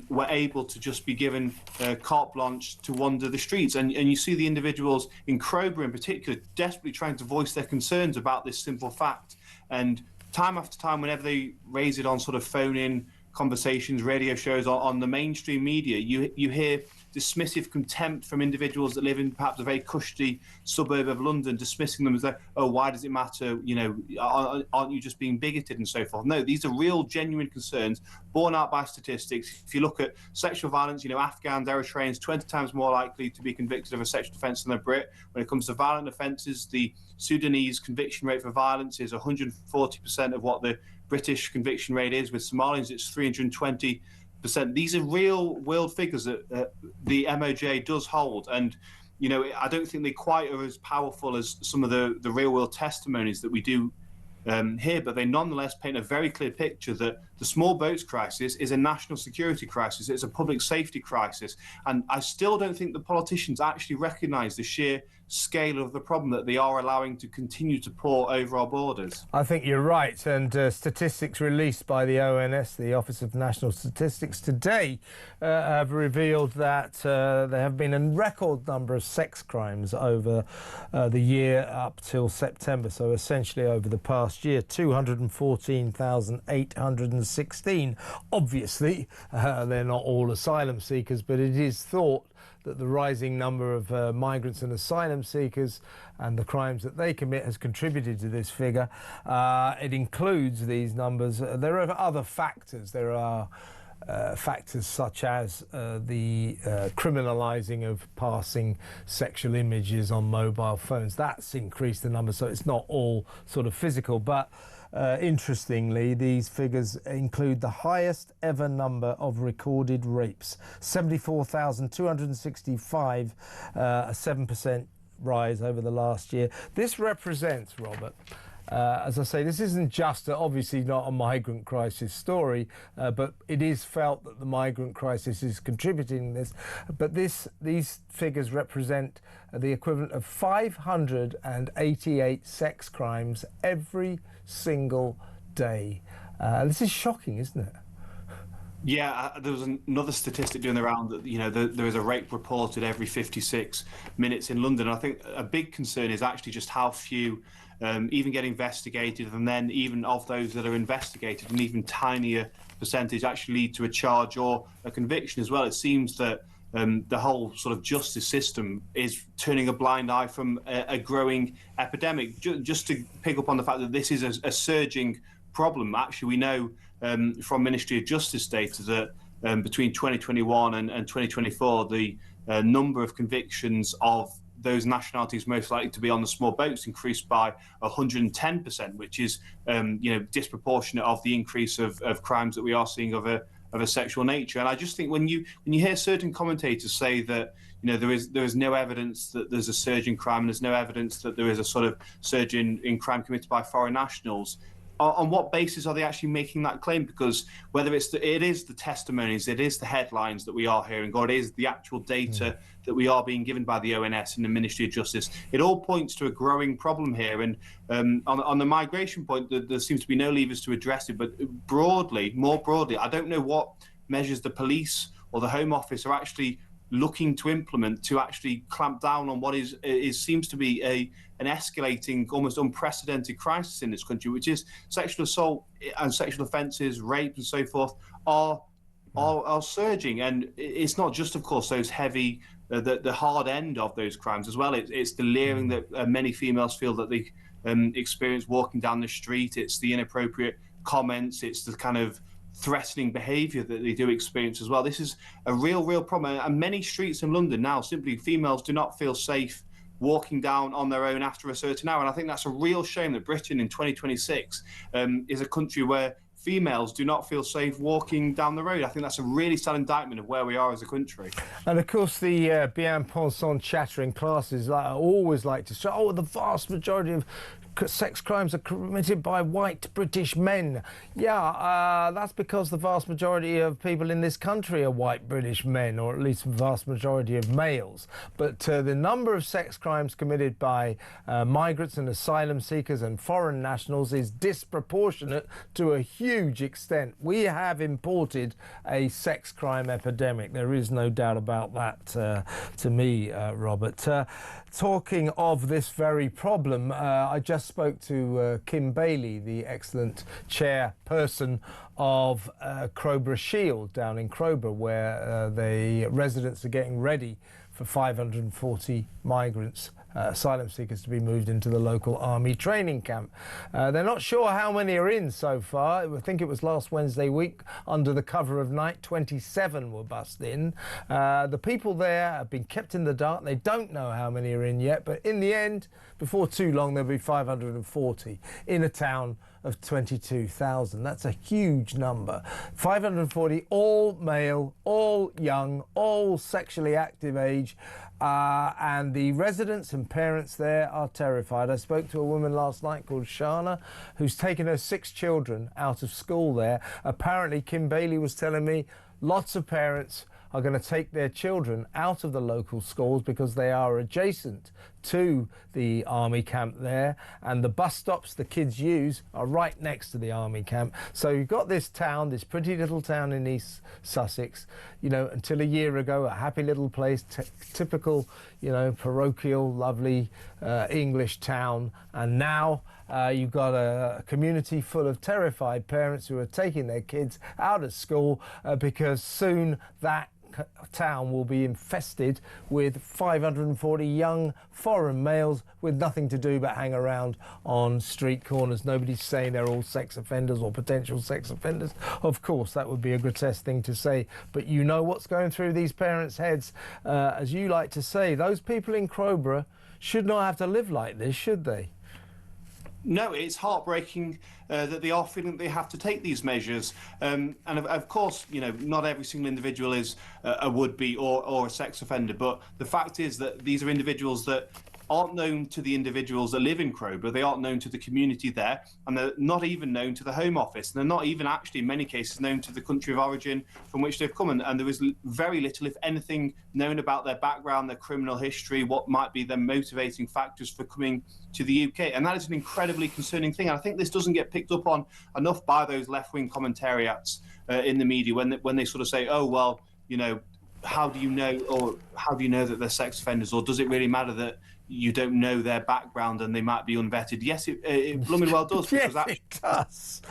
were able to just be given carte blanche to wander the streets. And you see the individuals in Crowborough in particular desperately trying to voice their concerns about this simple fact. And time after time, whenever they raise it on sort of phone-in conversations, radio shows, on the mainstream media, you hear dismissive contempt from individuals that live in perhaps a very cushy suburb of London, dismissing them as though, oh, why does it matter? You know, aren't you just being bigoted and so forth? No, these are real, genuine concerns borne out by statistics. If you look at sexual violence, you know, Afghans, Eritreans, 20 times more likely to be convicted of a sexual offence than a Brit. When it comes to violent offences, the Sudanese conviction rate for violence is 140% of what the British conviction rate is. With Somalians, it's 320%. These are real world figures that the MOJ does hold. And, you know, I don't think they quite are as powerful as some of the real world testimonies that we do here, but they nonetheless paint a very clear picture that the small boats crisis is a national security crisis. It's a public safety crisis. And I still don't think the politicians actually recognise the sheer scale of the problem that they are allowing to continue to pour over our borders. I think you're right, and statistics released by the ONS, the Office of National Statistics, today have revealed that there have been a record number of sex crimes over the year up till September, so essentially over the past year, 214,816. Obviously, they're not all asylum seekers, but it is thought that the rising number of migrants and asylum seekers and the crimes that they commit has contributed to this figure. It includes these numbers. There are other factors. There are factors such as the criminalising of passing sexual images on mobile phones. That's increased the number, so it's not all sort of physical. But interestingly, these figures include the highest ever number of recorded rapes, 74,265, a 7% rise over the last year. This represents, Robert, as I say, this isn't just obviously not a migrant crisis story, but it is felt that the migrant crisis is contributing to this. But these figures represent the equivalent of 588 sex crimes every single day. This is shocking, isn't it? Yeah, there was another statistic doing the round that, there is a rape reported every 56 minutes in London. I think a big concern is actually just how few even get investigated, and then even of those that are investigated, an even tinier percentage actually lead to a charge or a conviction as well. It seems that the whole sort of justice system is turning a blind eye from a growing epidemic. Just to pick up on the fact that this is a surging problem. Actually, we know from Ministry of Justice data that between 2021 and 2024, the number of convictions of those nationalities most likely to be on the small boats increased by 110%, which is disproportionate of the increase of crimes that we are seeing of a sexual nature. And I just think when you hear certain commentators say that there is no evidence that there's a surge in crime, and there's no evidence that there is a sort of surge in crime committed by foreign nationals, on what basis are they actually making that claim? Because whether it is the testimonies, it is the headlines that we are hearing, or it is the actual data that we are being given by the ONS and the Ministry of Justice, it all points to a growing problem here. And on the migration point, there seems to be no levers to address it. But more broadly, I don't know what measures the police or the Home Office are actually looking to implement to actually clamp down on what seems to be an escalating, almost unprecedented crisis in this country, which is sexual assault and sexual offences, rape and so forth are surging. And it's not just, of course, those heavy, the hard end of those crimes as well. It's the leering that many females feel that they experience walking down the street. It's the inappropriate comments. It's the kind of threatening behaviour that they do experience as well. This is a real problem. And many streets in London now, simply females do not feel safe walking down on their own after a certain hour. And I think that's a real shame that Britain in 2026 is a country where females do not feel safe walking down the road. I think that's a really sad indictment of where we are as a country. And of course, the bien-pensant chattering classes always like to say, the vast majority of sex crimes are committed by white British men. Yeah, that's because the vast majority of people in this country are white British men, or at least the vast majority of males. But the number of sex crimes committed by migrants and asylum seekers and foreign nationals is disproportionate to a huge extent. We have imported a sex crime epidemic. There is no doubt about that to me, Robert. Talking of this very problem, I just spoke to Kim Bailey, the excellent chairperson of Crowborough Shield down in Crowborough, where the residents are getting ready for 540 migrants, asylum seekers, to be moved into the local army training camp. They're not sure how many are in so far. I think it was last Wednesday week, under the cover of night, 27 were bussed in. The people there have been kept in the dark. They don't know how many are in yet, but in the end, before too long, there'll be 540 in a town of 22,000. That's a huge number. 540, all male, all young, all sexually active age, and the residents and parents there are terrified. I spoke to a woman last night called Shana, who's taken her 6 children out of school there. Apparently, Kim Bailey was telling me, lots of parents are going to take their children out of the local schools because they are adjacent to the army camp there, and the bus stops the kids use are right next to the army camp. So you've got this town, this pretty little town in East Sussex, until a year ago, a happy little place, typical, parochial, lovely English town, and now you've got a community full of terrified parents who are taking their kids out of school because soon that town will be infested with 540 young foreign males with nothing to do but hang around on street corners. Nobody's saying they're all sex offenders or potential sex offenders. Of course, that would be a grotesque thing to say, but you know what's going through these parents' heads. As you like to say, those people in Crowborough should not have to live like this, should they? No, it's heartbreaking that they are feeling that they have to take these measures. And of course, you know, not every single individual is a would-be or a sex offender. But the fact is that these are individuals that aren't known to the individuals that live in Crowborough. They aren't known to the community there, and they're not even known to the Home Office. And they're not even actually, in many cases, known to the country of origin from which they've come. And there is very little, if anything, known about their background, their criminal history, what might be their motivating factors for coming to the UK. And that is an incredibly concerning thing. And I think this doesn't get picked up on enough by those left-wing commentariats in the media when they sort of say, oh, well, you know, how do you know that they're sex offenders, or does it really matter that you don't know their background and they might be unvetted? Yes, it blooming well does. Yes, it does.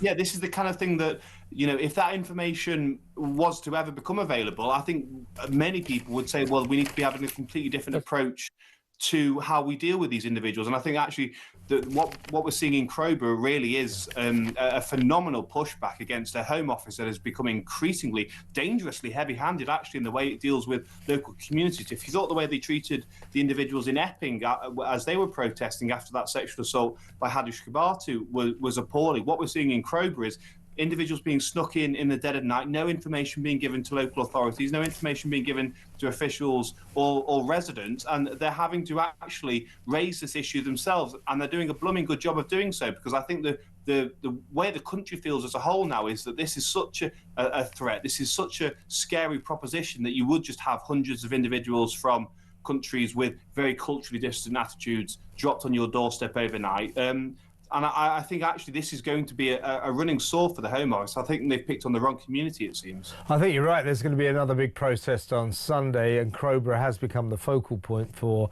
Yeah, this is the kind of thing that, you know, if that information was to ever become available, I think many people would say, well, we need to be having a completely different approach to how we deal with these individuals. And I think actually that what we're seeing in Crowborough really is a phenomenal pushback against a Home Office that has become increasingly dangerously heavy-handed actually in the way it deals with local communities. If you thought the way they treated the individuals in Epping as they were protesting after that sexual assault by Hadish Kabatu was appalling, what we're seeing in Crowborough is individuals being snuck in the dead of night, no information being given to local authorities, no information being given to officials or residents, and they're having to actually raise this issue themselves, and they're doing a blooming good job of doing so, because I think the way the country feels as a whole now is that this is such a threat, this is such a scary proposition that you would just have hundreds of individuals from countries with very culturally distant attitudes dropped on your doorstep overnight. And I think actually this is going to be a running sore for the Home Office. I think they've picked on the wrong community, it seems. I think you're right. There's going to be another big protest on Sunday, and Crowborough has become the focal point for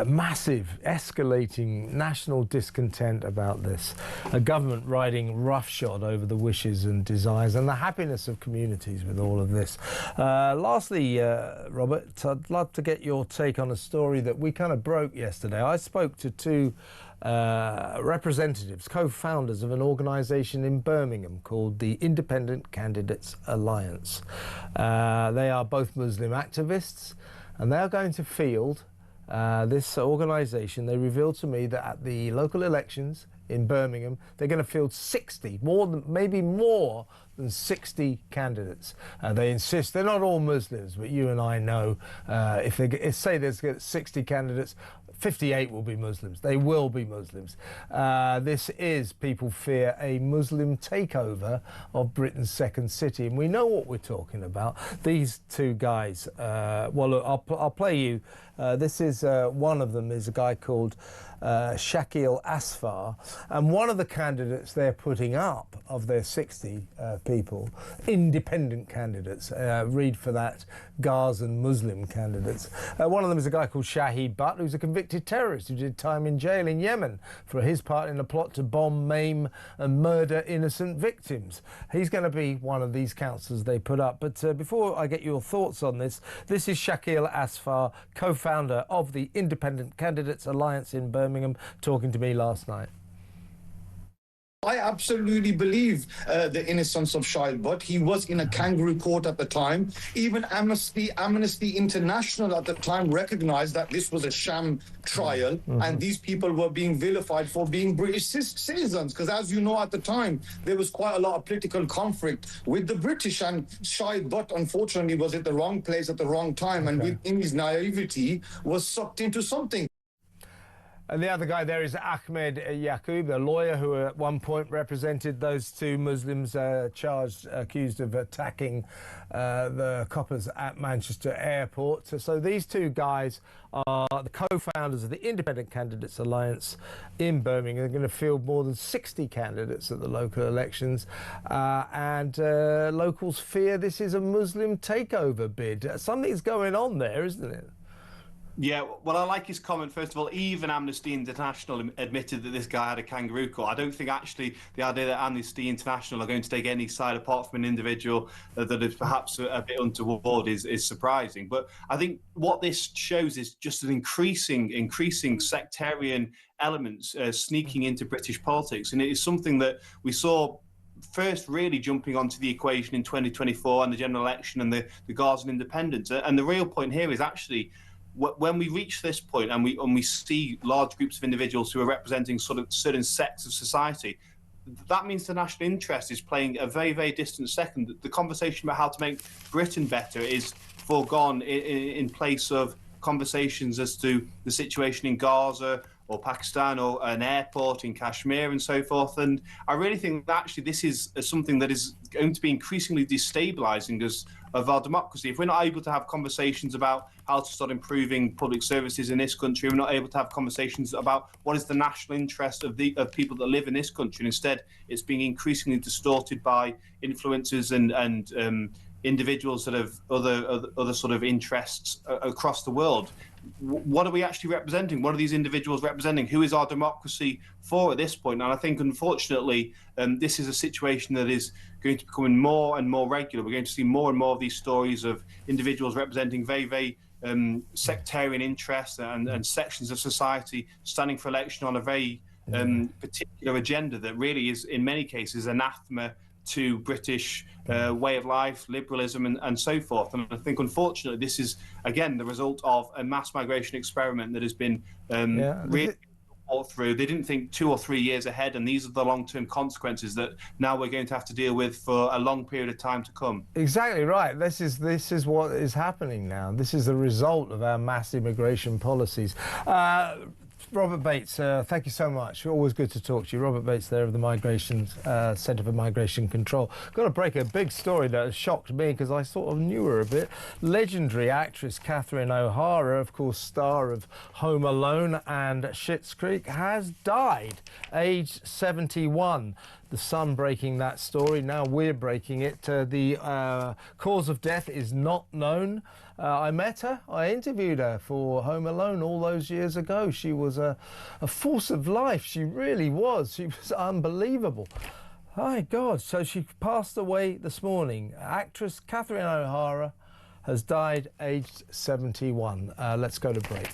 massive, escalating national discontent about this. A government riding roughshod over the wishes and desires and the happiness of communities with all of this. Lastly, Robert, I'd love to get your take on a story that we kind of broke yesterday. I spoke to two representatives, co-founders of an organisation in Birmingham called the Independent Candidates Alliance. They are both Muslim activists, and they are going to field this organisation. They revealed to me that at the local elections in Birmingham, they're going to field 60, maybe more than 60 candidates. They insist they're not all Muslims, but you and I know if they say there's 60 candidates, 58 will be Muslims. They will be Muslims. This is, people fear, a Muslim takeover of Britain's second city. And we know what we're talking about. These two guys, well, look, I'll play you. This is, one of them is a guy called Shakil Asfar. And one of the candidates they're putting up of their 60 people, independent candidates, read for that, Gazan Muslim candidates. One of them is a guy called Shahid Butt, who's a convicted terrorist who did time in jail in Yemen for his part in a plot to bomb, maim and murder innocent victims. He's going to be one of these councillors they put up. But before I get your thoughts on this, this is Shakil Asfar, co-founder of the Independent Candidates Alliance in Birmingham, talking to me last night. I absolutely believe the innocence of Shahid Butt. He was in a kangaroo court at the time. Even Amnesty International at the time recognized that this was a sham trial, and these people were being vilified for being British citizens. Because as you know, at the time, there was quite a lot of political conflict with the British, and Shahid Butt, unfortunately, was at the wrong place at the wrong time, and within his naivety, was sucked into something. And the other guy there is Ahmed Yaqub, the lawyer who at one point represented those two Muslims accused of attacking the coppers at Manchester Airport. So these two guys are the co-founders of the Independent Candidates Alliance in Birmingham. They're going to field more than 60 candidates at the local elections. And locals fear this is a Muslim takeover bid. Something's going on there, isn't it? Yeah, well, I like his comment. First of all, even Amnesty International admitted that this guy had a kangaroo court. I don't think actually the idea that Amnesty International are going to take any side apart from an individual that is perhaps a bit untoward is surprising. But I think what this shows is just an increasing sectarian elements sneaking into British politics, and it is something that we saw first really jumping onto the equation in 2024 and the general election and the Gaza independence. And the real point here is actually, when we reach this point and we see large groups of individuals who are representing sort of certain sects of society, that means the national interest is playing a very, very distant second. The conversation about how to make Britain better is foregone in place of conversations as to the situation in Gaza or Pakistan or an airport in Kashmir and so forth. And I really think that actually this is something that is going to be increasingly destabilising of our democracy. If we're not able to have conversations about how to start improving public services in this country, we're not able to have conversations about what is the national interest of people that live in this country. And instead, it's being increasingly distorted by influencers and individuals that have other sort of interests across the world. What are we actually representing? What are these individuals representing? Who is our democracy for at this point? And I think, unfortunately, this is a situation that is going to become more and more regular. We're going to see more and more of these stories of individuals representing very, very sectarian interests and sections of society standing for election on a very particular agenda that really is, in many cases, anathema to British way of life, liberalism, and so forth. And I think, unfortunately, this is, again, the result of a mass migration experiment that has been really thought through. They didn't think 2 or 3 years ahead, and these are the long-term consequences that now we're going to have to deal with for a long period of time to come. Exactly right. This is what is happening now. This is the result of our mass immigration policies. Robert Bates, thank you so much. Always good to talk to you. Robert Bates there of the Migration Centre for Migration Control. Got to break a big story that has shocked me because I sort of knew her a bit. Legendary actress Catherine O'Hara, of course, star of Home Alone and Schitt's Creek, has died, aged 71. The Sun breaking that story. Now we're breaking it. The cause of death is not known. I met her. I interviewed her for Home Alone all those years ago. She was a force of life. She really was. She was unbelievable. My God. So she passed away this morning. Actress Catherine O'Hara has died aged 71. Let's go to break.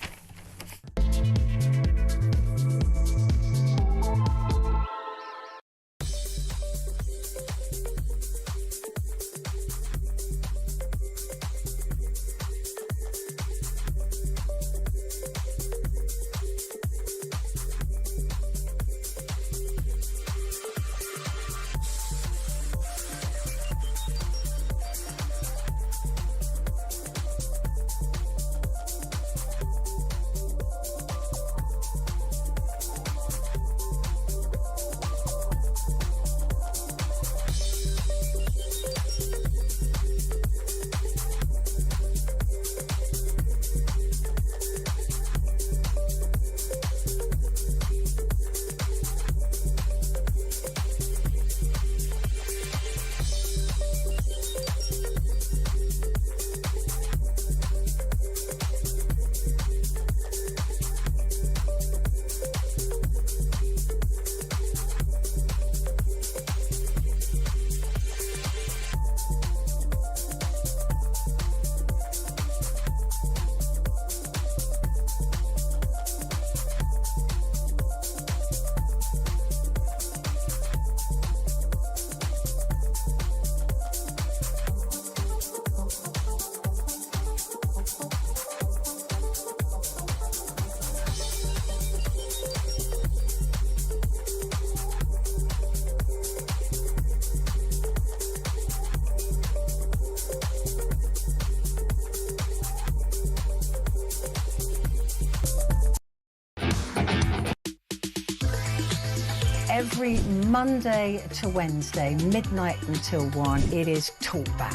Every Monday to Wednesday, midnight until 1, it is Talkback.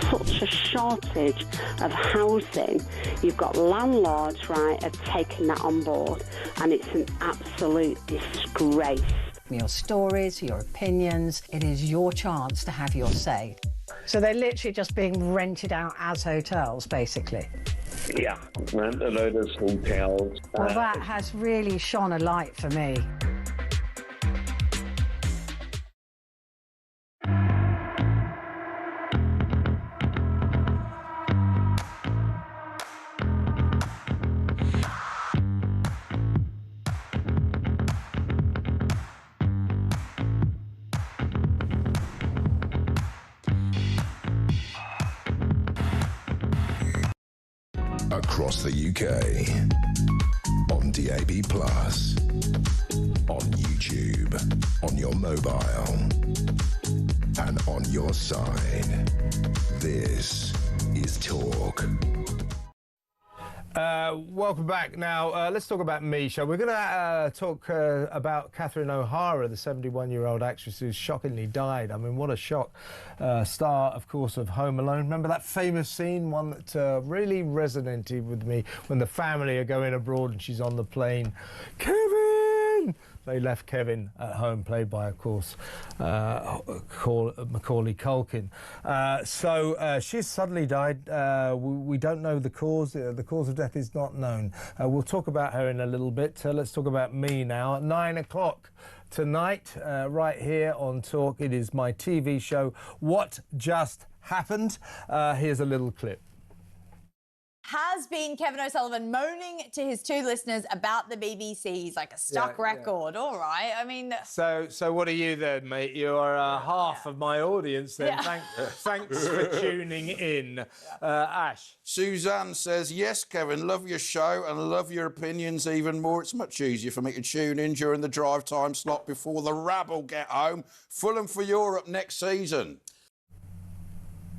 Such a shortage of housing. You've got landlords, right, have taken that on board, and it's an absolute disgrace. Your stories, your opinions, it is your chance to have your say. So they're literally just being rented out as hotels, basically. Yeah, rent a load of hotels. Well, that has really shone a light for me. Across the UK, on DAB+, on YouTube, on your mobile, and on your side. This is Talk. Welcome back. Now, let's talk about me, shall we? We're going to talk about Catherine O'Hara, the 71-year-old actress who shockingly died. I mean, what a shock. Star, of course, of Home Alone. Remember that famous scene, one that really resonated with me, when the family are going abroad and she's on the plane. Kevin! They left Kevin at home, played by, of course, Macaulay Culkin. So she's suddenly died. We don't know the cause. The cause of death is not known. We'll talk about her in a little bit. Let's talk about me now. At 9 o'clock tonight, right here on Talk, it is my TV show, What Just Happened. Here's a little clip. Has been Kevin O'Sullivan moaning to his two listeners about the BBC. He's like a stuck record. All right. I mean... So what are you then, mate? You're half of my audience then. Yeah. Thanks for tuning in. Ash? Suzanne says, yes, Kevin, love your show and love your opinions even more. It's much easier for me to tune in during the drive time slot before the rabble get home. Fulham for Europe next season.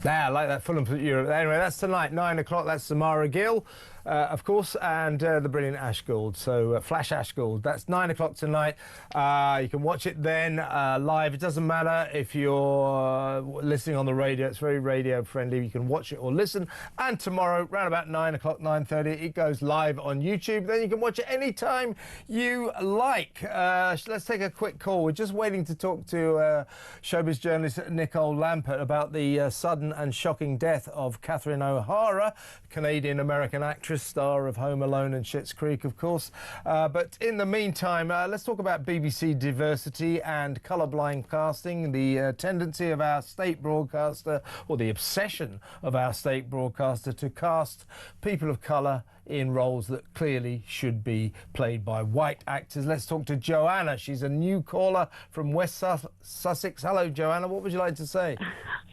Yeah, I like that. Fulham for Europe. Anyway, that's tonight, 9 o'clock. That's Samara Gill, of course, and the brilliant Ash Gould. So, Flash Ash Gould. That's 9 o'clock tonight. You can watch it then live. It doesn't matter if you're listening on the radio. It's very radio friendly. You can watch it or listen. And tomorrow, around about 9 o'clock, 9:30, it goes live on YouTube. Then you can watch it anytime you like. Let's take a quick call. We're just waiting to talk to showbiz journalist Nicole Lampert about the sudden and shocking death of Catherine O'Hara, Canadian-American actress, star of Home Alone and Schitt's Creek, of course. But in the meantime, let's talk about BBC diversity and colourblind casting, the tendency of our state broadcaster, or the obsession of our state broadcaster, to cast people of colour in roles that clearly should be played by white actors. Let's talk to Joanna. She's a new caller from West Sussex. Hello, Joanna. What would you like to say?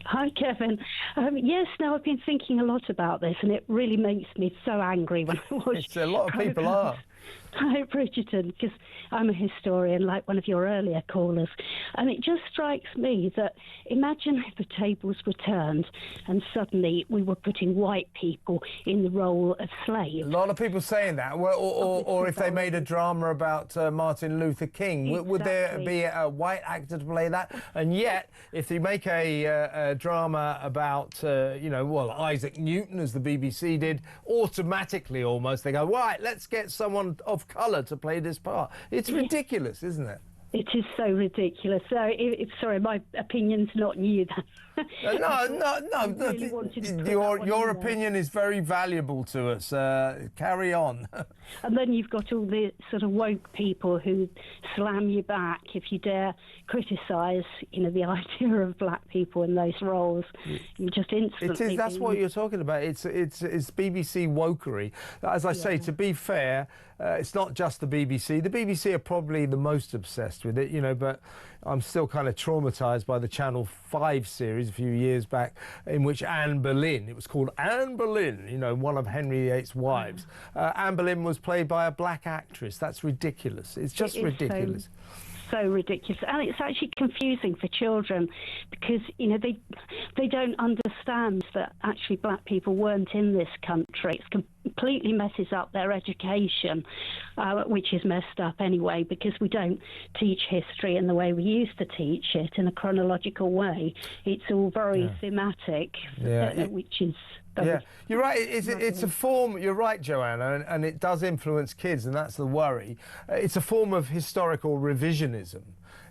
Hi, Kevin. Yes, now I've been thinking a lot about this, and it really makes me so angry when I watch. A lot of people are. Hi, Bridgerton, because I'm a historian, like one of your earlier callers, and it just strikes me that imagine if the tables were turned and suddenly we were putting white people in the role of slaves. A lot of people saying that, or if they made a drama about Martin Luther King, Exactly. would there be a white actor to play that? And yet, if they make a drama about, Isaac Newton, as the BBC did, automatically almost, they go, right, let's get someone of colour to play this part. It's ridiculous, isn't it? It is so ridiculous. So, sorry, my opinion's not new. Your opinion is very valuable to us. Carry on. And then you've got all the sort of woke people who slam you back if you dare criticise, the idea of black people in those roles. You just instantly. It is. That's what you're talking about. It's BBC wokery. As I say, to be fair, it's not just the BBC. The BBC are probably the most obsessed with it, but I'm still kind of traumatised by the Channel 5 series a few years back, in which Anne Boleyn, it was called Anne Boleyn, one of Henry VIII's wives. Anne Boleyn was played by a black actress. That's ridiculous. It's just ridiculous. So ridiculous, and it's actually confusing for children because they don't understand that actually black people weren't in this country. It's completely messes up their education, which is messed up anyway, because we don't teach history in the way we used to teach it, in a chronological way. It's all very thematic, which is... Yeah, you're right. It's a form. You're right, Joanna, and it does influence kids, and that's the worry. It's a form of historical revisionism.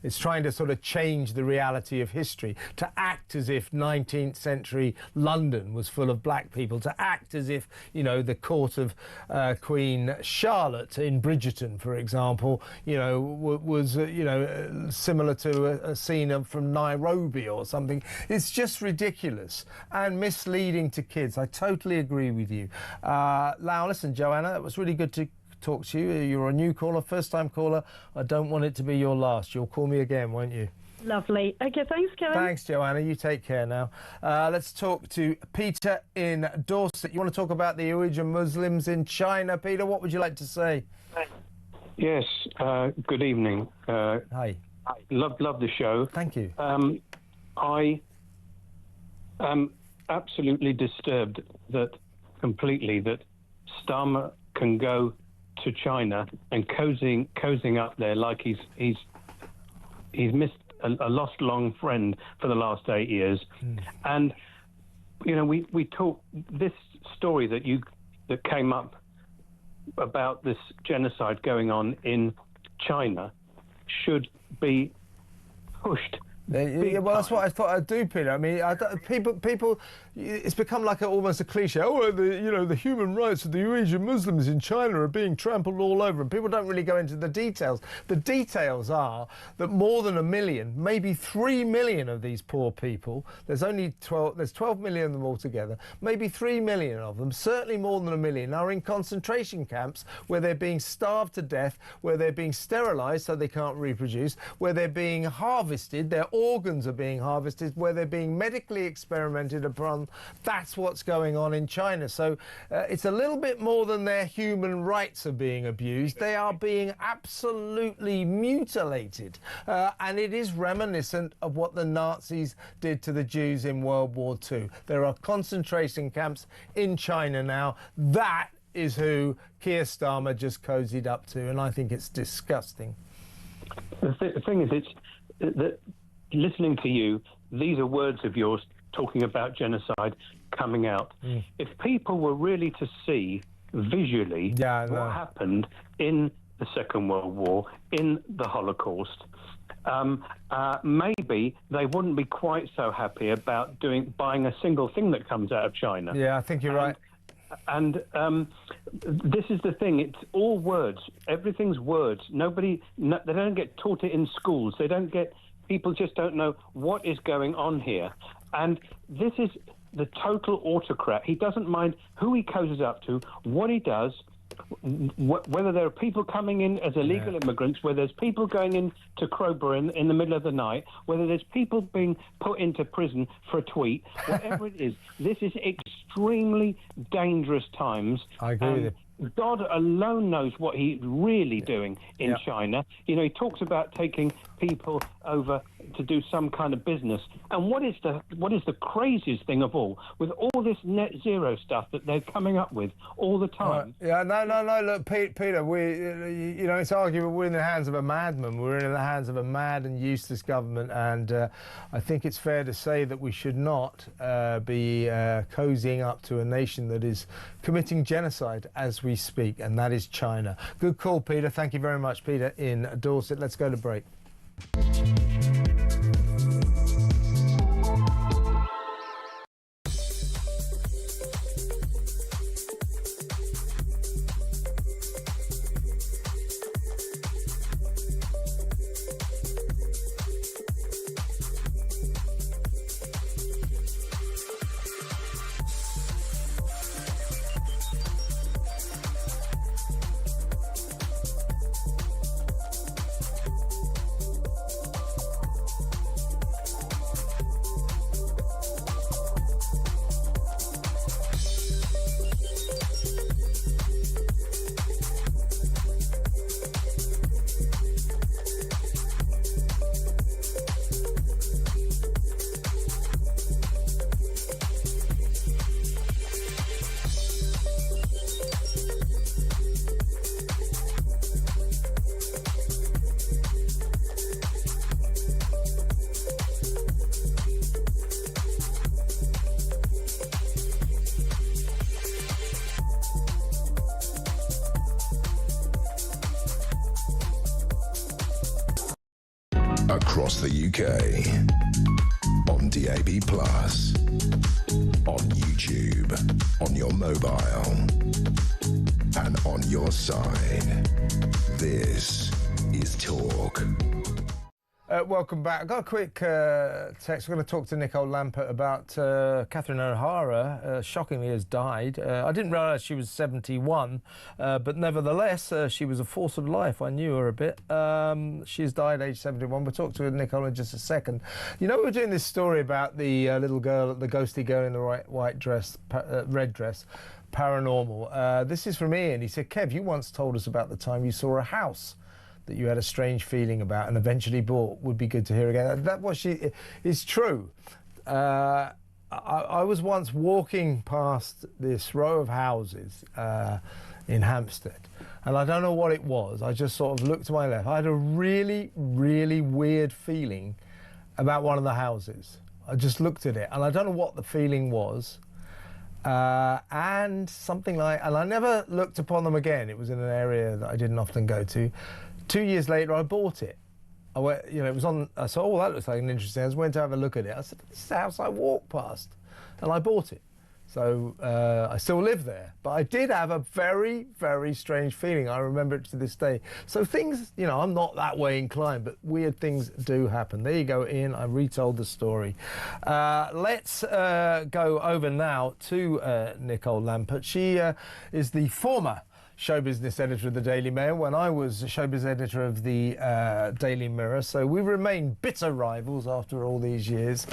It's trying to sort of change the reality of history, to act as if 19th century London was full of black people, to act as if, you know, the court of Queen Charlotte in Bridgerton, for example, you know, was similar to a scene from Nairobi or something. It's just ridiculous and misleading to kids. I totally agree with you. Now, listen, Joanna, that was really good to talk to you. You're a new caller, first-time caller. I don't want it to be your last. You'll call me again, won't you? Lovely. Okay, thanks, Kevin. Thanks, Joanna. You take care now. Let's talk to Peter in Dorset. You want to talk about the Uyghur Muslims in China? Peter, what would you like to say? Yes, good evening. Hi. Love the show. Thank you. I am absolutely disturbed that Starmer can go to China and cozying up there like he's missed a lost long friend for the last 8 years. And you know, we talk this story that came up about this genocide going on in China should be pushed. Well, that's what I thought I'd do, Peter. I mean, people, it's become like almost a cliche. Oh, the human rights of the Uyghur Muslims in China are being trampled all over, and people don't really go into the details. The details are that more than 1 million, maybe 3 million of these poor people, there's 12 million of them altogether, maybe 3 million of them, certainly more than 1 million, are in concentration camps where they're being starved to death, where they're being sterilised so they can't reproduce, where they're being harvested, their organs are being harvested, where they're being medically experimented upon. That's what's going on in China. So it's a little bit more than their human rights are being abused. They are being absolutely mutilated. And it is reminiscent of what the Nazis did to the Jews in World War II. There are concentration camps in China now. That is who Keir Starmer just cozied up to, and I think it's disgusting. The thing is, that listening to you, these are words of yours talking about genocide coming out. If people were really to see visually what happened in the Second World War, in the Holocaust, maybe they wouldn't be quite so happy about buying a single thing that comes out of China. Yeah, I think you're right. And this is the thing, it's all words. Everything's words. They don't get taught it in schools. People just don't know what is going on here. And this is the total autocrat. He doesn't mind who he cozies up to, what he does, whether there are people coming in as illegal immigrants, whether there's people going into Crowborough in the middle of the night, whether there's people being put into prison for a tweet, whatever it is. This is extremely dangerous times. I agree with you. God alone knows what he's really doing in China. You know, he talks about taking people over to do some kind of business. And what is the craziest thing of all, with all this net zero stuff that they're coming up with all the time? No. Look, Peter, it's arguable we're in the hands of a madman. We're in the hands of a mad and useless government, and I think it's fair to say that we should not be cozying up to a nation that is committing genocide as we speak, and that is China. Good call, Peter. Thank you very much, Peter in Dorset. Let's go to break. Across the UK. On DAB+. On YouTube. On your mobile. And on your side. This is Talk. Welcome back. I've got a quick text. We're going to talk to Nicole Lampert about Catherine O'Hara, shockingly has died. I didn't realise she was 71, but nevertheless, she was a force of life. I knew her a bit. She's died age 71. We'll talk to Nicole in just a second. You know, we're doing this story about the little girl, the ghosty girl in the white dress, red dress, paranormal. This is from Ian. He said, Kev, you once told us about the time you saw a house that you had a strange feeling about and eventually bought. Would be good to hear again. That was is true. I was once walking past this row of houses in Hampstead, and I don't know what it was. I just sort of looked to my left. I had a really, really weird feeling about one of the houses. I just looked at it, and I don't know what the feeling was. And something like, and I never looked upon them again. It was in an area that I didn't often go to. 2 years later, I bought it. I went, you know, it was on. I said, "Oh, that looks like an interesting house." I went to have a look at it. I said, "This is the house I walked past," and I bought it. So I still live there, but I did have a very, very strange feeling. I remember it to this day. So things, you know, I'm not that way inclined, but weird things do happen. There you go, Ian. I retold the story. Let's go over now to Nicole Lampert. She is the former show business editor of the Daily Mail when I was show business editor of the Daily Mirror, so we remain bitter rivals after all these years.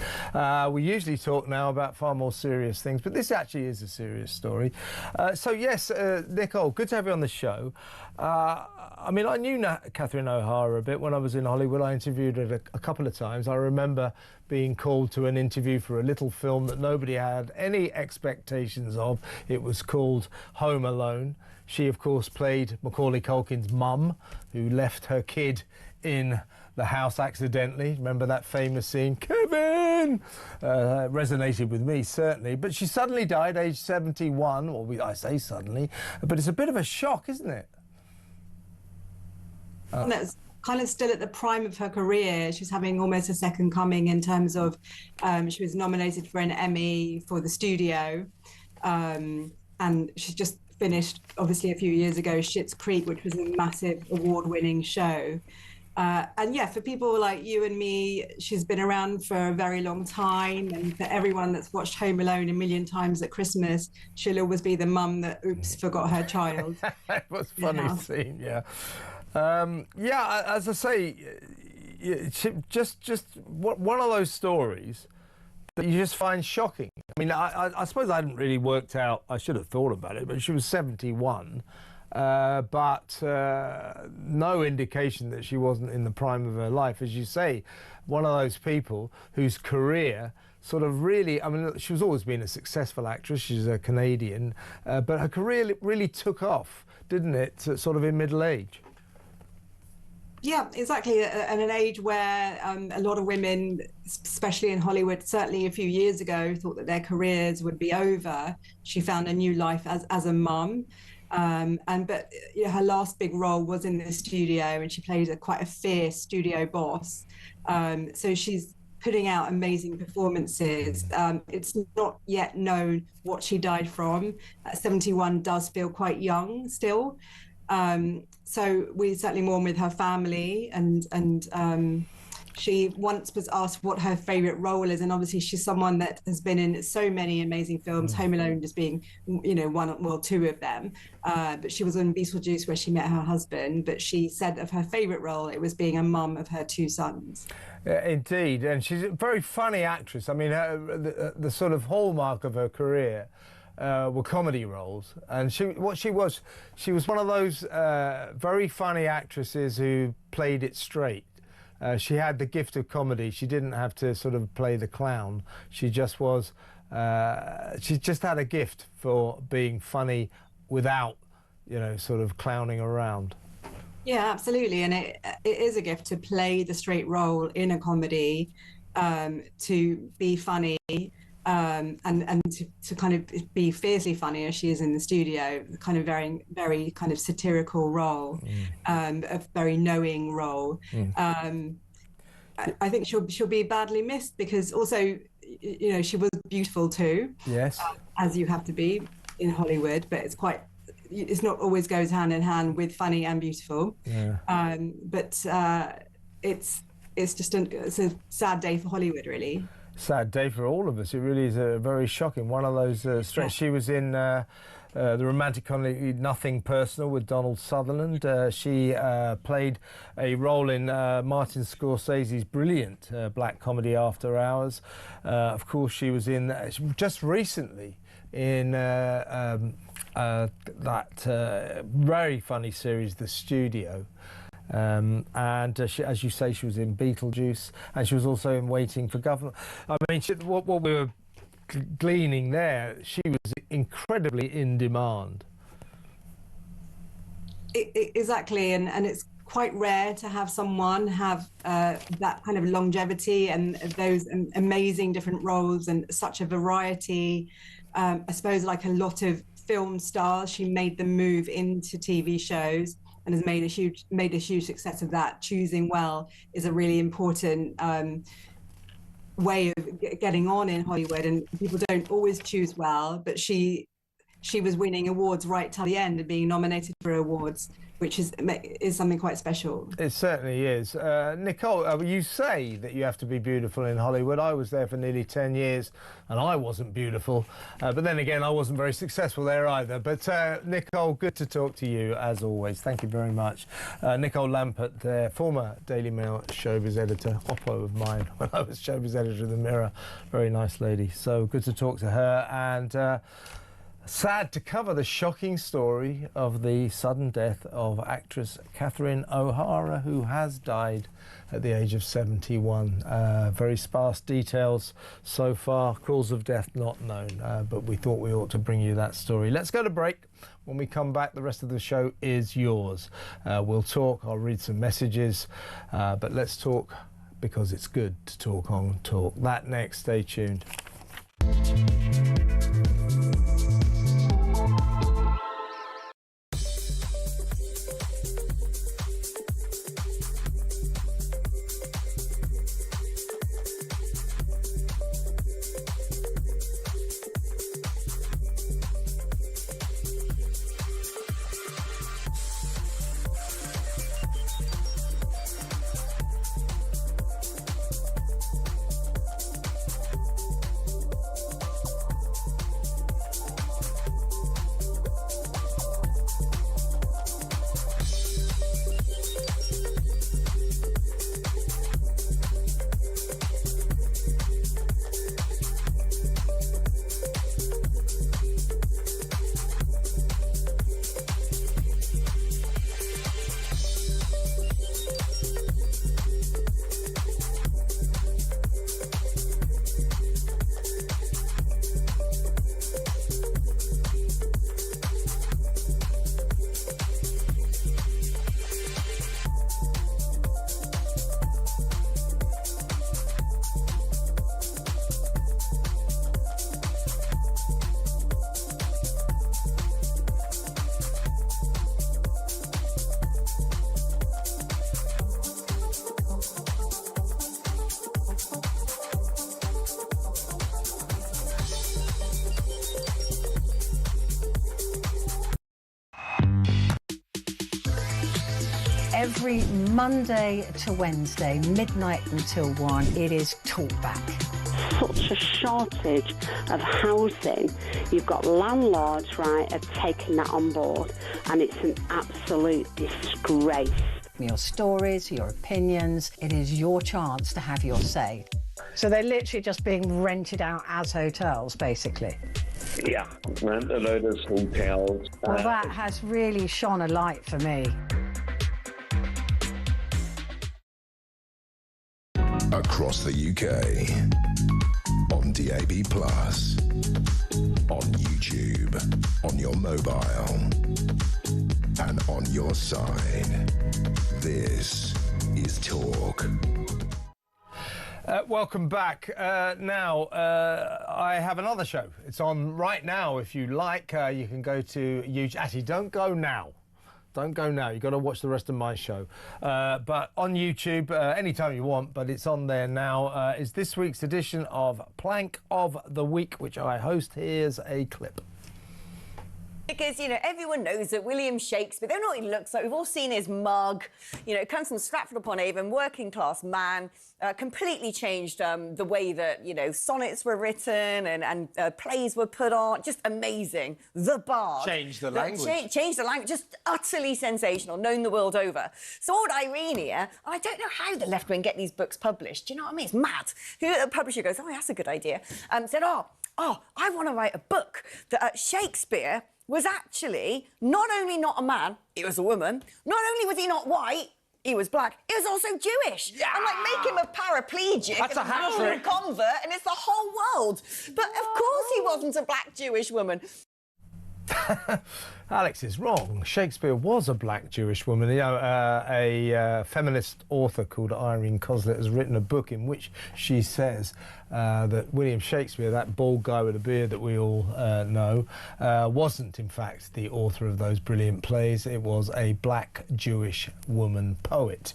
We usually talk now about far more serious things, but this actually is a serious story. So yes, Nicole, good to have you on the show. I mean, I knew Catherine O'Hara a bit when I was in Hollywood. I interviewed her a couple of times. I remember being called to an interview for a little film that nobody had any expectations of. It was called Home Alone. She, of course, played Macaulay Culkin's mum, who left her kid in the house accidentally. Remember that famous scene? Kevin! Resonated with me, certainly. But she suddenly died, age 71. Well, I say suddenly, but it's a bit of a shock, isn't it? And that's kind of still at the prime of her career. She's having almost a second coming in terms of she was nominated for an Emmy for The Studio, and she's just finished, obviously, a few years ago, Schitt's Creek, which was a massive award-winning show. And yeah, for people like you and me, she's been around for a very long time. And for everyone that's watched Home Alone a million times at Christmas, she'll always be the mum that, oops, forgot her child. It was a funny scene, yeah. Yeah, as I say, just one of those stories that you just find shocking. I mean, I suppose I hadn't really worked out, I should have thought about it, but she was 71, but no indication that she wasn't in the prime of her life. As you say, one of those people whose career sort of really, I mean, she's always been a successful actress, she's a Canadian, but her career really took off, didn't it, sort of in middle age? Yeah, exactly. At an age where a lot of women, especially in Hollywood, certainly a few years ago, thought that their careers would be over. She found a new life as a mum. But you know, her last big role was in The Studio, and she played quite a fierce studio boss. So she's putting out amazing performances. It's not yet known what she died from. 71 does feel quite young still. So we certainly mourn with her family, and she once was asked what her favourite role is, and obviously she's someone that has been in so many amazing films, Home Alone just being, you know, two of them. But she was in Beetlejuice where she met her husband, but she said of her favourite role, it was being a mum of her two sons. Indeed, and she's a very funny actress. I mean, the sort of hallmark of her career were comedy roles, and she was one of those very funny actresses who played it straight. She had the gift of comedy. She didn't have to sort of play the clown. She just was. She just had a gift for being funny without, you know, sort of clowning around. Yeah, absolutely, and it is a gift to play the straight role in a comedy, to be funny. And to kind of be fiercely funny as she is in The Studio, kind of very kind of satirical role, a very knowing role. I think she'll be badly missed, because also, you know, she was beautiful too. Yes. As you have to be in Hollywood, but it's not always goes hand in hand with funny and beautiful. Yeah. But it's just it's a sad day for Hollywood, really. Sad day for all of us. It really is very shocking. One of those stretches. She was in the romantic comedy Nothing Personal with Donald Sutherland. She played a role in Martin Scorsese's brilliant black comedy After Hours. Of course, she was in just recently in that very funny series, The Studio. And she, as you say, she was in Beetlejuice, and she was also in Waiting for Government. I mean, what we were gleaning there, she was incredibly in demand. Exactly, and it's quite rare to have someone have that kind of longevity and those amazing different roles and such a variety. I suppose, like a lot of film stars, she made the move into TV shows and has made a huge success of that. Choosing well is a really important way of getting on in Hollywood, and people don't always choose well, but she was winning awards right till the end and being nominated for awards, which is something quite special. It certainly is. Nicole, you say that you have to be beautiful in Hollywood. I was there for nearly 10 years and I wasn't beautiful. But then again, I wasn't very successful there either. But Nicole, good to talk to you as always. Thank you very much. Nicole Lampert, there, former Daily Mail showbiz editor, oppo of mine when I was showbiz editor of The Mirror. Very nice lady. So good to talk to her. And sad to cover the shocking story of the sudden death of actress Catherine O'Hara, who has died at the age of 71. Very sparse details so far, cause of death not known, but we thought we ought to bring you that story. Let's go to break. When we come back, the rest of the show is yours. We'll talk, I'll read some messages, but let's talk because it's good to talk on Talk. That next, stay tuned. Every Monday to Wednesday, midnight until 1, it is Talkback. Such a shortage of housing. You've got landlords, right, have taken that on board, and it's an absolute disgrace. Your stories, your opinions, it is your chance to have your say. So they're literally just being rented out as hotels, basically. Yeah, rent a load of hotels. Well, that has really shone a light for me. Across the UK, on DAB+, on YouTube, on your mobile, and on your side. This is Talk. Welcome back. Now, I have another show. It's on right now if you like. You can go to YouTube. Actually, don't go now. Don't go now. You've got to watch the rest of my show. But on YouTube, anytime you want, but it's on there now, is this week's edition of Plank of the Week, which I host. Here's a clip. Because, you know, everyone knows that William Shakespeare, they don't know what he looks like. We've all seen his mug. You know, it comes from Stratford-upon-Avon, working-class man, completely changed the way that, you know, sonnets were written and plays were put on. Just amazing. The Bard. Changed the language. Changed the language. Just utterly sensational, known the world over. So old Irene here, I don't know how the left wing get these books published. Do you know what I mean? It's mad. The publisher goes, oh, that's a good idea. Said, oh, I want to write a book that Shakespeare was actually not only not a man, he was a woman. Not only was he not white, he was black. He was also Jewish. Yeah. And like make him a paraplegic. That's a hat trick. Convert, and it's the whole world. But of course he wasn't a black Jewish woman. Alex is wrong. Shakespeare was a black Jewish woman. You know, a feminist author called Irene Coslet has written a book in which she says that William Shakespeare, that bald guy with a beard that we all know, wasn't in fact the author of those brilliant plays. It was a black Jewish woman poet.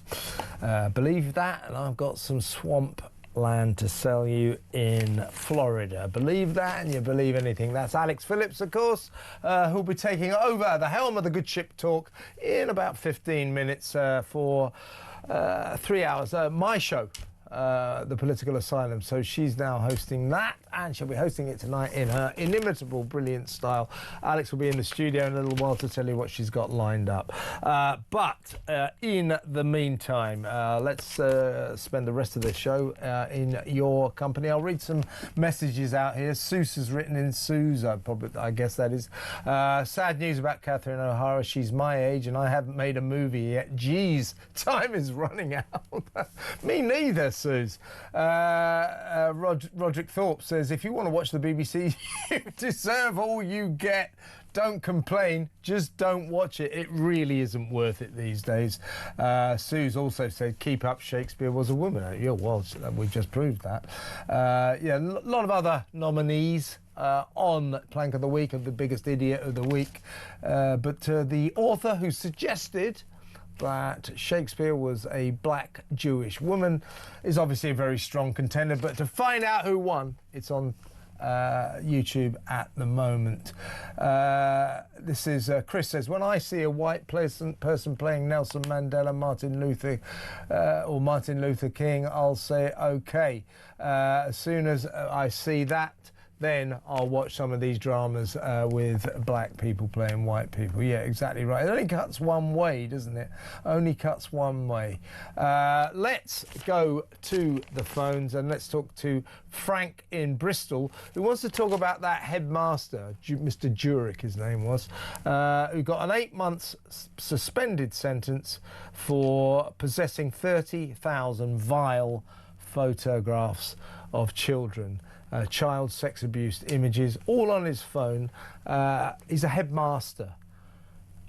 Believe that, and I've got some swamp land to sell you in Florida. Believe that and you believe anything. That's Alex Phillips, of course, who'll be taking over the helm of the Good Ship Talk in about 15 minutes for 3 hours. My show, The Political Asylum. So she's now hosting that, and she'll be hosting it tonight in her inimitable, brilliant style. Alex will be in the studio in a little while to tell you what she's got lined up. But in the meantime, let's spend the rest of the show in your company. I'll read some messages out here. Seuss has written in Sue's, I guess that is. Sad news about Catherine O'Hara. She's my age and I haven't made a movie yet. Geez, time is running out. Me neither, Suze. Roderick Thorpe says, if you want to watch the BBC, you deserve all you get. Don't complain, just don't watch it. It really isn't worth it these days. Suze also said, keep up, Shakespeare was a woman. Yeah, well, we've just proved that. Yeah, a lot of other nominees on Plank of the Week, of the biggest idiot of the week. But the author who suggested that Shakespeare was a black Jewish woman is obviously a very strong contender. But to find out who won, it's on YouTube at the moment. This is Chris says, when I see a white person playing Nelson Mandela, Martin Luther King, I'll say okay. As soon as I see that, then I'll watch some of these dramas with black people playing white people. Yeah, exactly right. It only cuts one way, doesn't it? Only cuts one way. Let's go to the phones and let's talk to Frank in Bristol, who wants to talk about that headmaster, Mr. Jurek, his name was, who got an 8 months suspended sentence for possessing 30,000 vile photographs of children. Child sex abuse images, all on his phone. He's a headmaster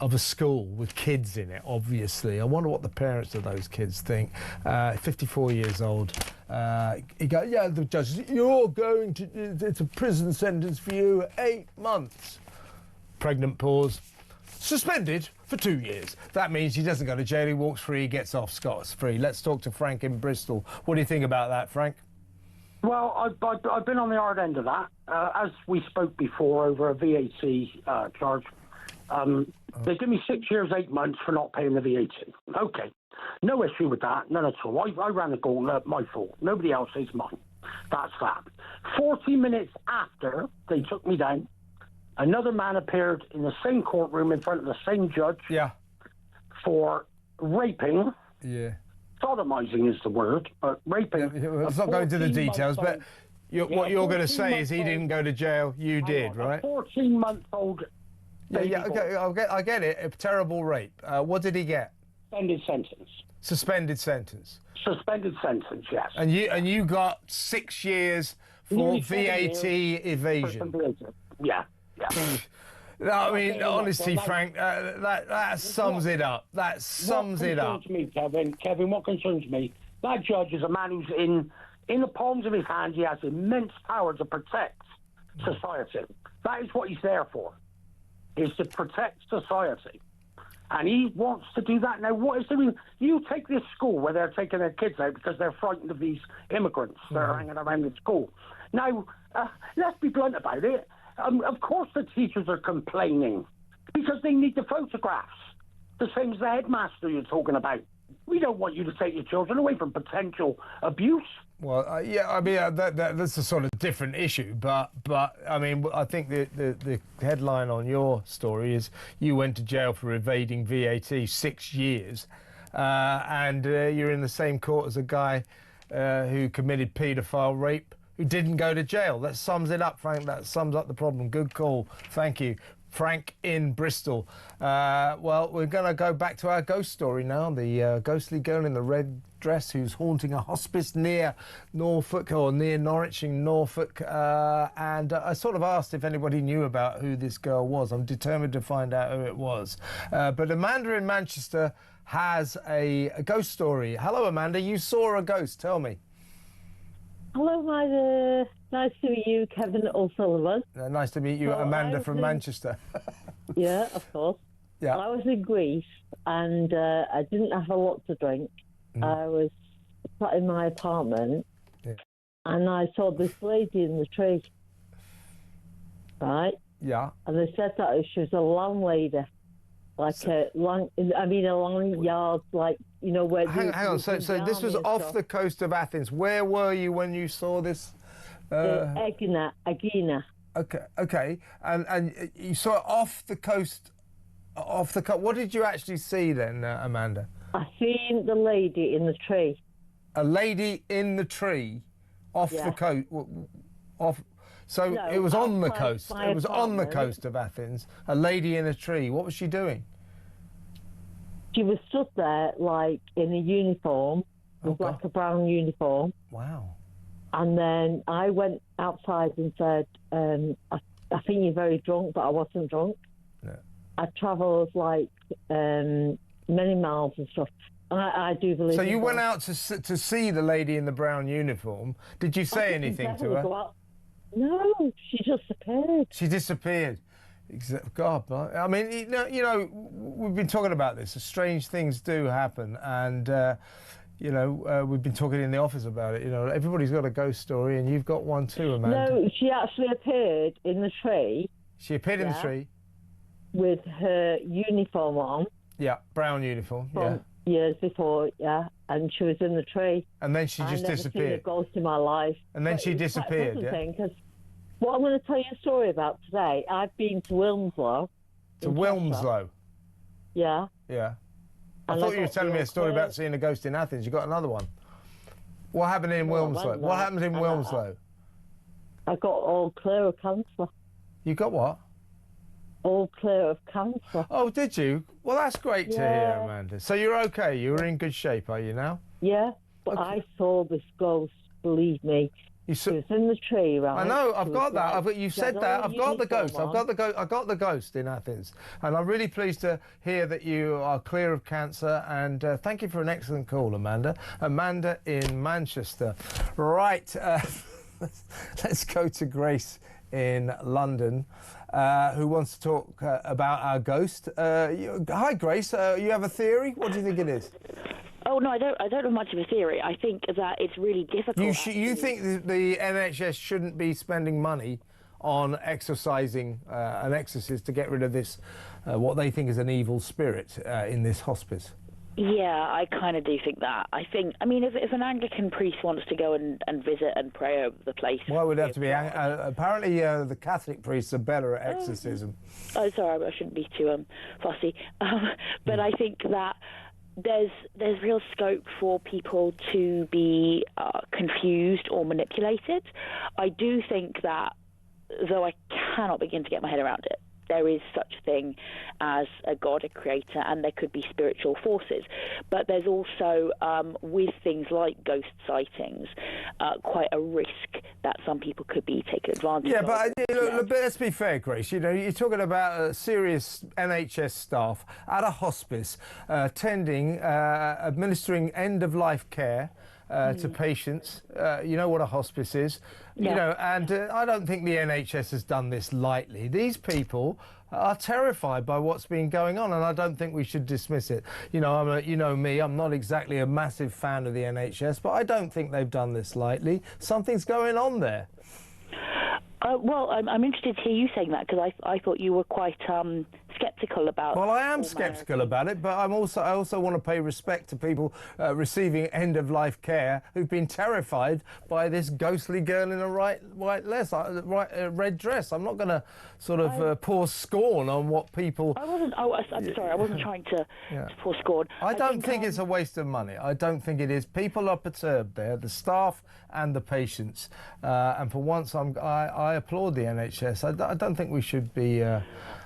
of a school with kids in it, obviously. I wonder what the parents of those kids think. 54 years old. He goes, yeah, the judge, you're going to, it's a prison sentence for you, 8 months. Pregnant pause. Suspended for 2 years. That means he doesn't go to jail, he walks free, he gets off scot-free. Let's talk to Frank in Bristol. What do you think about that, Frank? Well, I've been on the hard end of that. As we spoke before over a VAT charge, they give me 6 years, 8 months for not paying the VAT. Okay. No issue with that, none at all. I ran the gauntlet, my fault. Nobody else is mine. That's that. 40 minutes after they took me down, another man appeared in the same courtroom in front of the same judge for raping. Yeah. Sodomizing is the word, but raping. Let's not go into the details, but what you're going to say is he didn't go to jail, you did, right? A 14-month-old. Yeah, okay, I get it. A terrible rape. What did he get? Suspended sentence. Suspended sentence. Suspended sentence, yes. And you got 6 years for VAT evasion. Yeah. No, I mean, honestly, Frank, that sums it up. That sums it up. What concerns me, Kevin, what concerns me, that judge is a man who's in the palms of his hand, he has immense power to protect society. That is what he's there for, is to protect society. And he wants to do that. Now, what is I mean, you take this school where they're taking their kids out because they're frightened of these immigrants that are hanging around the school. Now, let's be blunt about it. Of course the teachers are complaining because they need the photographs. The same as the headmaster you're talking about. We don't want you to take your children away from potential abuse. Well, yeah, I mean, that's a sort of different issue, but I mean, I think the headline on your story is you went to jail for evading VAT 6 years, and you're in the same court as a guy who committed paedophile rape who didn't go to jail. That sums it up, Frank. That sums up the problem. Good call. Thank you. Frank in Bristol. Well, we're going to go back to our ghost story now. The ghostly girl in the red dress who's haunting a hospice near Norfolk, or near Norwich in Norfolk. And I sort of asked if anybody knew about who this girl was. I'm determined to find out who it was. But Amanda in Manchester has a ghost story. Hello, Amanda. You saw a ghost. Tell me. Hello, hi there. Nice to meet you, Kevin O'Sullivan. Nice to meet you, So Amanda from Manchester. Yeah, of course. Yeah. I was in Greece and I didn't have a lot to drink. I was sat in my apartment and I saw this lady in the tree. Right? Yeah. And they said that she was a landlady. Like a long yard, like, you know, where... Hang on, so this was off the coast of Athens. Where were you when you saw this? Agina. Okay. And you saw it off the coast, What did you actually see then, Amanda? I seen the lady in the tree. A lady in the tree off the coast? So No, it was on the outside coast. my It was on the apartment. coast of Athens. A lady in a tree. What was she doing? She was stood there, like, in a uniform, with like a brown uniform. Wow. And then I went outside and said, I think you're very drunk, but I wasn't drunk. No. I travelled, like, many miles and stuff. And I do believe... So in you went ghosts. out to see the lady in the brown uniform. Did you say anything to her? Go out. No, she just appeared. She disappeared. God, I mean, you know, we've been talking about this. Strange things do happen, and we've been talking in the office about it. You know, everybody's got a ghost story, and you've got one too, Amanda. No, she actually appeared in the tree. She appeared in the tree with her uniform on. Yeah, brown uniform. From years before, and she was in the tree. And then she just I've never disappeared. seen a ghost in my life. And then But she it's quite disappeared, fascinating, 'cause what I'm going to tell you a story about today, I've been to Wilmslow. To Wilmslow. Yeah. Yeah. I And thought I you were got telling me real a story clear. about seeing a ghost in Athens. You got another one. What happened in Well, I Wilmslow? went What there, happened in and Wilmslow? I got all clear of cancer. You got what? All clear of cancer. Oh, did you? Well, that's great to hear, Yeah. Amanda. So you're okay? You're in good shape, are you now? Yeah, but I saw this ghost, believe me. She was in the tree, right? I know. I've She got was that. like- You she said had that. all I've got the uniform ghost. on. I got the ghost in Athens, and I'm really pleased to hear that you are clear of cancer. And thank you for an excellent call, Amanda. Amanda in Manchester. Right. Let's go to Grace in London, who wants to talk about our ghost. Hi, Grace. You have a theory? What do you think it is? Oh no, I don't have much of a theory. I think that it's really difficult. You think the NHS shouldn't be spending money on exorcising an exorcist to get rid of this, what they think is an evil spirit in this hospice? Yeah, I kind of do think that. I mean, if an Anglican priest wants to go and visit and pray over the place... Well, it would have to be... apparently, the Catholic priests are better at exorcism. Oh, sorry, I shouldn't be too fussy. But I think that there's real scope for people to be confused or manipulated. I do think that, though I cannot begin to get my head around it, there is such a thing as a God, a creator, and there could be spiritual forces. But there's also, with things like ghost sightings, quite a risk that some people could be taken advantage of. Yeah, but let's be fair, Grace. You know, you're talking about serious NHS staff at a hospice, administering end-of-life care to patients. You know what a hospice is, you know, and I don't think the NHS has done this lightly. These people are terrified by what's been going on, and I don't think we should dismiss it. You know, you know me, I'm not exactly a massive fan of the NHS, but I don't think they've done this lightly. Something's going on there. Well, I'm interested to hear you saying that, because I thought you were quite sceptical about. Well, I am sceptical about it, but I also want to pay respect to people receiving end-of-life care who've been terrified by this ghostly girl in a red dress. I'm not going to sort of pour scorn on what people. I'm sorry, I wasn't trying to pour scorn. I don't think it's a waste of money. I don't think it is. People are perturbed there, the staff and the patients, and for once, I applaud the NHS. I don't think we should be, you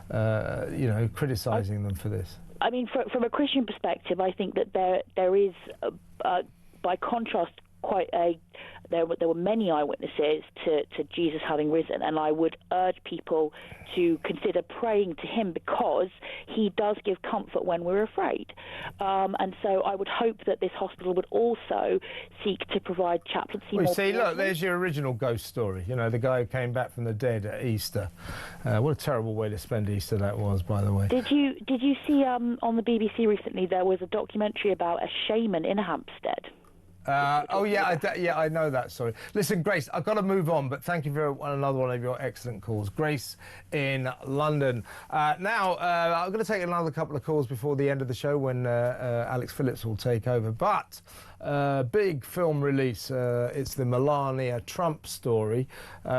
know, criticising them for this. I mean, from a Christian perspective, I think that there is, by contrast, there were many eyewitnesses to Jesus having risen, and I would urge people to consider praying to him, because he does give comfort when we're afraid. And so I would hope that this hospital would also seek to provide chaplaincy. Well, you see, look, there's your original ghost story. You know, the guy who came back from the dead at Easter. What a terrible way to spend Easter that was, by the way. Did you see on the BBC recently there was a documentary about a shaman in Hampstead? Oh yeah, I know that. Sorry. Listen, Grace, I've got to move on, but thank you for another one of your excellent calls. Grace in London. Now, I'm going to take another couple of calls before the end of the show when Alex Phillips will take over. But big film release. It's the Melania Trump story.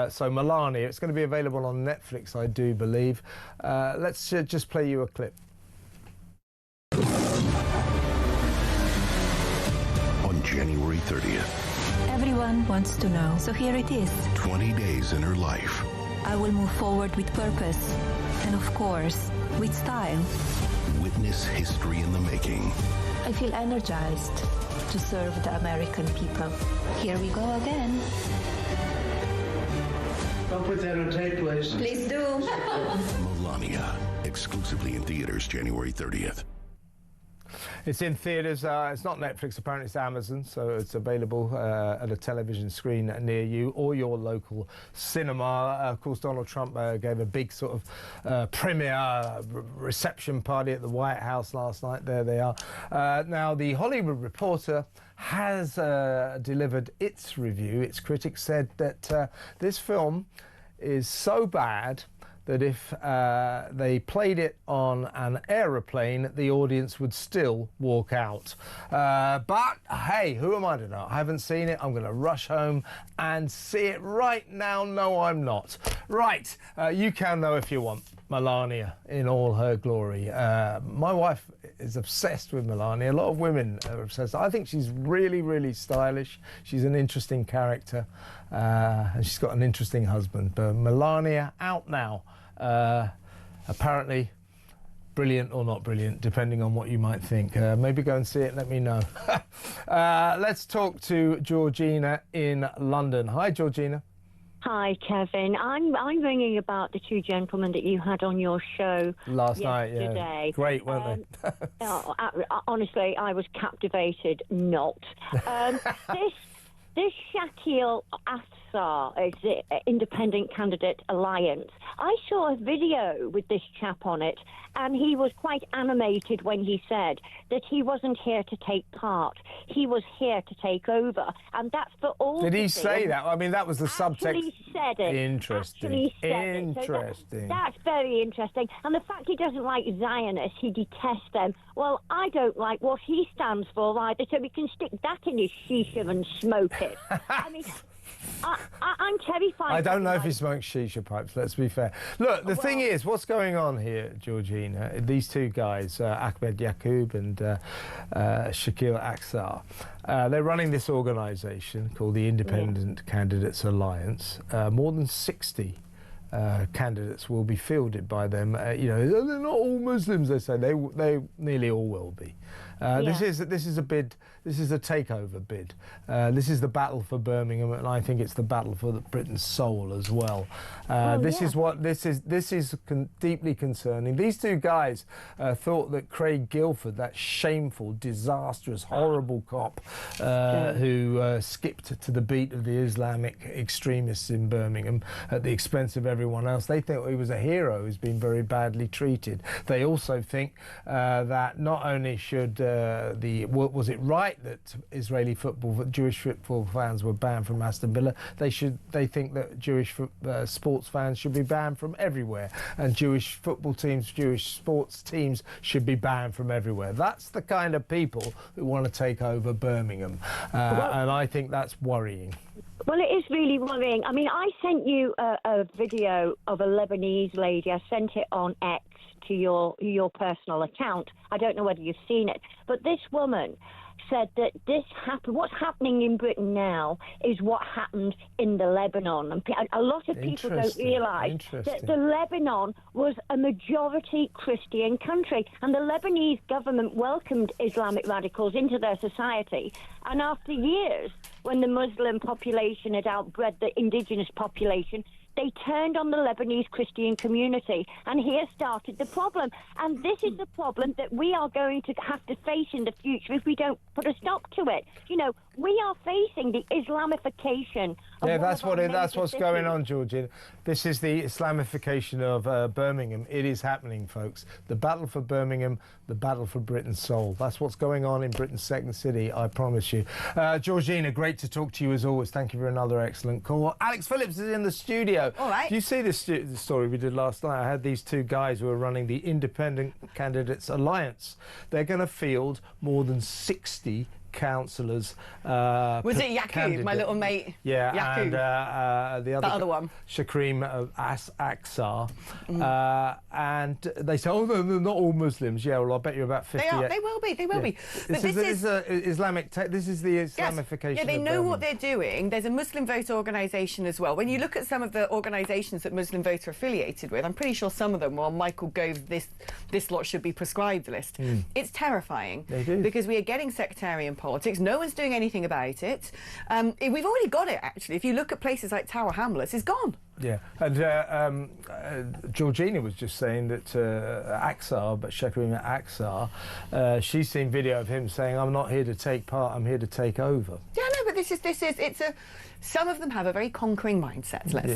So Melania, it's going to be available on Netflix, I do believe. Let's just play you a clip. January 30th. Everyone wants to know, so here it is. 20 days in her life. I will move forward with purpose and, of course, with style. Witness history in the making. I feel energized to serve the American people. Here we go again. Don't put that on tape, please. Please do. Melania, exclusively in theaters January 30th. It's in theatres. It's not Netflix, apparently it's Amazon, so it's available at a television screen near you or your local cinema. Of course, Donald Trump gave a big sort of premiere reception party at the White House last night. There they are. Now, The Hollywood Reporter has delivered its review. Its critics said that this film is so bad that if they played it on an aeroplane, the audience would still walk out. But hey, who am I to know? I haven't seen it. I'm going to rush home and see it right now. No, I'm not. Right, you can though if you want. Melania in all her glory. My wife is obsessed with Melania. A lot of women are obsessed. I think she's really, really stylish. She's an interesting character, and she's got an interesting husband. But Melania, out now. Apparently brilliant or not brilliant, depending on what you might think. Maybe go and see it, let me know. Let's talk to Georgina in London. Hi, Georgina. Hi, Kevin. I'm ringing about the two gentlemen that you had on your show last night. Yeah, great, weren't they? Honestly, I was captivated. Not this Shakil Afsar is the Independent Candidate Alliance. I saw a video with this chap on it, and he was quite animated when he said that he wasn't here to take part. He was here to take over, and that's for all. Did he say that? I mean, that was the subtext. He said it. Interesting. Interesting. So that's very interesting. And the fact he doesn't like Zionists, he detests them. Well, I don't like what he stands for either, so we can stick that in his shisha and smoke it. I mean, I'm terrified. I don't know if he smokes shisha pipes, let's be fair. Look, the thing is, what's going on here, Georgina, these two guys, Ahmed Yaqub and Shakil Afsar, they're running this organisation called the Independent Candidates Alliance. More than 60 candidates will be fielded by them. You know, they're not all Muslims, they say. They nearly all will be. This is a bid. This is a takeover bid. This is the battle for Birmingham, and I think it's the battle for Britain's soul as well. This is deeply concerning. These two guys thought that Craig Guilford, that shameful, disastrous, horrible cop who skipped to the beat of the Islamic extremists in Birmingham at the expense of everyone else, they think he was a hero who's been very badly treated. They also think that not only should was it right that Jewish football fans were banned from Aston Villa, they think that Jewish sports fans should be banned from everywhere, and Jewish football teams, Jewish sports teams should be banned from everywhere. That's the kind of people who want to take over Birmingham, and I think that's worrying. Well, it is really worrying. I mean, I sent you a video of a Lebanese lady. I sent it on X to your personal account. I don't know whether you've seen it, but this woman said that what's happening in Britain now is what happened in the Lebanon. And a lot of people don't realise that the Lebanon was a majority Christian country, and the Lebanese government welcomed Islamic radicals into their society. And after years, when the Muslim population had outbred the indigenous population, they turned on the Lebanese Christian community, and here started the problem. And this is the problem that we are going to have to face in the future if we don't put a stop to it. You know, we are facing the Islamification of that's what's going on, Georgina. This is the Islamification of Birmingham. It is happening, folks. The battle for Birmingham, the battle for Britain's soul. That's what's going on in Britain's second city, I promise you. Georgina, great to talk to you as always. Thank you for another excellent call. Alex Phillips is in the studio. All right. Do you see this story we did last night? I had these two guys who are running the Independent Candidates Alliance. They're going to field more than 60 councillors. Was it Yaqub, my little mate? Yeah, Yaqub. And the other one, Shakrim Aksar. And they say, oh, they're not all Muslims. Yeah, well, I bet you're about 50. They will be. They will be. But this is the Islamification. Yeah, they of know Birmingham. what they're doing. There's a Muslim voter organisation as well. When you look at some of the organisations that Muslim Vote are affiliated with, I'm pretty sure some of them were on Michael Gove's this lot should be prescribed list. It's terrifying because we are getting sectarian politics. No one's doing anything about it. We've already got it, actually. If you look at places like Tower Hamlets, it's gone. Yeah, and Georgina was just saying that Shakrim Aksar, she's seen video of him saying, I'm not here to take part, I'm here to take over. Yeah, no, but some of them have a very conquering mindset, let's say.